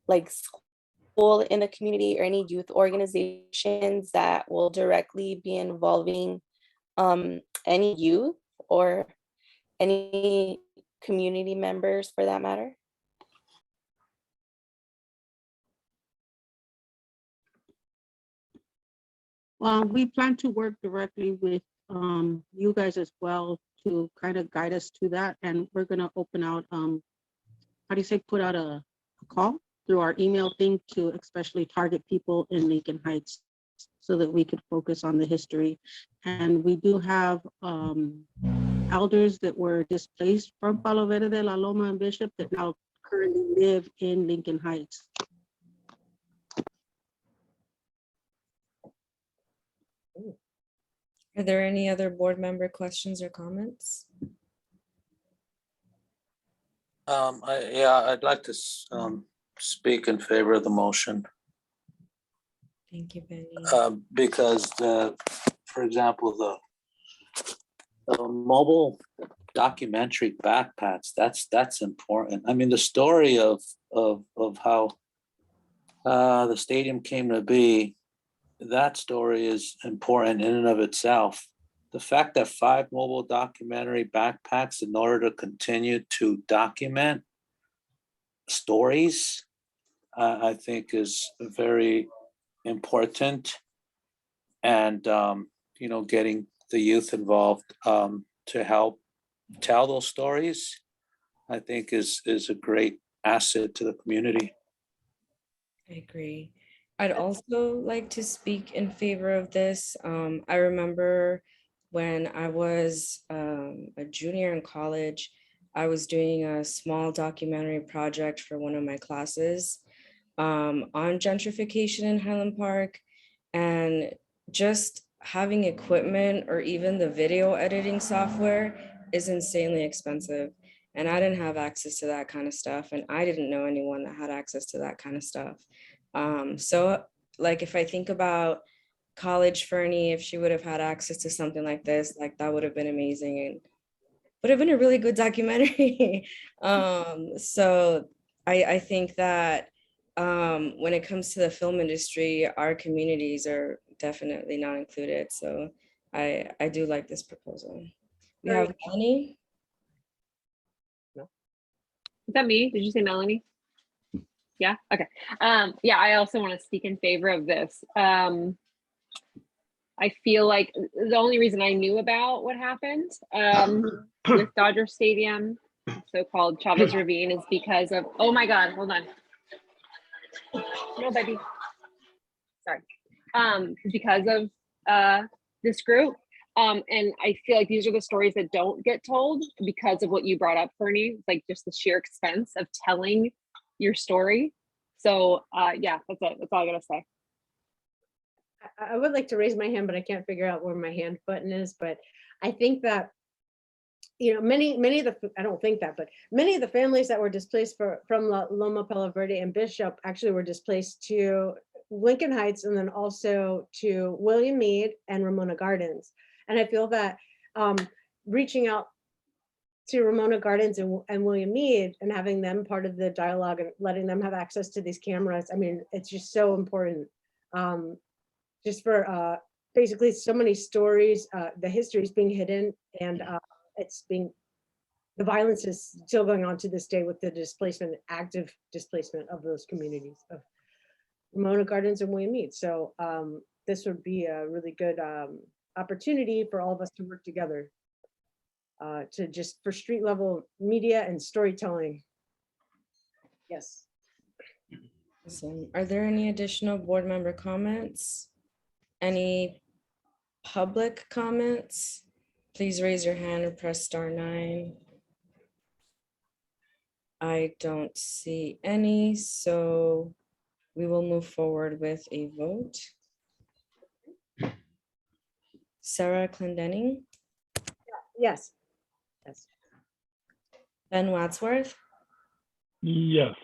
like school in the community or any youth organizations that will directly be involving any youth or any community members for that matter? We plan to work directly with you guys as well to kind of guide us to that. And we're going to open out, put out a call through our email thing to especially target people in Lincoln Heights so that we could focus on the history. And we do have elders that were displaced from Palo Verde, La Loma, and Bishop that now currently live in Lincoln Heights. Are there any other board member questions or comments? I'd like to speak in favor of the motion. Thank you, Benny. Because for example, the mobile documentary backpacks, that's important. I mean, the story of how the stadium came to be, that story is important in and of itself. The fact that 5 mobile documentary backpacks in order to continue to document stories, I think is very important. And, getting the youth involved to help tell those stories, I think is a great asset to the community. I agree. I'd also like to speak in favor of this. I remember when I was a junior in college, I was doing a small documentary project for one of my classes on gentrification in Highland Park, and just having equipment or even the video editing software is insanely expensive. And I didn't have access to that kind of stuff. And I didn't know anyone that had access to that kind of stuff. So like, if I think about college Fernie, if she would have had access to something like this, like that would have been amazing and would have been a really good documentary. So I think that when it comes to the film industry, our communities are definitely not included. So I do like this proposal. We have Melanie. Is that me? Did you say Melanie? Yeah, okay. Yeah, I also want to speak in favor of this. I feel like the only reason I knew about what happened with Dodger Stadium, so-called Chavez Ravine, is because of, oh my God, hold on. No, baby. Sorry. Because of this group. And I feel like these are the stories that don't get told because of what you brought up, Fernie, like just the sheer expense of telling your story. So yeah, that's it. That's all I gotta say. I would like to raise my hand, but I can't figure out where my hand button is. But I think that, many of the, I don't think that, but many of the families that were displaced from Loma Palo Verde and Bishop actually were displaced to Lincoln Heights and then also to William Mead and Ramona Gardens. And I feel that reaching out to Ramona Gardens and William Mead and having them part of the dialogue and letting them have access to these cameras, I mean, it's just so important. Just for basically so many stories, the history is being hidden, and the violence is still going on to this day with the displacement, active displacement of those communities of Ramona Gardens and William Mead. So this would be a really good opportunity for all of us to work together to just for street level media and storytelling. Yes. Awesome. Are there any additional board member comments? Any public comments? Please raise your hand or press *9. I don't see any, so we will move forward with a vote. Sarah Clendenning? Yes. Yes. Ben Wadsworth? Yes.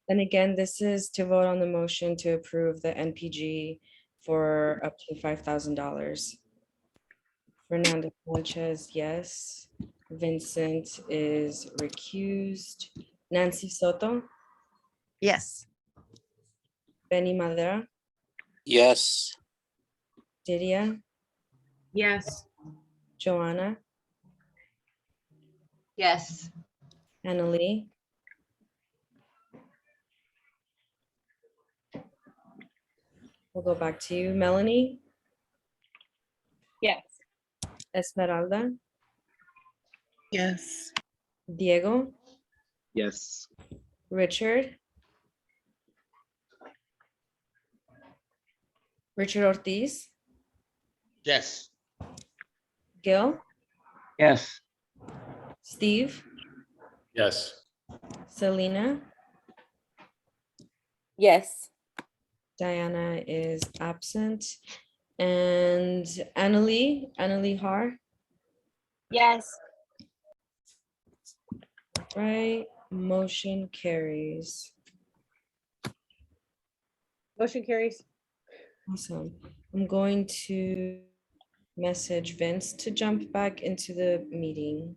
And again, this is to vote on the motion to approve the NPG for up to $5,000. Fernando Sanchez, yes. Vincent is recused. Nancy Soto? Yes. Benny Madera? Yes. Didia? Yes. Joanna? Yes. Annalee? We'll go back to you. Melanie? Yes. Esmeralda? Yes. Diego? Yes. Richard? Richard Ortiz? Yes. Gil? Yes. Steve? Yes. Selena? Yes. Diana is absent. And Annalee Har, Yes. right? Motion carries. Motion carries. Awesome. I'm going to message Vince to jump back into the meeting.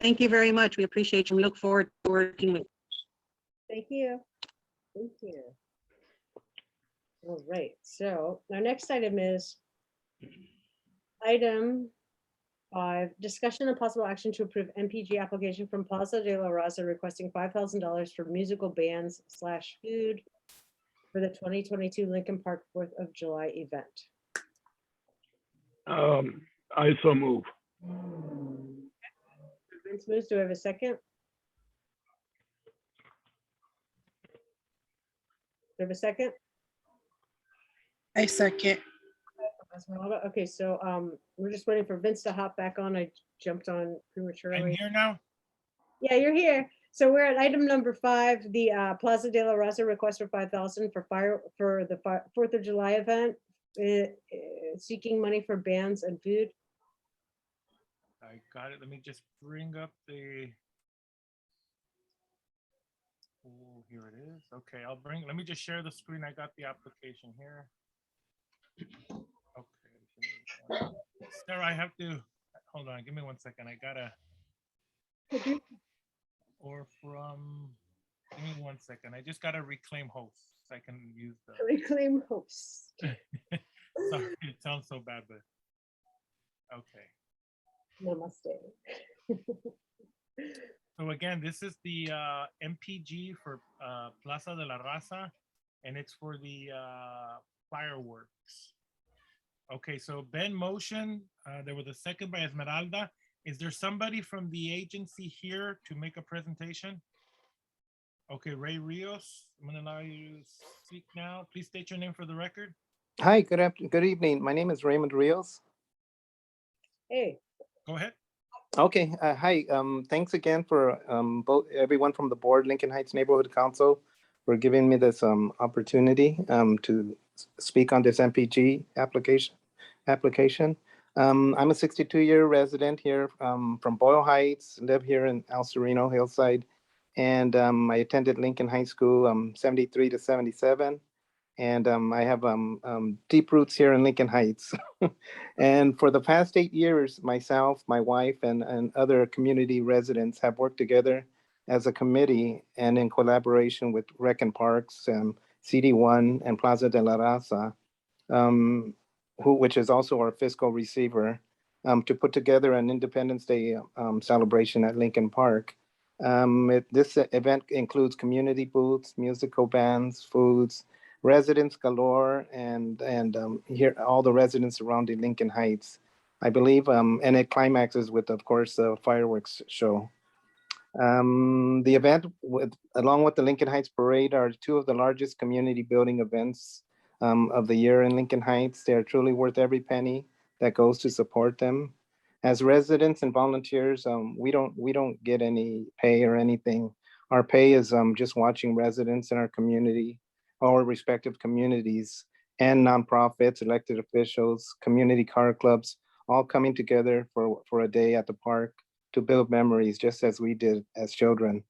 Thank you very much. We appreciate you. We look forward to working with. Thank you. Thank you. All right, so our next item is item 5, discussion and possible action to approve MPG application from Plaza de la Raza requesting $5,000 for musical bands / food for the 2022 Lincoln Park 4th of July event. I so move. Vince moves. Do I have a second? Do I have a second? I second. Esmeralda? Okay, so we're just waiting for Vince to hop back on. I jumped on prematurely. I'm here now. Yeah, you're here. So we're at item number 5, the Plaza de la Raza request for $5,000 for the 4th of July event, seeking money for bands and food. I got it. Let me just bring up the. Oh, here it is. Okay, let me just share the screen. I got the application here. Okay. Sarah, I have to, hold on, give me 1 second. I gotta, or from, give me 1 second. I just gotta reclaim host so I can use the. Reclaim host. Sorry, it sounds so bad, but, okay. Namaste. So again, this is the MPG for Plaza de la Raza, and it's for the fireworks. Okay, so Ben motion, there was a second by Esmeralda. Is there somebody from the agency here to make a presentation? Okay, Ray Rios, I'm gonna allow you to speak now. Please state your name for the record. Hi, good evening. My name is Raymond Rios. Hey. Go ahead. Okay, hi. Thanks again for both everyone from the board, Lincoln Heights Neighborhood Council, for giving me this opportunity to speak on this MPG application. I'm a 62-year resident here from Boyle Heights, live here in El Sereno, Hillside, and I attended Lincoln High School 73 to 77. And I have deep roots here in Lincoln Heights. And for the past 8 years, myself, my wife, and other community residents have worked together as a committee and in collaboration with Rec and Parks, CD1, and Plaza de la Raza, which is also our fiscal receiver, to put together an Independence Day celebration at Lincoln Park. This event includes community booths, musical bands, foods, residents galore, and here all the residents surrounding Lincoln Heights, I believe, and it climaxes with, of course, a fireworks show. The event, along with the Lincoln Heights Parade, are 2 of the largest community building events of the year in Lincoln Heights. They are truly worth every penny that goes to support them. As residents and volunteers, we don't get any pay or anything. Our pay is just watching residents in our community, our respective communities, and nonprofits, elected officials, community car clubs, all coming together for a day at the park to build memories, just as we did as children.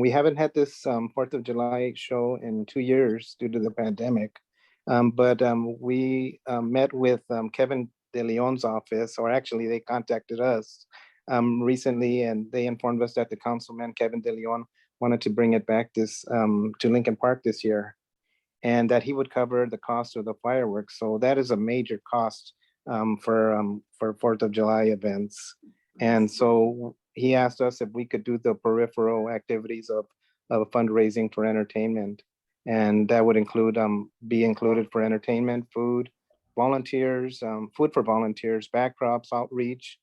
We haven't had this 4th of July show in 2 years due to the pandemic, but we met with Kevin De Leon's office, or actually they contacted us recently, and they informed us that the councilman, Kevin De Leon, wanted to bring it back to Lincoln Park this year, and that he would cover the cost of the fireworks. So that is a major cost for 4th of July events. And so he asked us if we could do the peripheral activities of fundraising for entertainment. And that would be included for entertainment, food, volunteers, food for volunteers, backdrops, outreach.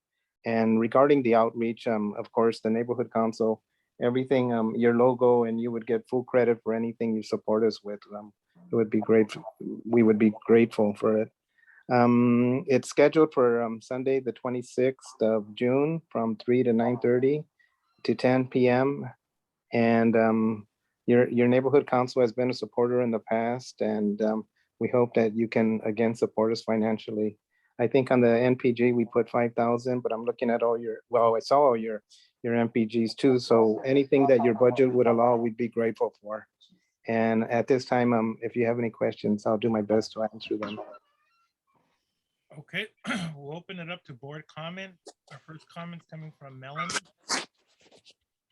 And regarding the outreach, of course, the neighborhood council, everything, your logo, and you would get full credit for anything you support us with. It would be great. We would be grateful for it. It's scheduled for Sunday, the 26th of June from 3 to 9:30 to 10 p.m. And your neighborhood council has been a supporter in the past, and we hope that you can again support us financially. I think on the NPG, we put 5,000, but I'm looking at all your, well, I saw all your MPGs too. So anything that your budget would allow, we'd be grateful for. And at this time, if you have any questions, I'll do my best to answer them. Okay, we'll open it up to board comment. Our first comment's coming from Melanie.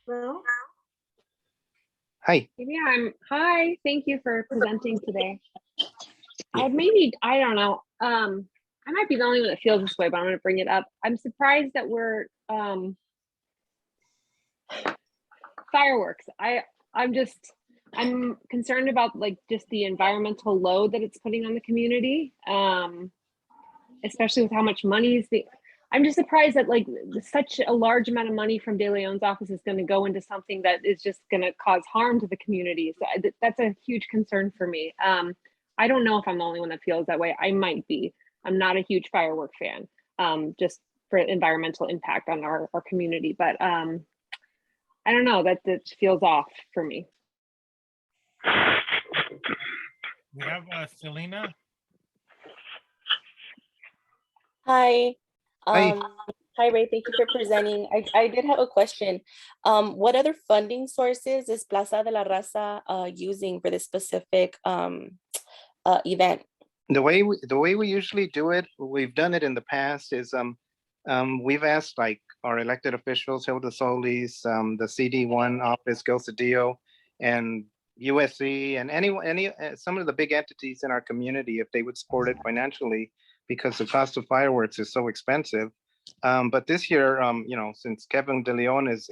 Well, Hi. Yeah, hi, thank you for presenting today. I don't know, I might be the only one that feels this way, but I'm gonna bring it up. I'm surprised that we're, fireworks. I'm concerned about like just the environmental load that it's putting on the community, especially with how much money is I'm just surprised that like such a large amount of money from De Leon's office is going to go into something that is just going to cause harm to the community. So that's a huge concern for me. I don't know if I'm the only one that feels that way. I might be. I'm not a huge firework fan, just for environmental impact on our community. But I don't know, that feels off for me. We have Selena. Hi. Hi. Hi, Ray. Thank you for presenting. I did have a question. What other funding sources is Plaza de la Raza using for this specific event? The way we usually do it, we've done it in the past, is we've asked like our elected officials, Hilda Solis, the CD1 office, Gil Cedillo, and USC, and any some of the big entities in our community, if they would support it financially, because the cost of fireworks is so expensive. But this year, you know, since Kevin De Leon is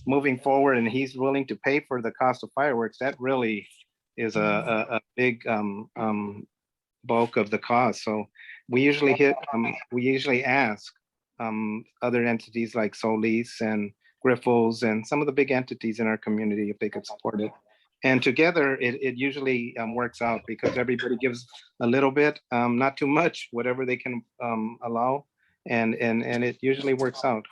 moving forward and he's willing to pay for the cost of fireworks, that really is a big bulk of the cost. So we usually ask other entities like Solis and Griffles and some of the big entities in our community if they could support it. And together it usually works out because everybody gives a little bit, not too much, whatever they can allow. And it usually works out.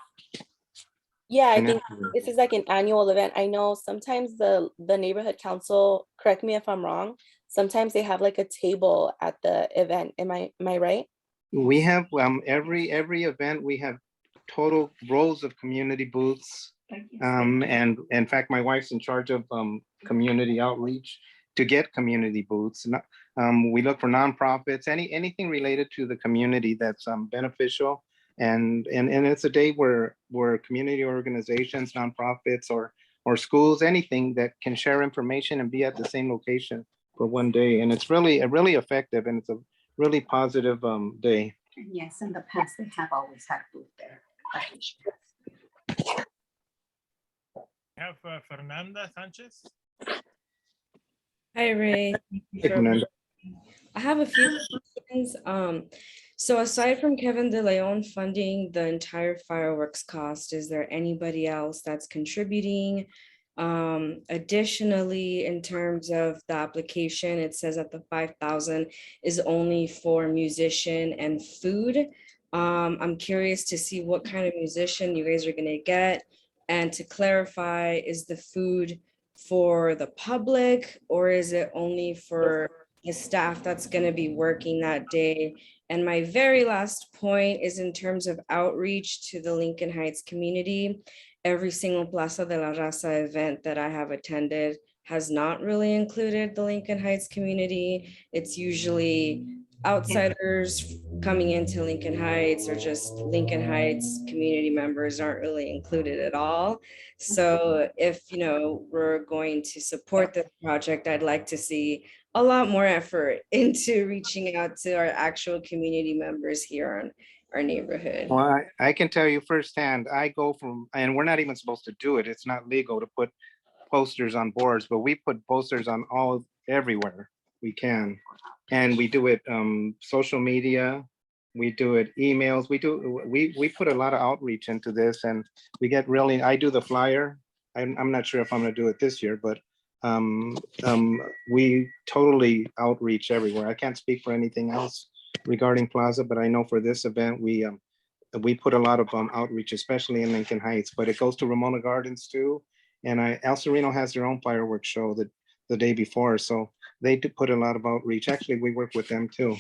Yeah, I think this is like an annual event. I know sometimes the neighborhood council, correct me if I'm wrong, sometimes they have like a table at the event. Am I right? We have every event, we have total rows of community booths. And in fact, my wife's in charge of community outreach to get community booths. We look for nonprofits, anything related to the community that's beneficial. And it's a day where community organizations, nonprofits, or schools, anything that can share information and be at the same location for one day. And it's really effective, and it's a really positive day. Yes, in the past they have always had booth there. We have Fernanda Sanchez. Hi, Ray. Hey, Fernanda. I have a few questions. So aside from Kevin De Leon funding the entire fireworks cost, is there anybody else that's contributing? Additionally, in terms of the application, it says that the 5,000 is only for musician and food. I'm curious to see what kind of musician you guys are gonna get. And to clarify, is the food for the public or is it only for the staff that's gonna be working that day? And my very last point is in terms of outreach to the Lincoln Heights community. Every single Plaza de la Raza event that I have attended has not really included the Lincoln Heights community. It's usually outsiders coming into Lincoln Heights, or just Lincoln Heights community members aren't really included at all. So if, you know, we're going to support this project, I'd like to see a lot more effort into reaching out to our actual community members here in our neighborhood. Well, I can tell you firsthand, I go from, and we're not even supposed to do it. It's not legal to put posters on boards, but we put posters on everywhere we can. And we do it social media, we do it emails, we put a lot of outreach into this, and we get really, I do the flyer. I'm not sure if I'm gonna do it this year, but we totally outreach everywhere. I can't speak for anything else regarding Plaza, but I know for this event, we put a lot of outreach, especially in Lincoln Heights, but it goes to Ramona Gardens too. And El Sereno has their own fireworks show the day before, so they do put a lot of outreach. Actually, we work with them too.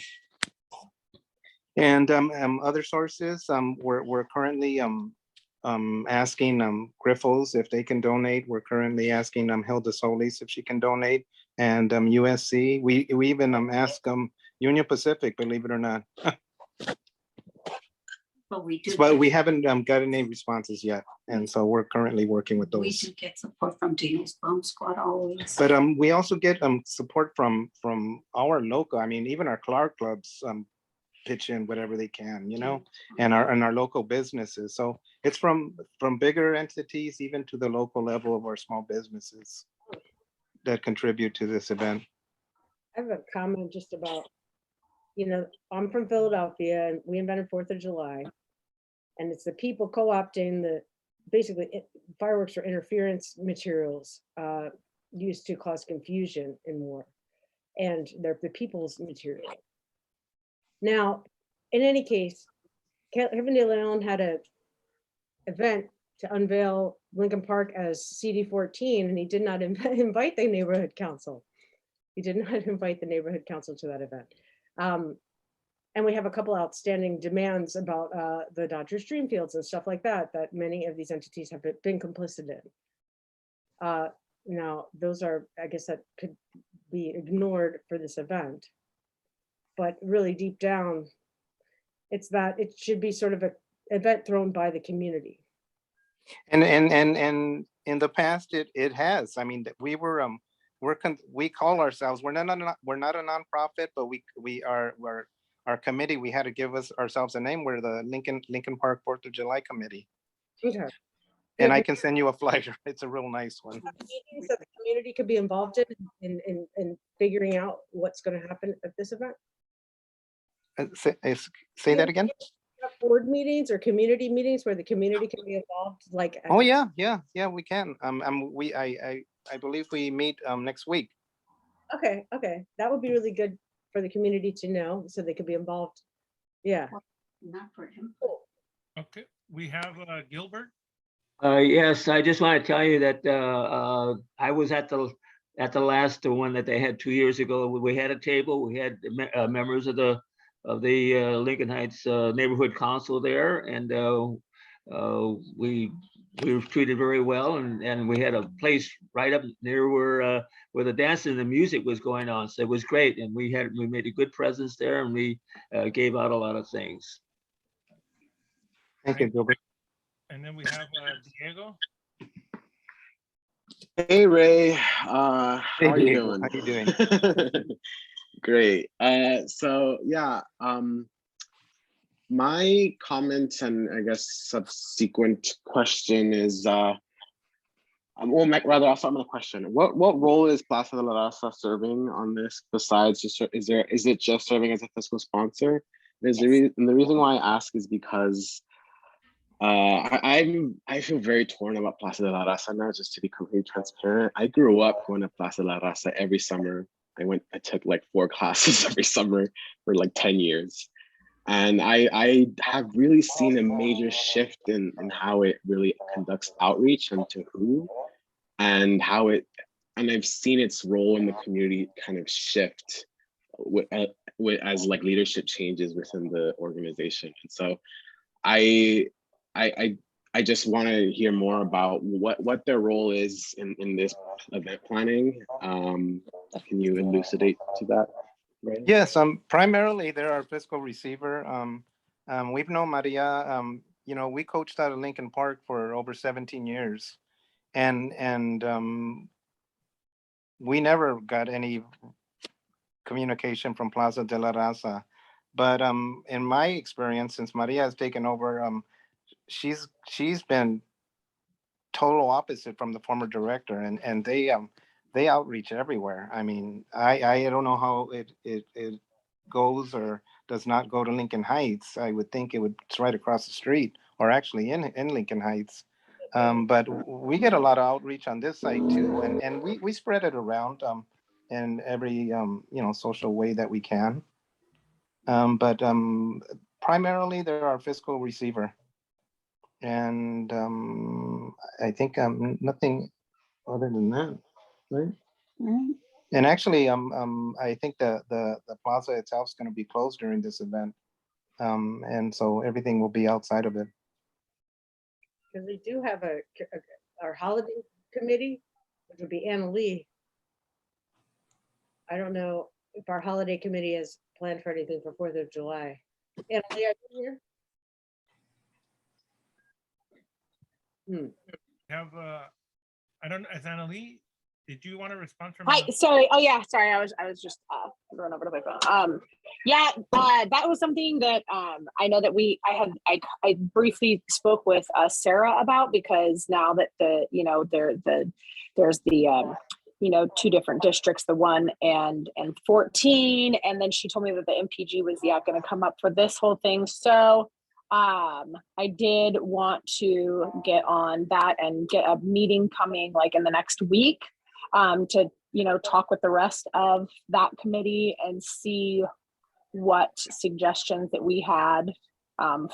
And other sources, we're currently asking Griffles if they can donate. We're currently asking Hilda Solis if she can donate, and USC. We even asked Union Pacific, believe it or not. But we do. But we haven't got any responses yet, and so we're currently working with We those. do get support from Dino's Bomb Squad always. But we also get support from our local. I mean, even our Clark clubs pitch in whatever they can, you know, and our local businesses. So it's from bigger entities even to the local level of our small businesses that contribute to this event. I have a comment just about, you know, I'm from Philadelphia and we invented 4th of July. And it's the people co-opting fireworks or interference materials used to cause confusion in war. And they're the people's material. Now, in any case, Kevin De Leon had an event to unveil Lincoln Park as CD14, and he did not invite the neighborhood council. He did not invite the neighborhood council to that event. And we have a couple outstanding demands about the Dodgers dream fields and stuff like that many of these entities have been complicit in. Now, those are, I guess that could be ignored for this event. But really deep down, it's that it should be sort of an event thrown by the community. And in the past, it has. I mean, we call ourselves, we're not a nonprofit, but we're our committee. We had to give ourselves a name. We're the Lincoln Park 4th of July Committee. Okay. And I can send you a flyer. It's a real nice one. Meetings that the community could be involved in figuring out what's going to happen at this event. Say that again. Board meetings or community meetings where the community can be involved, like. Oh yeah, we can. I believe we meet next week. Okay, that would be really good for the community to know, so they could be involved. Yeah. Not for him. Okay, we have Gilbert. Yes, I just want to tell you that I was at the last one that they had 2 years ago. We had a table. We had members of the Lincoln Heights Neighborhood Council there, and we were treated very well, and we had a place right up near where the dance and the music was going on. So it was great, and we made a good presence there, and we gave out a lot of things. Thank you, Gilbert. And then we have Diego. Hey Ray, how are you Diego, doing? how you doing? Great. So yeah, my comments and I guess subsequent question is, well, rather I'll start with a question. What role is Plaza de la Raza serving on this? Besides, just is it just serving as a fiscal sponsor? And the reason why I ask is because I feel very torn about Plaza de la Raza now, just to be completely transparent. I grew up going to Plaza de la Raza every summer. I took like 4 classes every summer for like 10 years. And I have really seen a major shift in how it really conducts outreach and to who, and I've seen its role in the community kind of shift as like leadership changes within the organization. And so I just want to hear more about what their role is in this event planning. Can you elucidate to that? Right? Yes, primarily they're our fiscal receiver. We've known Maria, you know, we coached out of Lincoln Park for over 17 years. And we never got any communication from Plaza de la Raza. But in my experience, since Maria has taken over, she's been total opposite from the former director, and they outreach everywhere. I mean, I don't know how it goes or does not go to Lincoln Heights. I would think it's right across the street, or actually in Lincoln Heights. But we get a lot of outreach on this side too, and we spread it around in every social way that we can. But primarily they're our fiscal receiver. And I think nothing other than that, right? Right. And actually, I think the plaza itself is going to be closed during this event. And so everything will be outside of it. Because we do have our holiday committee, which would be Anna Lee. I don't know if our holiday committee has planned for anything for 4th of July. Anna Lee, are you here? Have, I don't know, is Annalee, did you want to respond from? Hi, sorry. Oh yeah, sorry. I was just going over to my phone. Yeah, that was something that I know that I briefly spoke with Sarah about, because now that there's the 2 different districts, the 1 and 14, and then she told me that the MPG was going to come up for this whole thing. So I did want to get on that and get a meeting coming like in the next week to talk with the rest of that committee and see what suggestions that we had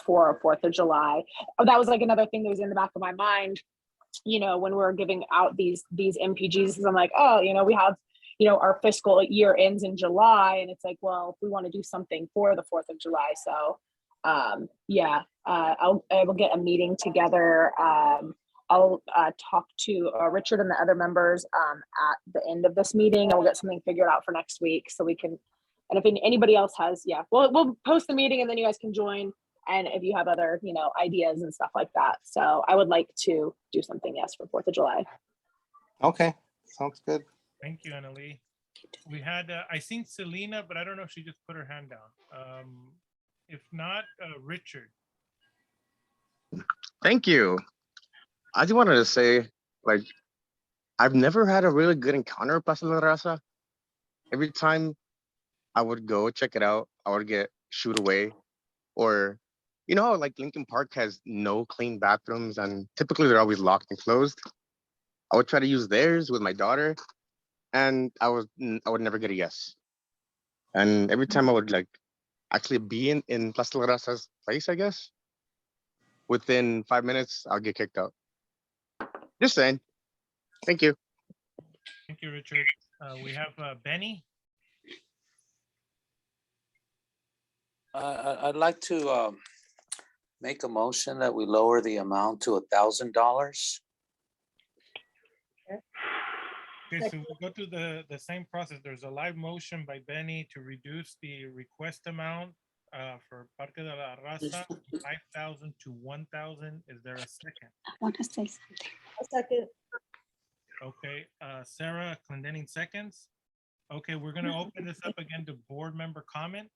for 4th of July. Oh, that was like another thing that was in the back of my mind, when we're giving out these MPGs, because I'm like, oh, we have, our fiscal year ends in July, and it's like, well, if we want to do something for the 4th of July. So I will get a meeting together. I'll talk to Richard and the other members at the end of this meeting, and we'll get something figured out for next week so we can, and if anybody else has, we'll post the meeting and then you guys can join. And if you have other, ideas and stuff like that. So I would like to do something, yes, for 4th of July. Okay, sounds good. Thank you, Annalee. We had, I seen Selena, but I don't know if she just put her hand down. If not, Richard. Thank you. I just wanted to say, like, I've never had a really good encounter with Plaza de la Raza. Every time I would go check it out, I would get shooed away. Or, how like Lincoln Park has no clean bathrooms and typically they're always locked and closed. I would try to use theirs with my daughter and I would never get a yes. And every time I would like actually be in Plaza de la Raza's place, I guess, within 5 minutes, I'll get kicked out. Just saying. Thank you. Thank you, Richard. We have Benny. I'd like to make a motion that we lower the amount to $1,000. Okay, so we'll go through the same process. There's a live motion by Benny to reduce the request amount for Parque de la Raza, 5,000 to 1,000. Is there a second? I want to say something. A second. Okay, Sarah Clendenning seconds. Okay, we're gonna open this up again to board member comment.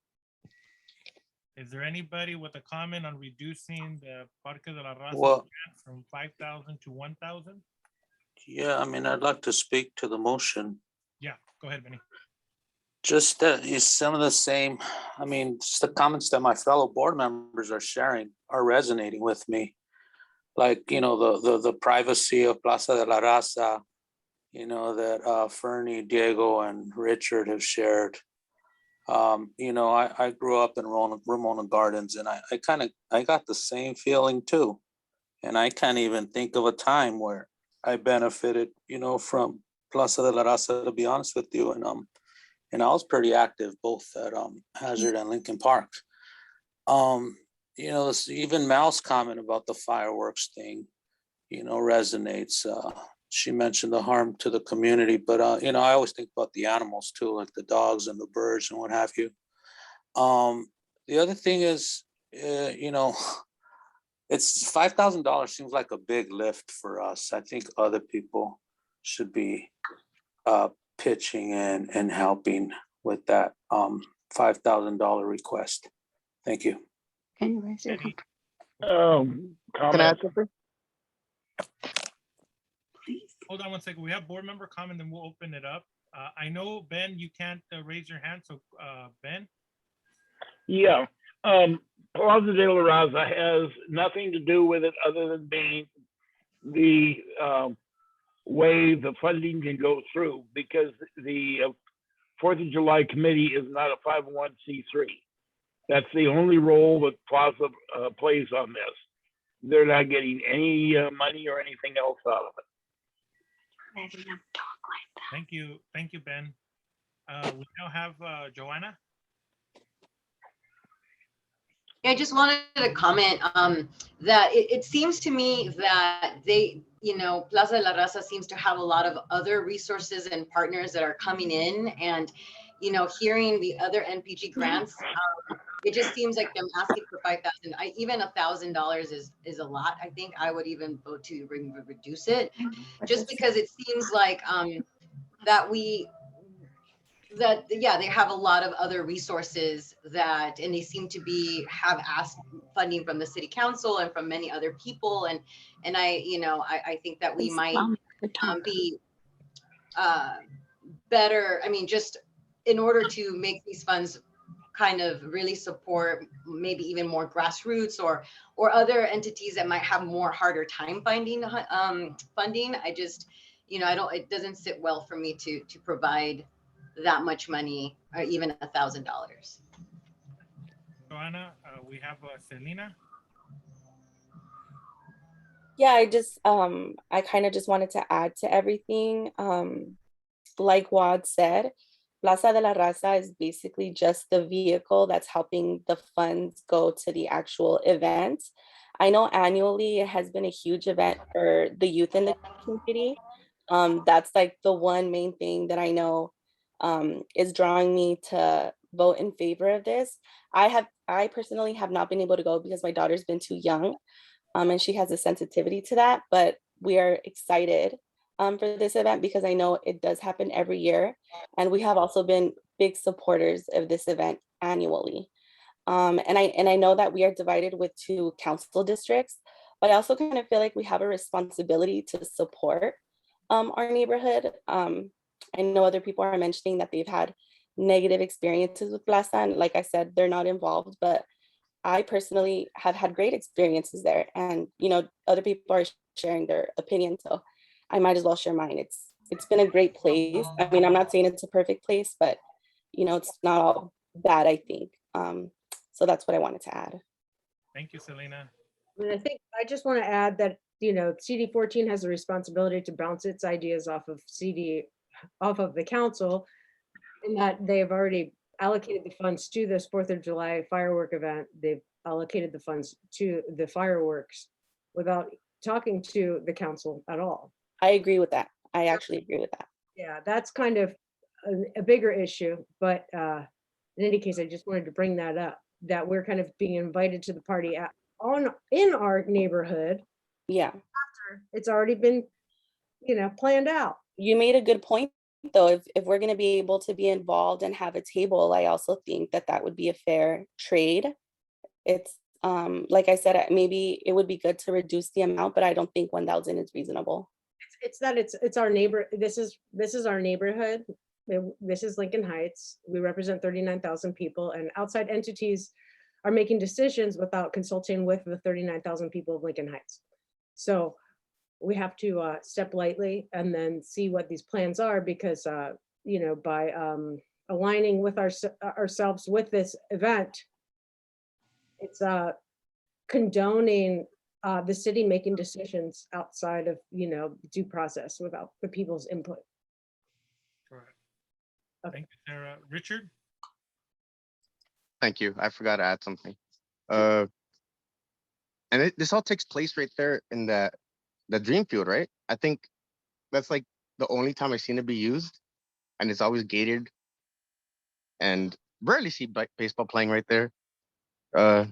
Is there anybody with a comment on reducing the Parque de la Raza from 5,000 to 1,000? Yeah, I mean, I'd like to speak to the motion. Yeah, go ahead, Benny. Just some of the same, I mean, just the comments that my fellow board members are sharing are resonating with me. Like, the privacy of Plaza de la Raza, that Fernie, Diego, and Richard have shared. I grew up in Ramona Gardens, and I got the same feeling too. And I can't even think of a time where I benefited, from Plaza de la Raza, to be honest with you. And I was pretty active both at Hazard and Lincoln Park. Even Mal's comment about the fireworks thing, resonates. She mentioned the harm to the community, but I always think about the animals too, like the dogs and the birds and what have you. The other thing is, it's $5,000 seems like a big lift for us. I think other people should be pitching in and helping with that $5,000 request. Thank you. Can you raise your hand? Can I add something? Hold on one second. We have board member comment, then we'll open it up. I know, Ben, you can't raise your hand. So, Ben? Yeah. Plaza de la Raza has nothing to do with it other than being the way the funding can go through, because the 4th of July committee is not a 501c3. That's the only role that Plaza plays on this. They're not getting any money or anything else out of it. Thank you, Ben. We now have Joanna. Yeah, I just wanted to comment that it seems to me that they, Plaza de la Raza seems to have a lot of other resources and partners that are coming in, and hearing the other NPG grants, it just seems like them asking for 5,000. Even $1,000 is a lot. I think I would even vote to reduce it, just because it seems like they have a lot of other resources and they seem to have asked funding from the city council and from many other people, and I think that we might be better. I mean, just in order to make these funds kind of really support maybe even more grassroots or other entities that might have more harder time finding funding. I just, it doesn't sit well for me to provide that much money or even $1,000. Joanna, we have Selena. Yeah, I kind of just wanted to add to everything. Like Wad said, Plaza de la Raza is basically just the vehicle that's helping the funds go to the actual event. I know annually it has been a huge event for the youth in the community. That's like the one main thing that I know is drawing me to vote in favor of this. I personally have not been able to go because my daughter's been too young, and she has a sensitivity to that, but we are excited for this event because I know it does happen every year. And we have also been big supporters of this event annually. And I know that we are divided with 2 council districts, but I also kind of feel like we have a responsibility to support our neighborhood. I know other people are mentioning that they've had negative experiences with Plaza, and like I said, they're not involved, but I personally have had great experiences there, and other people are sharing their opinion, so I might as well share mine. It's been a great place. I mean, I'm not saying it's a perfect place, but it's not all bad, I think. So that's what I wanted to add. Thank you, Selena. And I think I just want to add that CD14 has a responsibility to bounce its ideas off of the council, and that they have already allocated the funds to this 4th of July firework event. They've allocated the funds to the fireworks without talking to the council at all. I agree with that. I actually agree with that. Yeah, that's kind of a bigger issue, but in any case, I just wanted to bring that up, that we're kind of being invited to the party in our neighborhood. Yeah. After it's already been, planned out. You made a good point, though. If we're going to be able to be involved and have a table, I also think that would be a fair trade. It's like I said, maybe it would be good to reduce the amount, but I don't think 1,000 is reasonable. It's our neighbor. This is our neighborhood. This is Lincoln Heights. We represent 39,000 people, and outside entities are making decisions without consulting with the 39,000 people of Lincoln Heights. So we have to step lightly and then see what these plans are, because by aligning with ourselves with this event, it's condoning the city making decisions outside of due process without the people's input. Correct. Okay. Thank you, Sarah. Richard. Thank you. I forgot to add something. This all takes place right there in the dream field, right? I think that's like the only time I've seen it be used, and it's always gated, and rarely see baseball playing right there. I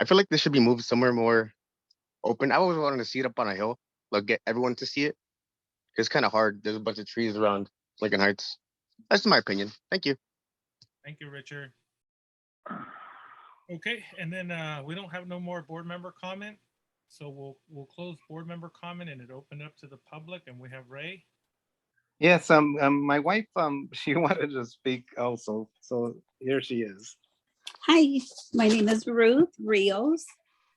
feel like this should be moved somewhere more open. I always wanted to see it up on a hill, like get everyone to see it. It's kind of hard. There's a bunch of trees around Lincoln Heights. That's my opinion. Thank you. Thank you, Richard. Okay, and then we don't have no more board member comment, so we'll close board member comment and it opened up to the public, and we have Ray. Yes, my wife, she wanted to speak also, so here she is. Hi, my name is Ruth Rios.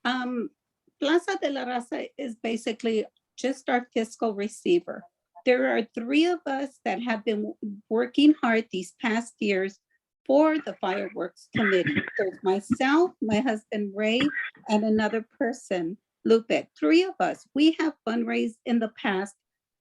Plaza de la Raza is basically just our fiscal receiver. There are 3 of us that have been working hard these past years for the fireworks committee. There's myself, my husband Ray, and another person, Lupe. 3 of us. We have fundraised in the past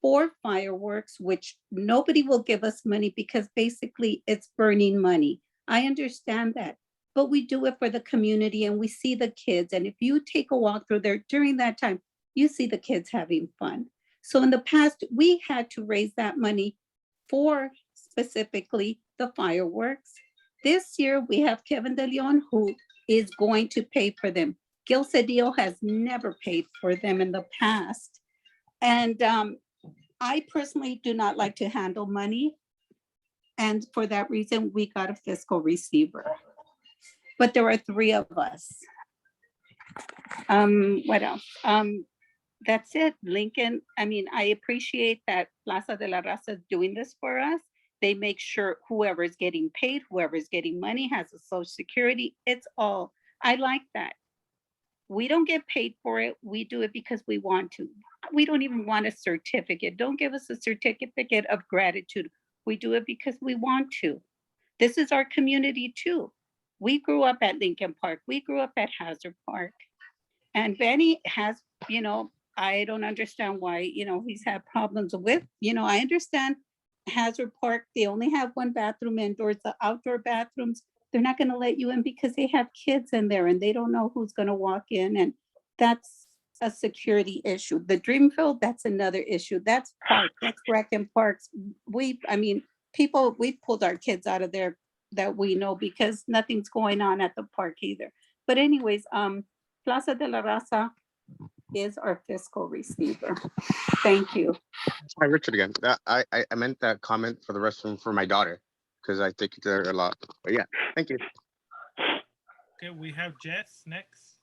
for fireworks, which nobody will give us money because basically it's burning money. I understand that, but we do it for the community and we see the kids. And if you take a walk through there during that time, you see the kids having fun. So in the past, we had to raise that money for specifically the fireworks. This year, we have Kevin De Leon, who is going to pay for them. Gil Cedillo has never paid for them in the past. And I personally do not like to handle money. And for that reason, we got a fiscal receiver. But there are 3 of us. What else? That's it, Lincoln. I mean, I appreciate that Plaza de la Raza is doing this for us. They make sure whoever is getting paid, whoever is getting money has a social security. It's all, I like that. We don't get paid for it. We do it because we want to. We don't even want a certificate. Don't give us a certificate of gratitude. We do it because we want to. This is our community too. We grew up at Lincoln Park. We grew up at Hazard Park. And Benny has, you know, I don't understand why, you know, he's had problems with, you know, I understand Hazard Park, they only have 1 bathroom indoors, the outdoor bathrooms, they're not going to let you in because they have kids in there and they don't know who's going to walk in. And that's a security issue. The Dreamfield, that's another issue. That's park, that's rec and parks. I mean, people, we pulled our kids out of there that we know because nothing's going on at the park either. But anyways, Plaza de la Raza is our fiscal receiver. Thank you. Hi, Richard again. I meant that comment for the restroom for my daughter because I take it there a lot. But yeah, thank you. Okay, we have Jess next.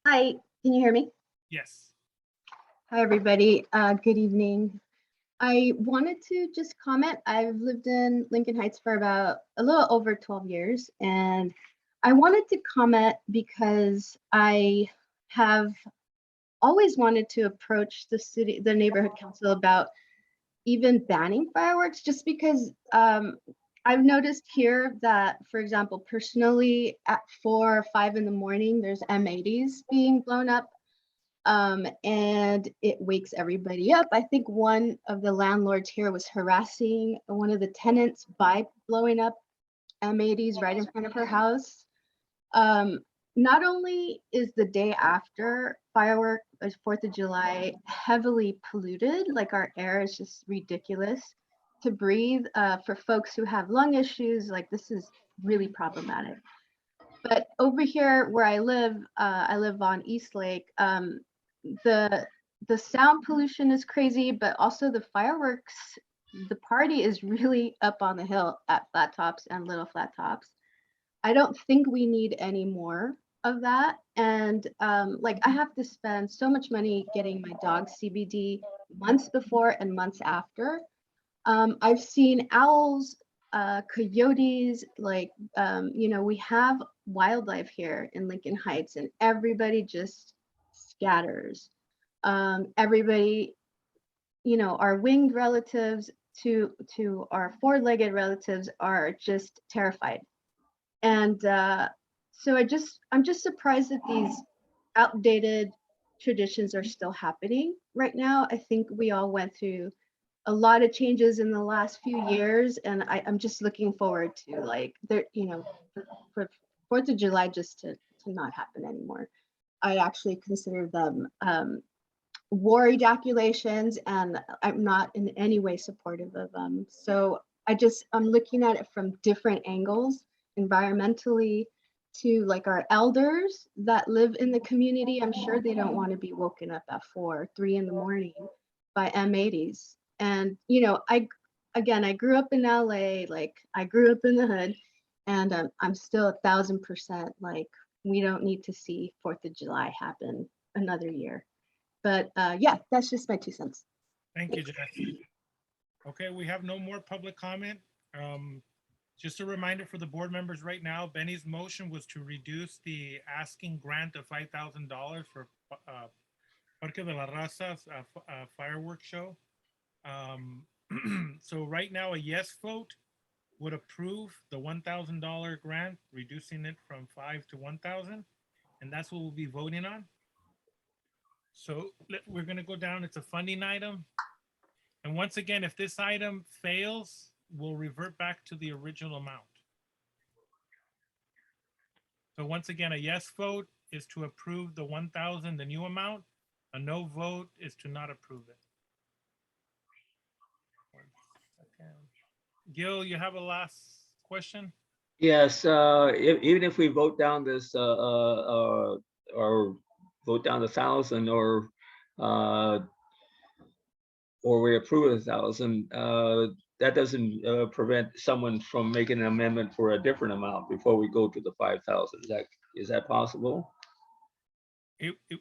Hi, can you hear me? Yes. Hi, everybody. Good evening. I wanted to just comment. I've lived in Lincoln Heights for about a little over 12 years, and I wanted to comment because I have always wanted to approach the neighborhood council about even banning fireworks, just because I've noticed here that, for example, personally at 4 or 5 in the morning, there's M80s being blown up. And it wakes everybody up. I think one of the landlords here was harassing one of the tenants by blowing up M80s right in front of her house. Not only is the day after fireworks, 4th of July, heavily polluted, like our air is just ridiculous to breathe. For folks who have lung issues, like this is really problematic. But over here where I live on East Lake, the sound pollution is crazy, but also the fireworks, the party is really up on the hill at Flat Tops and Little Flat Tops. I don't think we need any more of that. And like I have to spend so much money getting my dog CBD months before and months after. I've seen owls, coyotes, like, you know, we have wildlife here in Lincoln Heights and everybody just scatters. Everybody, you know, our winged relatives to our 4-legged relatives are just terrified. And so I'm just surprised that these outdated traditions are still happening right now. I think we all went through a lot of changes in the last few years, and I'm just looking forward to, like, there, you know, for 4th of July just to not happen anymore. I actually consider them war ejaculations, and I'm not in any way supportive of them. So I'm looking at it from different angles, environmentally, to like our elders that live in the community. I'm sure they don't want to be woken up at 4 or 3 in the morning by M80s. And, you know, I grew up in LA, like I grew up in the hood, and I'm still 1000% like, we don't need to see 4th of July happen another year. But yeah, that's just my 2 cents. Thank you, Jess. Okay, we have no more public comment. Just a reminder for the board members right now, Benny's motion was to reduce the asking grant of $5,000 for Parque de la Raza fireworks show. So right now, a yes vote would approve the $1,000 grant, reducing it from 5 to 1,000. and that's what we'll be voting on. So we're gonna go down, it's a funding item. And once again, if this item fails, we'll revert back to the original amount. So once again, a yes vote is to approve the 1,000, the new amount. A no vote is to not approve it. 1 second. Gil, you have a last question? Yes, even if we vote down this, or vote down 1,000, or we approve 1,000, that doesn't prevent someone from making an amendment for a different amount before we go to the 5,000. Is that possible?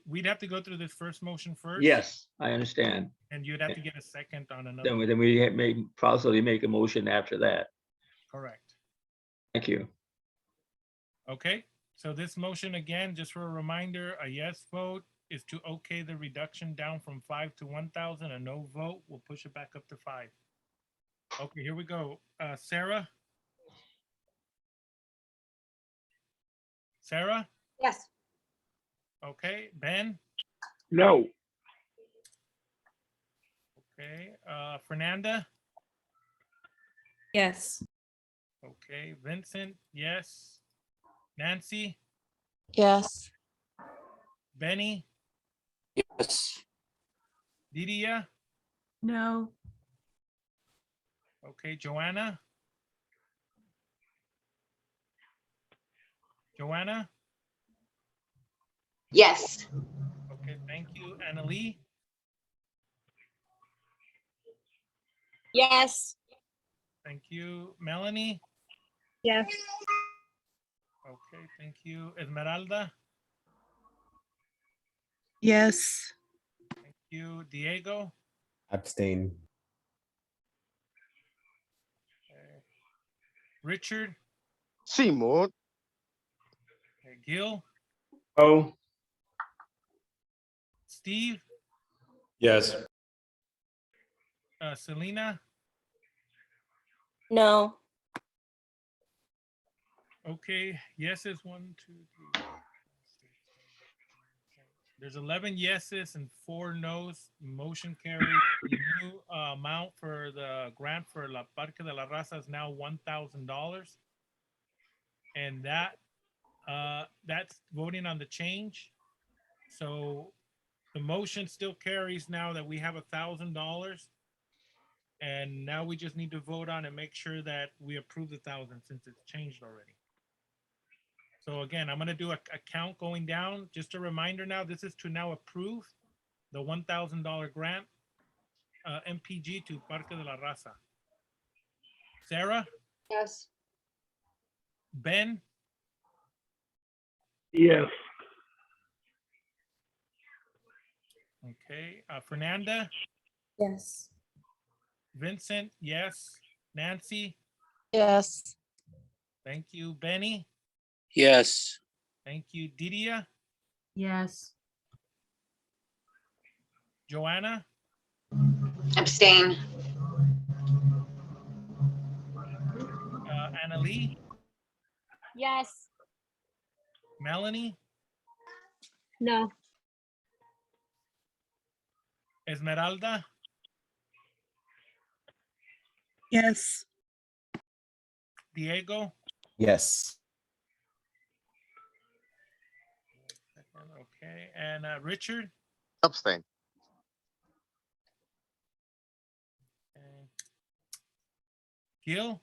We'd have to go through this first motion first. Yes, I understand. And you'd have to get a second on another. Then we may possibly make a motion after that. Correct. Thank you. Okay, so this motion again, just for a reminder, a yes vote is to okay the reduction down from 5 to 1,000. A no vote will push it back up to 5. Okay, here we go. Sarah? Sarah? Yes. Okay, Ben? No. Okay, Fernanda? Yes. Okay, Vincent, yes. Nancy? Yes. Benny? Yes. Didia? No. Okay, Joanna? Joanna? Yes. Okay, thank you. Annalie? Yes. Thank you. Melanie? Yes. Okay, thank you. Esmeralda? Yes. Thank you. Diego? Abstain. Okay. Richard? Simon. Okay, Gil? Oh. Steve? Yes. Selena? No. Okay, yeses, 1, 2, 3. There's 11 yeses and 4 noes. Motion carried. The new amount for the grant for La Parque de la Raza is now $1,000. And that's voting on the change. So the motion still carries now that we have $1,000. And now we just need to vote on and make sure that we approve the 1,000 since it's changed already. So again, I'm gonna do a count going down. Just a reminder now, this is to now approve the $1,000 grant, MPG to Parque de la Raza. Sarah? Yes. Ben? Yes. Okay, Fernanda? Yes. Vincent, yes. Nancy? Yes. Thank you. Benny? Yes. Thank you. Didia? Yes. Joanna? Abstain. Annalie? Yes. Melanie? No. Esmeralda? Yes. Diego? Yes. Okay, and Richard? Abstain. Okay. Gil?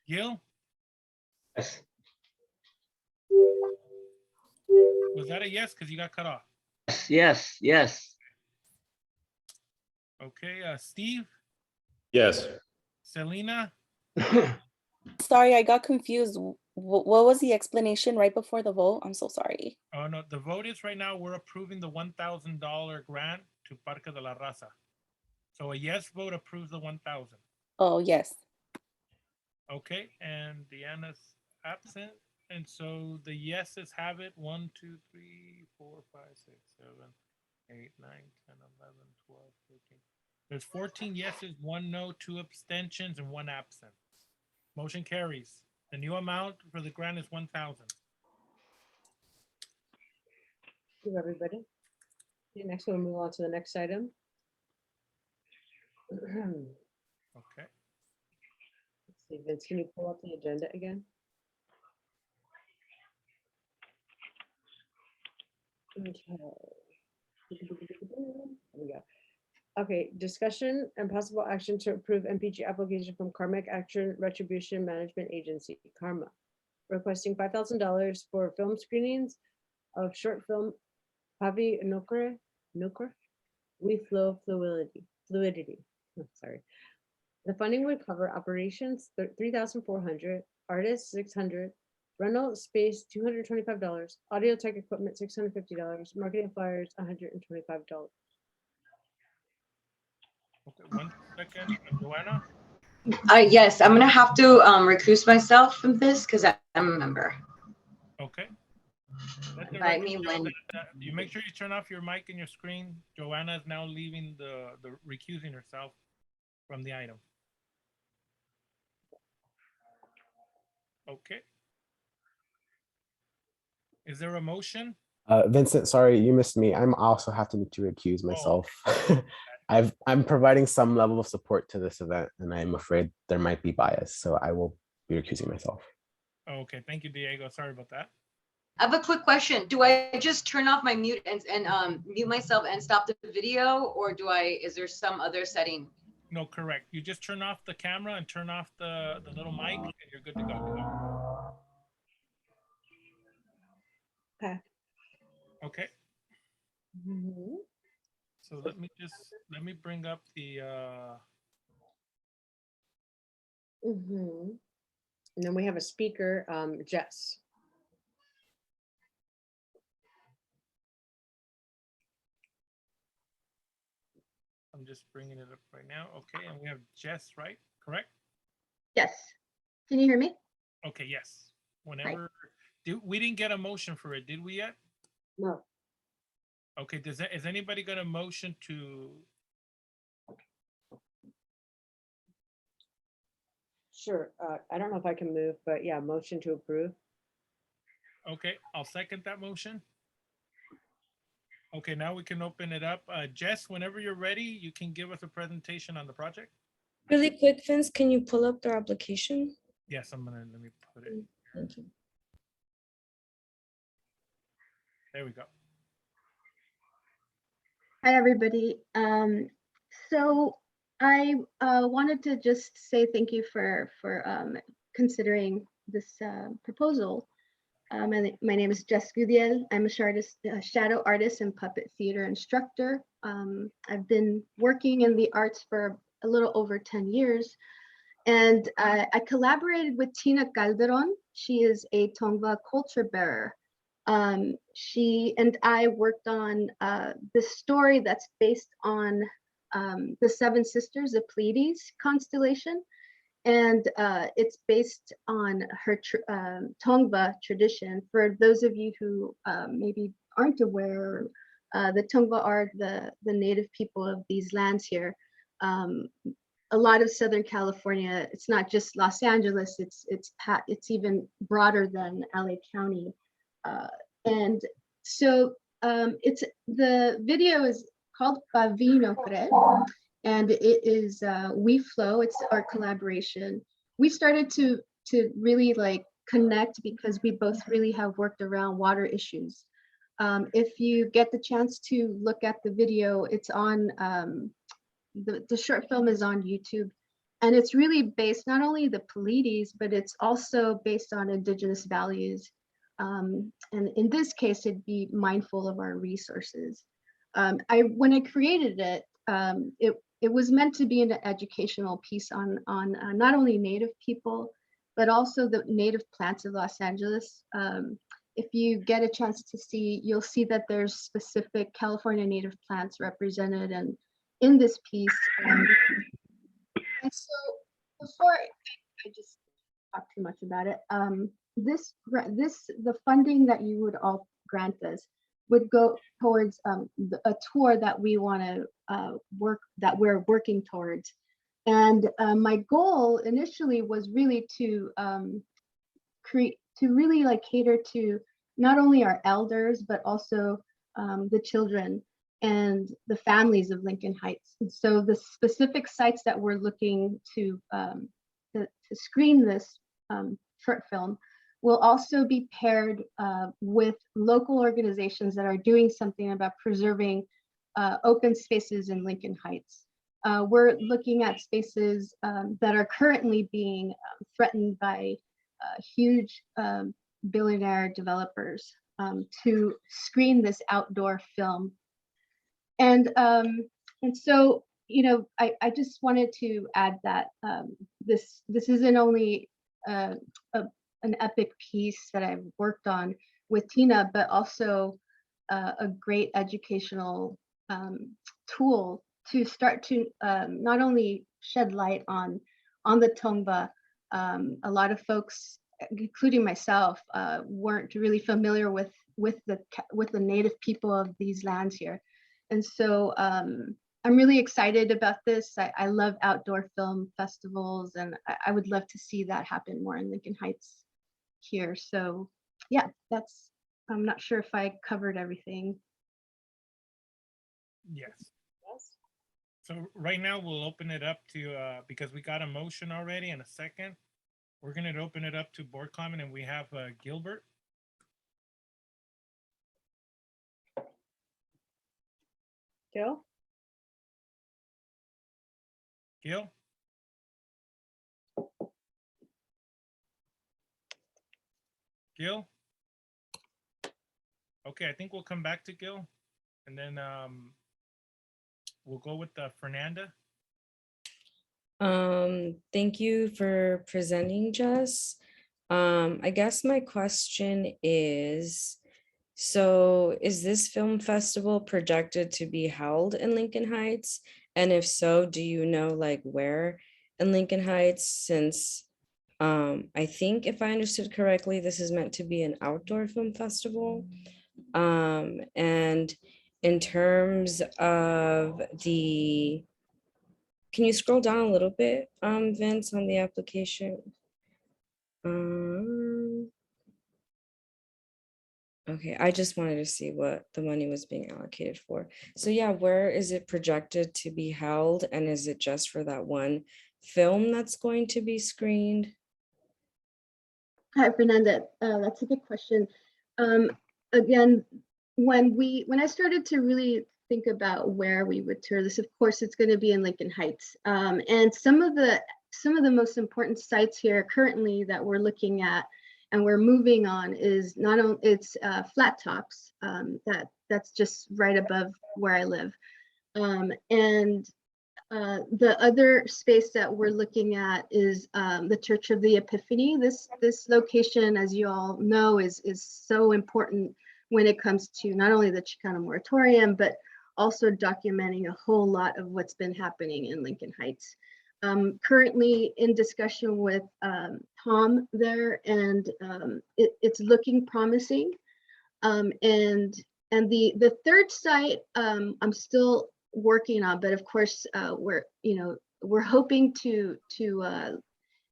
Gil? Yes. Was that a yes? Because you got cut off. Yes. Okay, Steve? Yes. Selena? Sorry, I got confused. What was the explanation right before the vote? I'm so sorry. Oh, no, the vote is right now, we're approving the $1,000 grant to Parque de la Raza. So a yes vote approves the 1,000. Oh, yes. Okay, and Deanna's absent. And so the yeses have it. 1, 2, 3, 4, 5, 6, 7, 8, 9, 10, 11, 12, 13. There's 14 yeses, 1 no, 2 abstentions, and 1 absent. Motion carries. The new amount for the grant is 1,000. Thank you, everybody. Okay, next we'll move on to the next item. Let's Okay. see, Vince, can you pull up the agenda again? Okay. There we go. Okay, discussion and possible action to approve MPG application from Karmic Action Retribution Management Agency, Karma, requesting $5,000 for film screenings of short film Paviinokre, We Flow Fluidity. Oh, sorry. The funding would cover operations 3,400, artists 600, rental space $225, audio tech equipment $650, marketing flyers $125. Okay, 1 second, Joanna. Yes, I'm gonna have to recuse myself from this because I'm a member. Okay. Let the Invite record me show when. that, you make sure you turn off your mic and your screen. Joanna is now leaving the recusing herself from the item. Okay. Is there a motion? Vincent, sorry, you missed me. I'm also having to recuse myself. I'm providing some level of support to this event, and I'm afraid there might be bias, so I will be recusing myself. Okay, thank you, Diego. Sorry about that. I have a quick question. Do I just turn off my mute and mute myself and stop the video, or is there some other setting? No, correct. You just turn off the camera and turn off the little mic, and you're good to go. Okay. Okay. So let me bring up the And then we have a speaker, Jess. I'm just bringing it up right now. Okay, and we have Jess, right? Correct? Yes. Can you hear me? Okay, yes. Whenever we didn't get a motion for it, did we yet? No. Okay, is anybody gonna motion to? Sure. I don't know if I can move, but yeah, motion to approve. Okay, I'll second that motion. Okay, now we can open it up. Jess, whenever you're ready, you can give us a presentation on the project. Really quick, Vince, can you pull up their application? Yes, let me put it. Thank you. There we go. Hi, everybody. So I wanted to just say thank you for considering this proposal. My name is Jess Gudiel. I'm a shadow artist and puppet theater instructor. I've been working in the arts for a little over 10 years. And I collaborated with Tina Calderon. She is a Tongva culture bearer. She and I worked on this story that's based on the Seven Sisters of Pleiades constellation. And it's based on her Tongva tradition. For those of you who maybe aren't aware, the Tongva are the native people of these lands here. A lot of Southern California, it's not just Los Angeles, it's even broader than LA County. And so the video is called Paviinokre, and it is We Flow. It's our collaboration. We started to really like connect because we both really have worked around water issues. If you get the chance to look at the video, it's on the short film is on YouTube, and it's really based not only the Pleiades, but it's also based on Indigenous values. And in this case, it'd be mindful of our resources. When I created it, it was meant to be an educational piece on not only Native people, but also the native plants of Los Angeles. If you get a chance to see, you'll see that there's specific California native plants represented and in this piece. And so before I just talk too much about it, the funding that you would all grant us would go towards a tour that we want to we're working towards. And my goal initially was really to really like cater to not only our elders, but also the children and the families of Lincoln Heights. And so the specific sites that we're looking to screen this short film will also be paired with local organizations that are doing something about preserving open spaces in Lincoln Heights. We're looking at spaces that are currently being threatened by huge billionaire developers to screen this outdoor film. And so, you know, I just wanted to add that this isn't only an epic piece that I've worked on with Tina, but also a great educational tool to start to not only shed light on the Tongva. A lot of folks, including myself, weren't really familiar with the native people of these lands here. And so I'm really excited about this. I love outdoor film festivals, and I would love to see that happen more in Lincoln Heights here. So yeah, I'm not sure if I covered everything. Yes. So right now we'll open it up to, because we got a motion already in a second. We're going to open it up to board comment, and we have Gilbert. Gil? Gil? Gil? Okay, I think we'll come back to Gil, and then we'll go with Fernanda. Thank you for presenting, Jess. I guess my question is, so is this film festival projected to be held in Lincoln Heights? And if so, do you know like where in Lincoln Heights? Since I think if I understood correctly, this is meant to be an outdoor film festival. And in terms of the, can you scroll down a little bit, Vince, on the application? Okay, I just wanted to see what the money was being allocated for. So yeah, where is it projected to be held? And is it just for that one film that's going to be screened? Hi, Fernanda. That's a good question. Again, when I started to really think about where we would tour this, of course, it's going to be in Lincoln Heights. And some of the most important sites here currently that we're looking at and we're moving on is not only Flat Tops, that's just right above where I live. And the other space that we're looking at is the Church of the Epiphany. This location, as you all know, is so important when it comes to not only the Chicano moratorium, but also documenting a whole lot of what's been happening in Lincoln Heights. Currently in discussion with Tom there, and it's looking promising. And the third site I'm still working on, but of course we're hoping to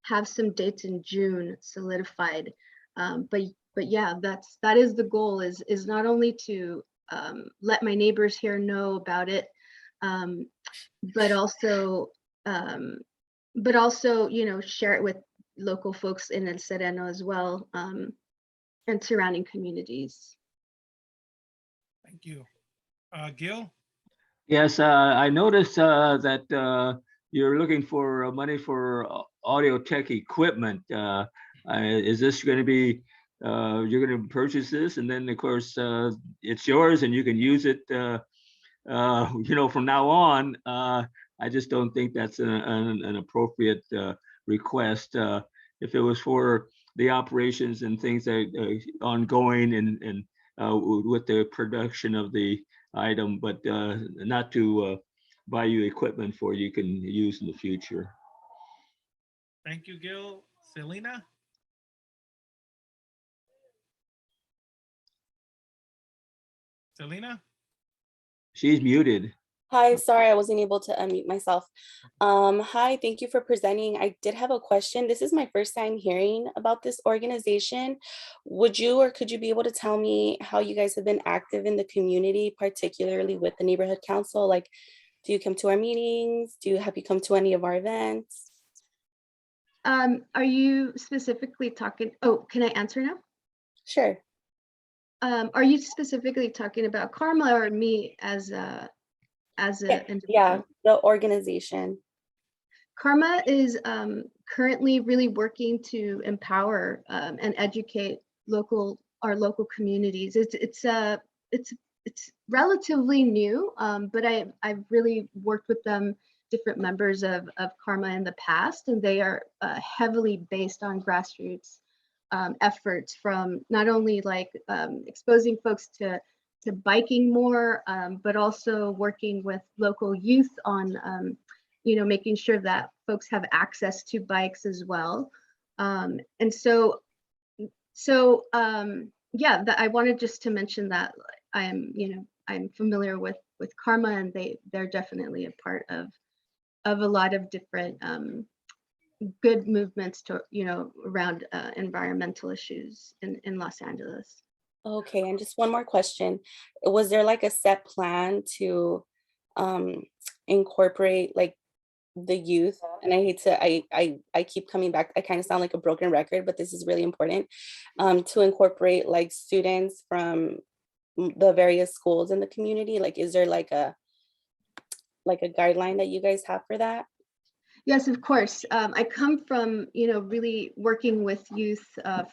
have some dates in June solidified. But yeah, that is the goal, is not only to let my neighbors here know about it, but also share it with local folks in El Sereno as well, and surrounding communities. Thank you. Gil? Yes, I noticed that you're looking for money for audio tech equipment. Is this going to be, you're going to purchase this, and then of course it's yours and you can use it, from now on? I just don't think that's an appropriate request. If it was for the operations and things that ongoing and with the production of the item, but not to buy you equipment for you can use in the future. Thank you, Gil. Selena? Selena? She's muted. Hi, sorry, I wasn't able to unmute myself. Hi, thank you for presenting. I did have a question. This is my first time hearing about this organization. Would you or could you be able to tell me how you guys have been active in the community, particularly with the neighborhood council? Like, do you come to our meetings? Have you come to any of our events? Are you specifically talking, oh, can I answer now? Sure. Are you specifically talking about Karma or me as a Yeah, the organization. Karma is currently really working to empower and educate our local communities. It's relatively new, but I've really worked with them, different members of Karma in the past, and they are heavily based on grassroots efforts, from not only like exposing folks to biking more, but also working with local youth on making sure that folks have access to bikes as well. And so yeah, I wanted just to mention that I'm familiar with Karma, and they're definitely a part of a lot of different good movements to around environmental issues in Los Angeles. Okay, and just one more question. Was there like a set plan to incorporate like the youth? And I hate to, I keep coming back, I kind of sound like a broken record, but this is really important, to incorporate like students from the various schools in the community. Like, is there like a guideline that you guys have for that? Yes, of course. I come from, really working with youth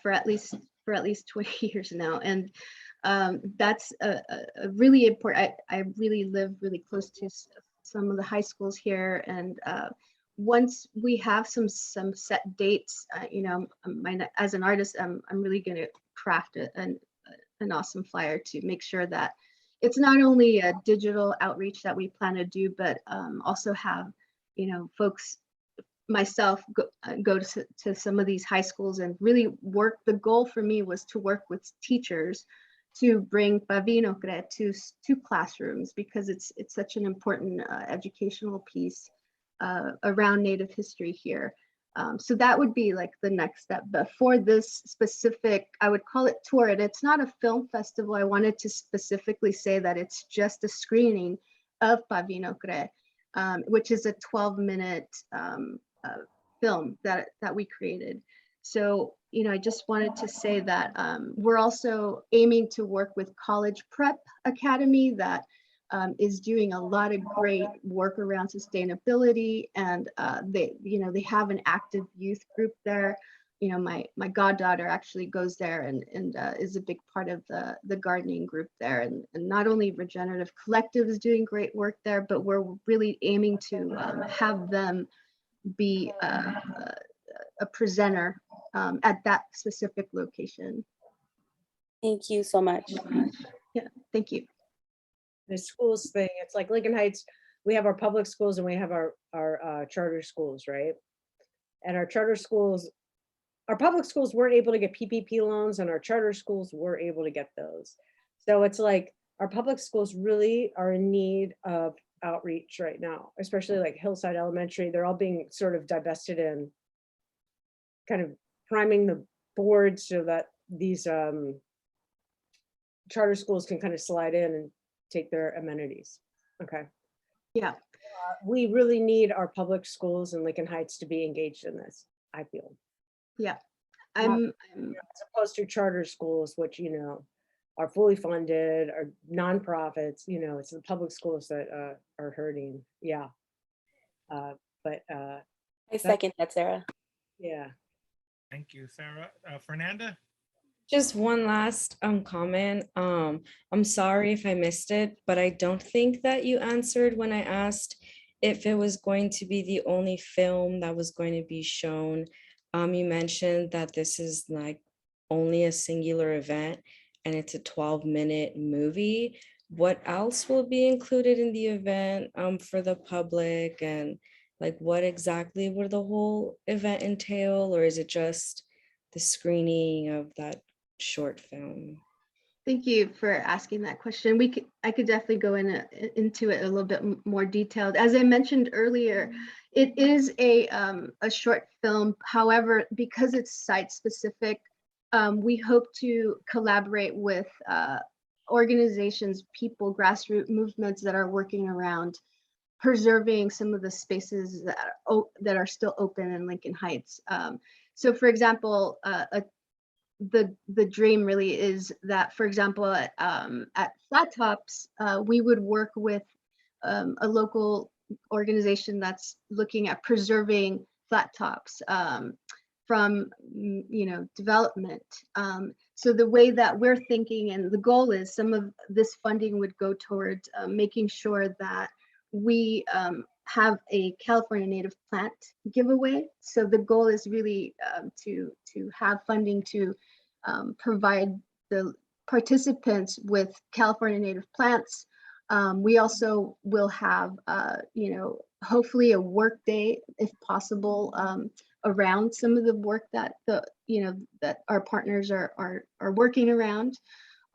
for at least 20 years now. And that's a really important, I really live really close to some of the high schools here. And once we have some set dates, as an artist, I'm really going to craft an awesome flyer to make sure that it's not only a digital outreach that we plan to do, but also have, folks, myself go to some of these high schools and really work. The goal for me was to work with teachers to bring Paviinokre to classrooms, because it's such an important educational piece around Native history here. So that would be like the next step. But for this specific, I would call it tour, and it's not a film festival. I wanted to specifically say that it's just a screening of Paviinokre, which is a 12-minute film that we created. So, I just wanted to say that we're also aiming to work with College Prep Academy that is doing a lot of great work around sustainability, and they have an active youth group there. My goddaughter actually goes there and is a big part of the gardening group there. And not only Regenerative Collective is doing great work there, but we're really aiming to have them be a presenter at that specific location. Thank you so much. Yeah, thank you. The schools thing, it's like Lincoln Heights, we have our public schools and we have our charter schools, right? And our charter schools, our public schools weren't able to get PPP loans, and our charter schools were able to get those. So it's like our public schools really are in need of outreach right now, especially like Hillside Elementary. They're all being sort of divested and kind of priming the board so that these charter schools can kind of slide in and take their amenities. Okay. Yeah. We really need our public schools in Lincoln Heights to be engaged in this, I feel. Yeah. As opposed to charter schools, which, are fully funded, are nonprofits, it's the public schools that are hurting. Yeah. I second that, Sarah. Yeah. Thank you, Sarah. Fernanda? Just one last comment. I'm sorry if I missed it, but I don't think that you answered when I asked if it was going to be the only film that was going to be shown. You mentioned that this is like only a singular event and it's a 12-minute movie. What else will be included in the event for the public, and like what exactly would the whole event entail, or is it just the screening of that short film? Thank you for asking that question. I could definitely go into it a little bit more detailed. As I mentioned earlier, it is a short film. However, because it's site specific, we hope to collaborate with organizations, people, grassroots movements that are working around preserving some of the spaces that are still open in Lincoln Heights. So, for example, the dream really is that, for example, at Flat Tops, we would work with a local organization that's looking at preserving flat tops from development. So the way that we're thinking and the goal is some of this funding would go towards making sure that we have a California native plant giveaway. So the goal is really to have funding to provide the participants with California native plants. We also will have, hopefully a work day, if possible, around some of the work that that our partners are working around.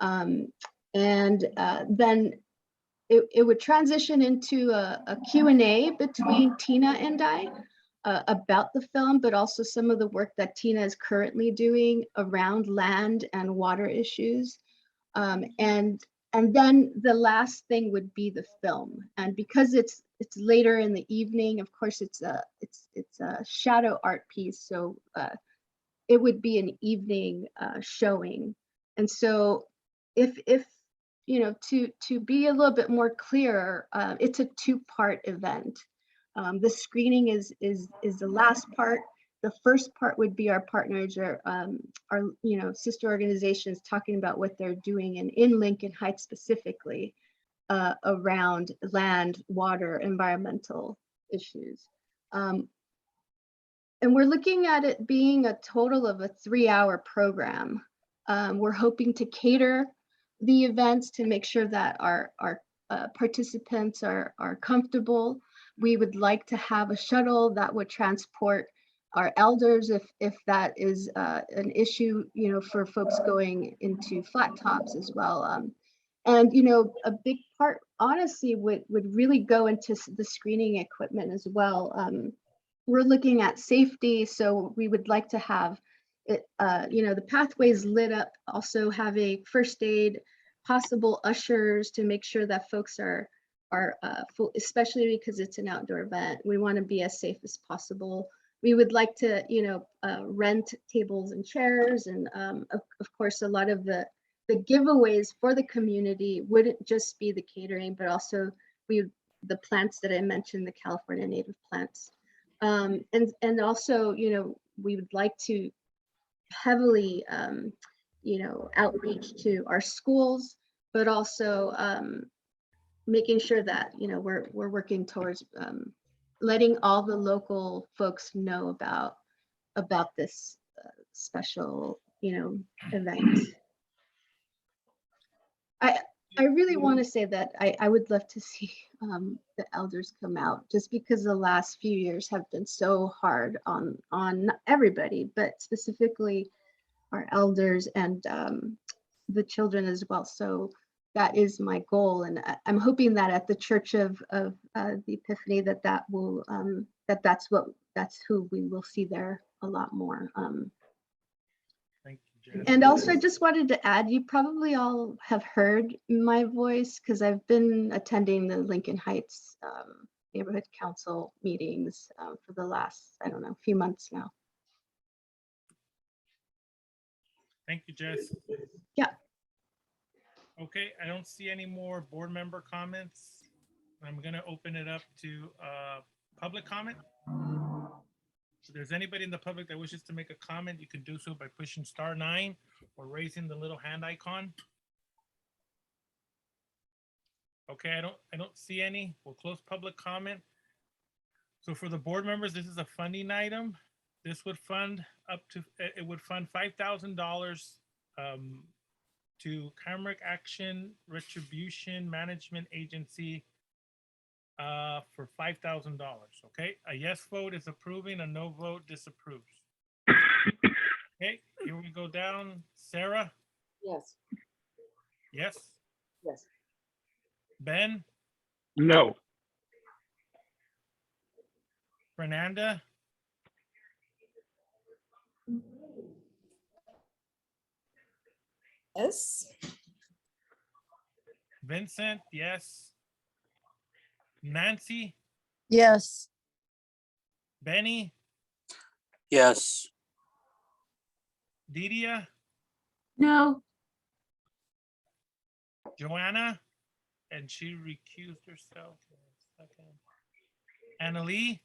And then it would transition into a Q&A between Tina and I about the film, but also some of the work that Tina is currently doing around land and water issues. And then the last thing would be the film. And because it's later in the evening, of course, it's a shadow art piece, so it would be an evening showing. And so if to be a little bit more clear, it's a two-part event. The screening is the last part. The first part would be our partners or our sister organizations talking about what they're doing in Lincoln Heights specifically around land, water, environmental issues. And we're looking at it being a total of a 3-hour program. We're hoping to cater the events to make sure that our participants are comfortable. We would like to have a shuttle that would transport our elders if that is an issue, for folks going into Flat Tops as well. And a big part, honestly, would really go into the screening equipment as well. We're looking at safety, so we would like to have it, the pathways lit up, also have a first aid, possible ushers to make sure that folks are full, especially because it's an outdoor event. We want to be as safe as possible. We would like to, rent tables and chairs, and of course, a lot of the giveaways for the community wouldn't just be the catering, but also the plants that I mentioned, the California native plants, and also, we would like to heavily, outreach to our schools, but also making sure that we're working towards letting all the local folks know about this special event. I really want to say that I would love to see the elders come out, just because the last few years have been so hard on everybody, but specifically our elders and the children as well. So that is my goal, and I'm hoping that at the Church of the Epiphany that will that's who we will see there a lot more. Thank you, Jen. And also, I just wanted to add, you probably all have heard my voice because I've been attending the Lincoln Heights neighborhood council meetings for the last, I don't know, few months now. Thank you, Jess. Yeah. Okay, I don't see any more board member comments. I'm gonna open it up to public comment. If there's anybody in the public that wishes to make a comment, you can do so by pushing *9 or raising the little hand icon. Okay, I don't see any. We'll close public comment. So for the board members, this is a funding item. This would fund it would fund $5,000 to Karmic Action Retribution Management Agency for $5,000. Okay, a yes vote is approving, a no vote disapproves. Okay, here we go down. Sarah? Yes. Yes. Yes. Ben, No. Fernanda, Yes. Vincent, yes. Nancy, Yes. Benny, Yes. Didia, No. Joanna, and she recused herself. Annalee,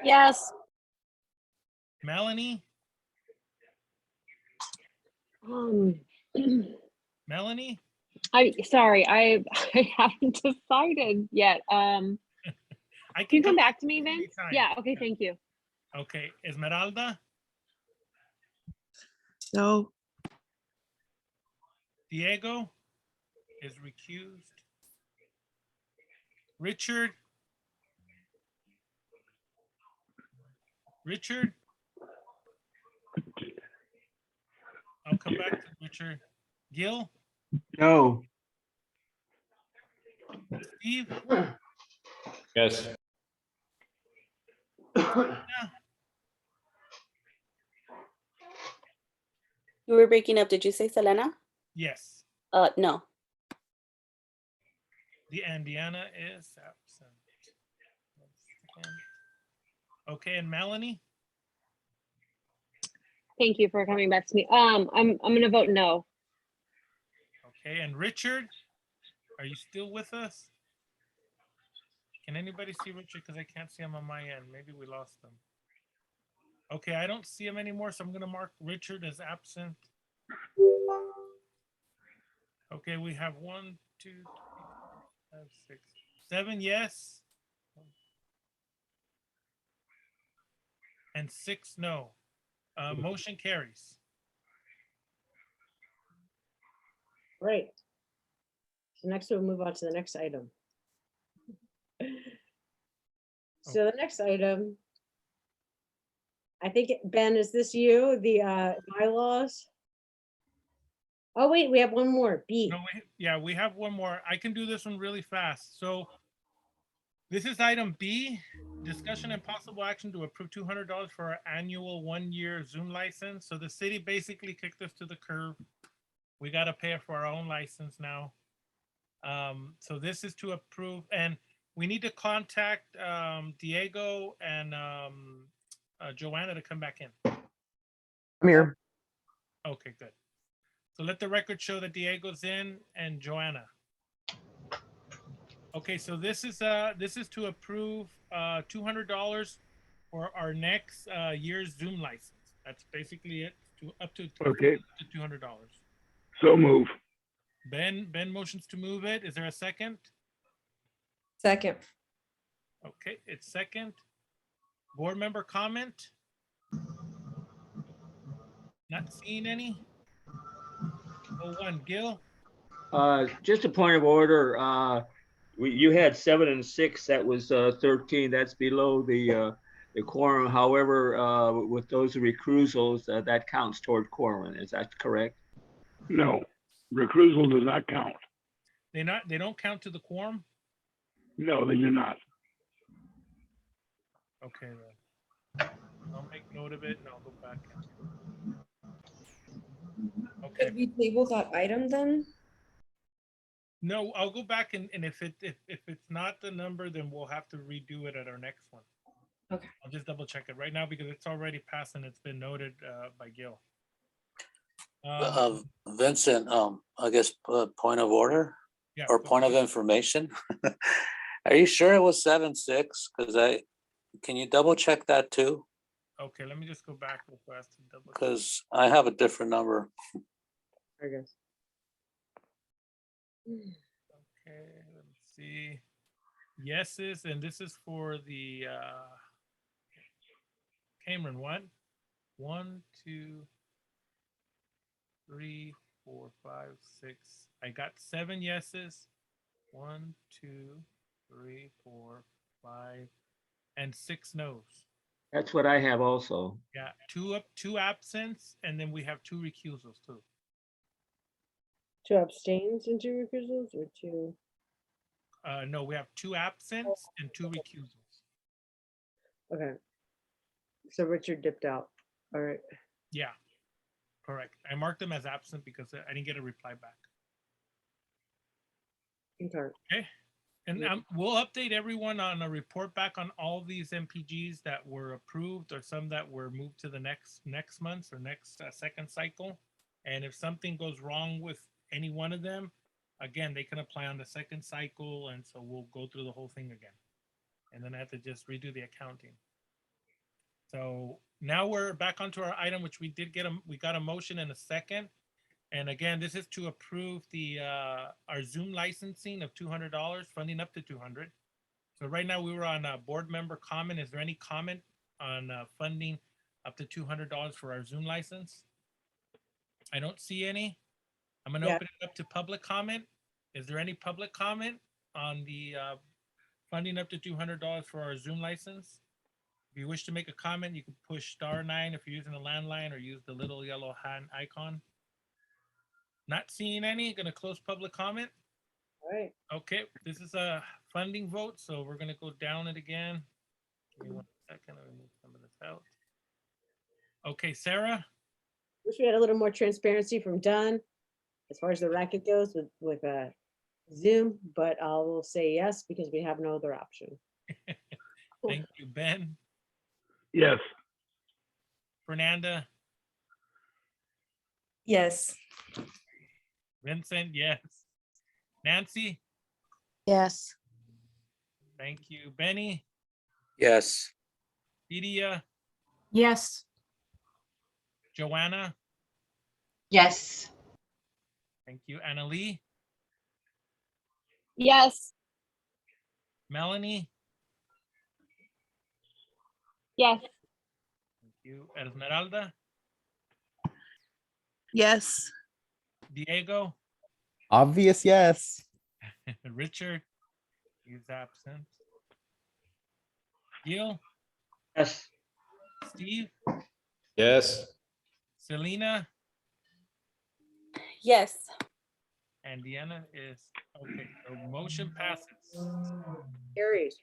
Yes. Melanie, Um, Melanie. sorry, I haven't decided yet. I Can you come come back to me, Vince? anytime. Yeah, okay, thank you. Okay, Esmeralda, No. Diego is recused. Richard, I'll come back to Richard. Gil, No. Steve, Yes. You were breaking up. Did you say Selena? yes. No. And Deanna is absent. One second. Okay, and Melanie? Thank you for coming back to me. I'm gonna vote no. Okay, and Richard, are you still with us? Can anybody see Richard? Because I can't see him on my end. Maybe we lost him. Okay, I don't see him anymore, so I'm going to mark Richard as absent. Okay, we have 1, 2, 3, 4, 5, 6, 7 yes. And 6 no. Motion carries. Great. So next we'll move on to the next item. So the next item, I think, Ben, is this you, the bylaws? Oh, wait, we have one more, B. No, yeah, we have one more. I can do this one really fast. So this is item B, discussion and possible action to approve $200 for our annual 1-year Zoom license. So the city basically kicked us to the curb. We got to pay for our own license now. So this is to approve, and we need to contact Diego and Joanna to come back in. I'm here. Okay, good. So let the record show that Diego's in and Joanna. Okay, so this is to approve $200 for our next year's Zoom license. That's basically it. Up to Okay. $200. So move. Ben motions to move it. Is there a second? Second. Okay, it's second. Board member comment? Not seeing any. Oh, one, Gil? Just a point of order. You had 7 and 6. That was 13. That's below the quorum. However, with those recusals, that counts toward quorum. Is that correct? No. Recusal does not count. They don't count to the quorum? No, they do not. Okay, then. I'll make note of it and I'll go back. Okay. Could we table that item then? No, I'll go back and if it's not the number, then we'll have to redo it at our next one. Okay. I'll just double check it right now because it's already passed and it's been noted by Gil. Vincent, I guess point of order Yeah, or point of information. Are you sure it was 7-6? Because can you double check that too? Okay, let me just go back real fast and double check. Because I have a different number. I guess. Okay, let me see. Yeses, and this is for the Cameron one. 1, 2, 3, 4, 5, 6. I got 7 yeses. 1, 2, 3, 4, 5, and 6 no's. That's what I have also. Yeah, 2 absents, and then we have 2 recusals too. Two abstains and two recusals, or two? No, we have 2 absents and 2 recusals. Okay. So Richard dipped out. All right. Yeah, correct. I marked them as absent because I didn't get a reply back. Okay. Okay. And we'll update everyone on a report back on all these MPGs that were approved or some that were moved to the next month or next second cycle. And if something goes wrong with any one of them, again, they can apply on the second cycle. And so we'll go through the whole thing again. And then I have to just redo the accounting. So now we're back onto our item, which we got a motion and a second. And again, this is to approve the our Zoom licensing of $200, funding up to $200. So right now we were on a board member comment. Is there any comment on funding up to $200 for our Zoom license? I don't see any. I'm going to open it up to public comment. Is there any public comment on the funding up to $200 for our Zoom license? If you wish to make a comment, you can push *9 if you're using a landline, or use the little yellow hand icon. Not seeing any. Going to close public comment. All right. Okay, this is a funding vote, so we're going to go down it again. Give me 1 second. Let me move some of this out. Okay, Sarah. Wish we had a little more transparency from Dunn as far as the racket goes with Zoom, but I will say yes because we have no other option. Thank you, Ben. Yes. Fernanda. Yes. Vincent, yes. Nancy. Yes. Thank you, Benny. Yes. Didia. Yes. Joanna. Yes. Thank you, Annalie. Yes. Melanie. Yes. Thank you, Esmeralda. Yes. Diego. Obvious, yes. Richard. He's absent. Gil. Yes. Steve. Yes. Selena. Yes. And Deanna is okay. So motion passes. Carries.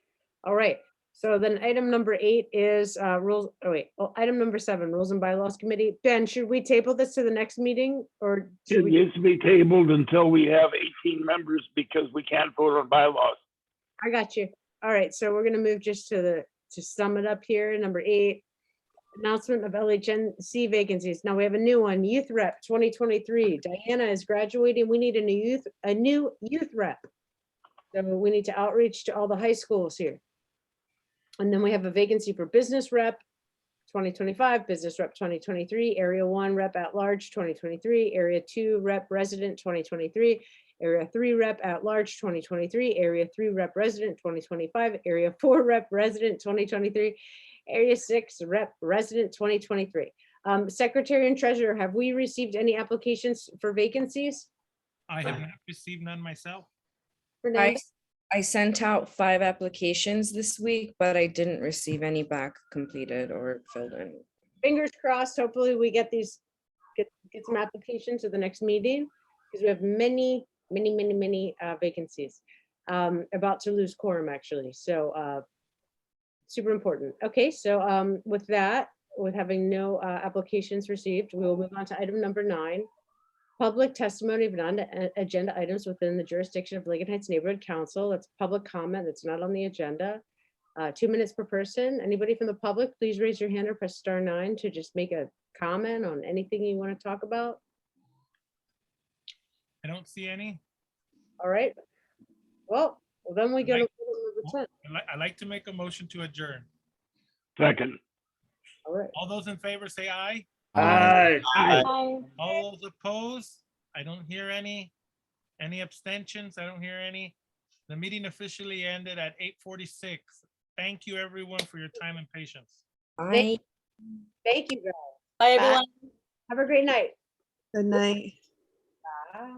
All right. So then item number 8 is rules. Oh, wait. Oh, item number 7, Rules and Bylaws Committee. Ben, should we table this to the next meeting, or should It we? needs to be tabled until we have 18 members because we can't vote on bylaws. I got you. All right. So we're going to move just to sum it up here. Number 8, announcement of LHNC vacancies. Now we have a new one, youth rep 2023. Diana is graduating. We need a new youth rep. So we need to outreach to all the high schools here. And then we have a vacancy for business rep 2025, business rep 2023, area 1 rep at large 2023, area 2 rep resident 2023, area 3 rep at large 2023, area 3 rep resident 2025, area 4 rep resident 2023, area 6 rep resident 2023. Secretary and treasurer, have we received any applications for vacancies? I have not received none myself. Fernanda? I sent out 5 applications this week, but I didn't receive any back completed or filled in. Fingers crossed, hopefully we get some applications to the next meeting, because we have many vacancies. About to lose quorum, actually. So super important. Okay, so with that, with having no applications received, we will move on to item number 9. Public testimony of non-agenda items within the jurisdiction of Lincoln Heights Neighborhood Council. That's public comment that's not on the agenda. 2 minutes per person. Anybody from the public, please raise your hand or press *9 to just make a comment on anything you want to talk about. I don't see any. All right. Well, then we go to number 10. I'd like to make a motion to adjourn. Second. All right. All those in favor say aye. Aye. All those opposed? I don't hear any. Any abstentions? I don't hear any. The meeting officially ended at 8:46. Thank you, everyone, for your time and patience. Thank you, guys. Bye, everyone. Have a great night. Good night. Bye.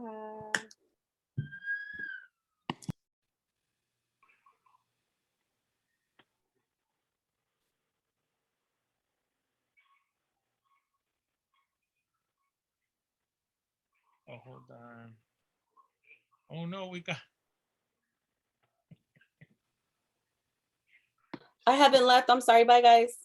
Oh, hold on. Oh no, we got. I haven't left. I'm sorry. Bye, guys.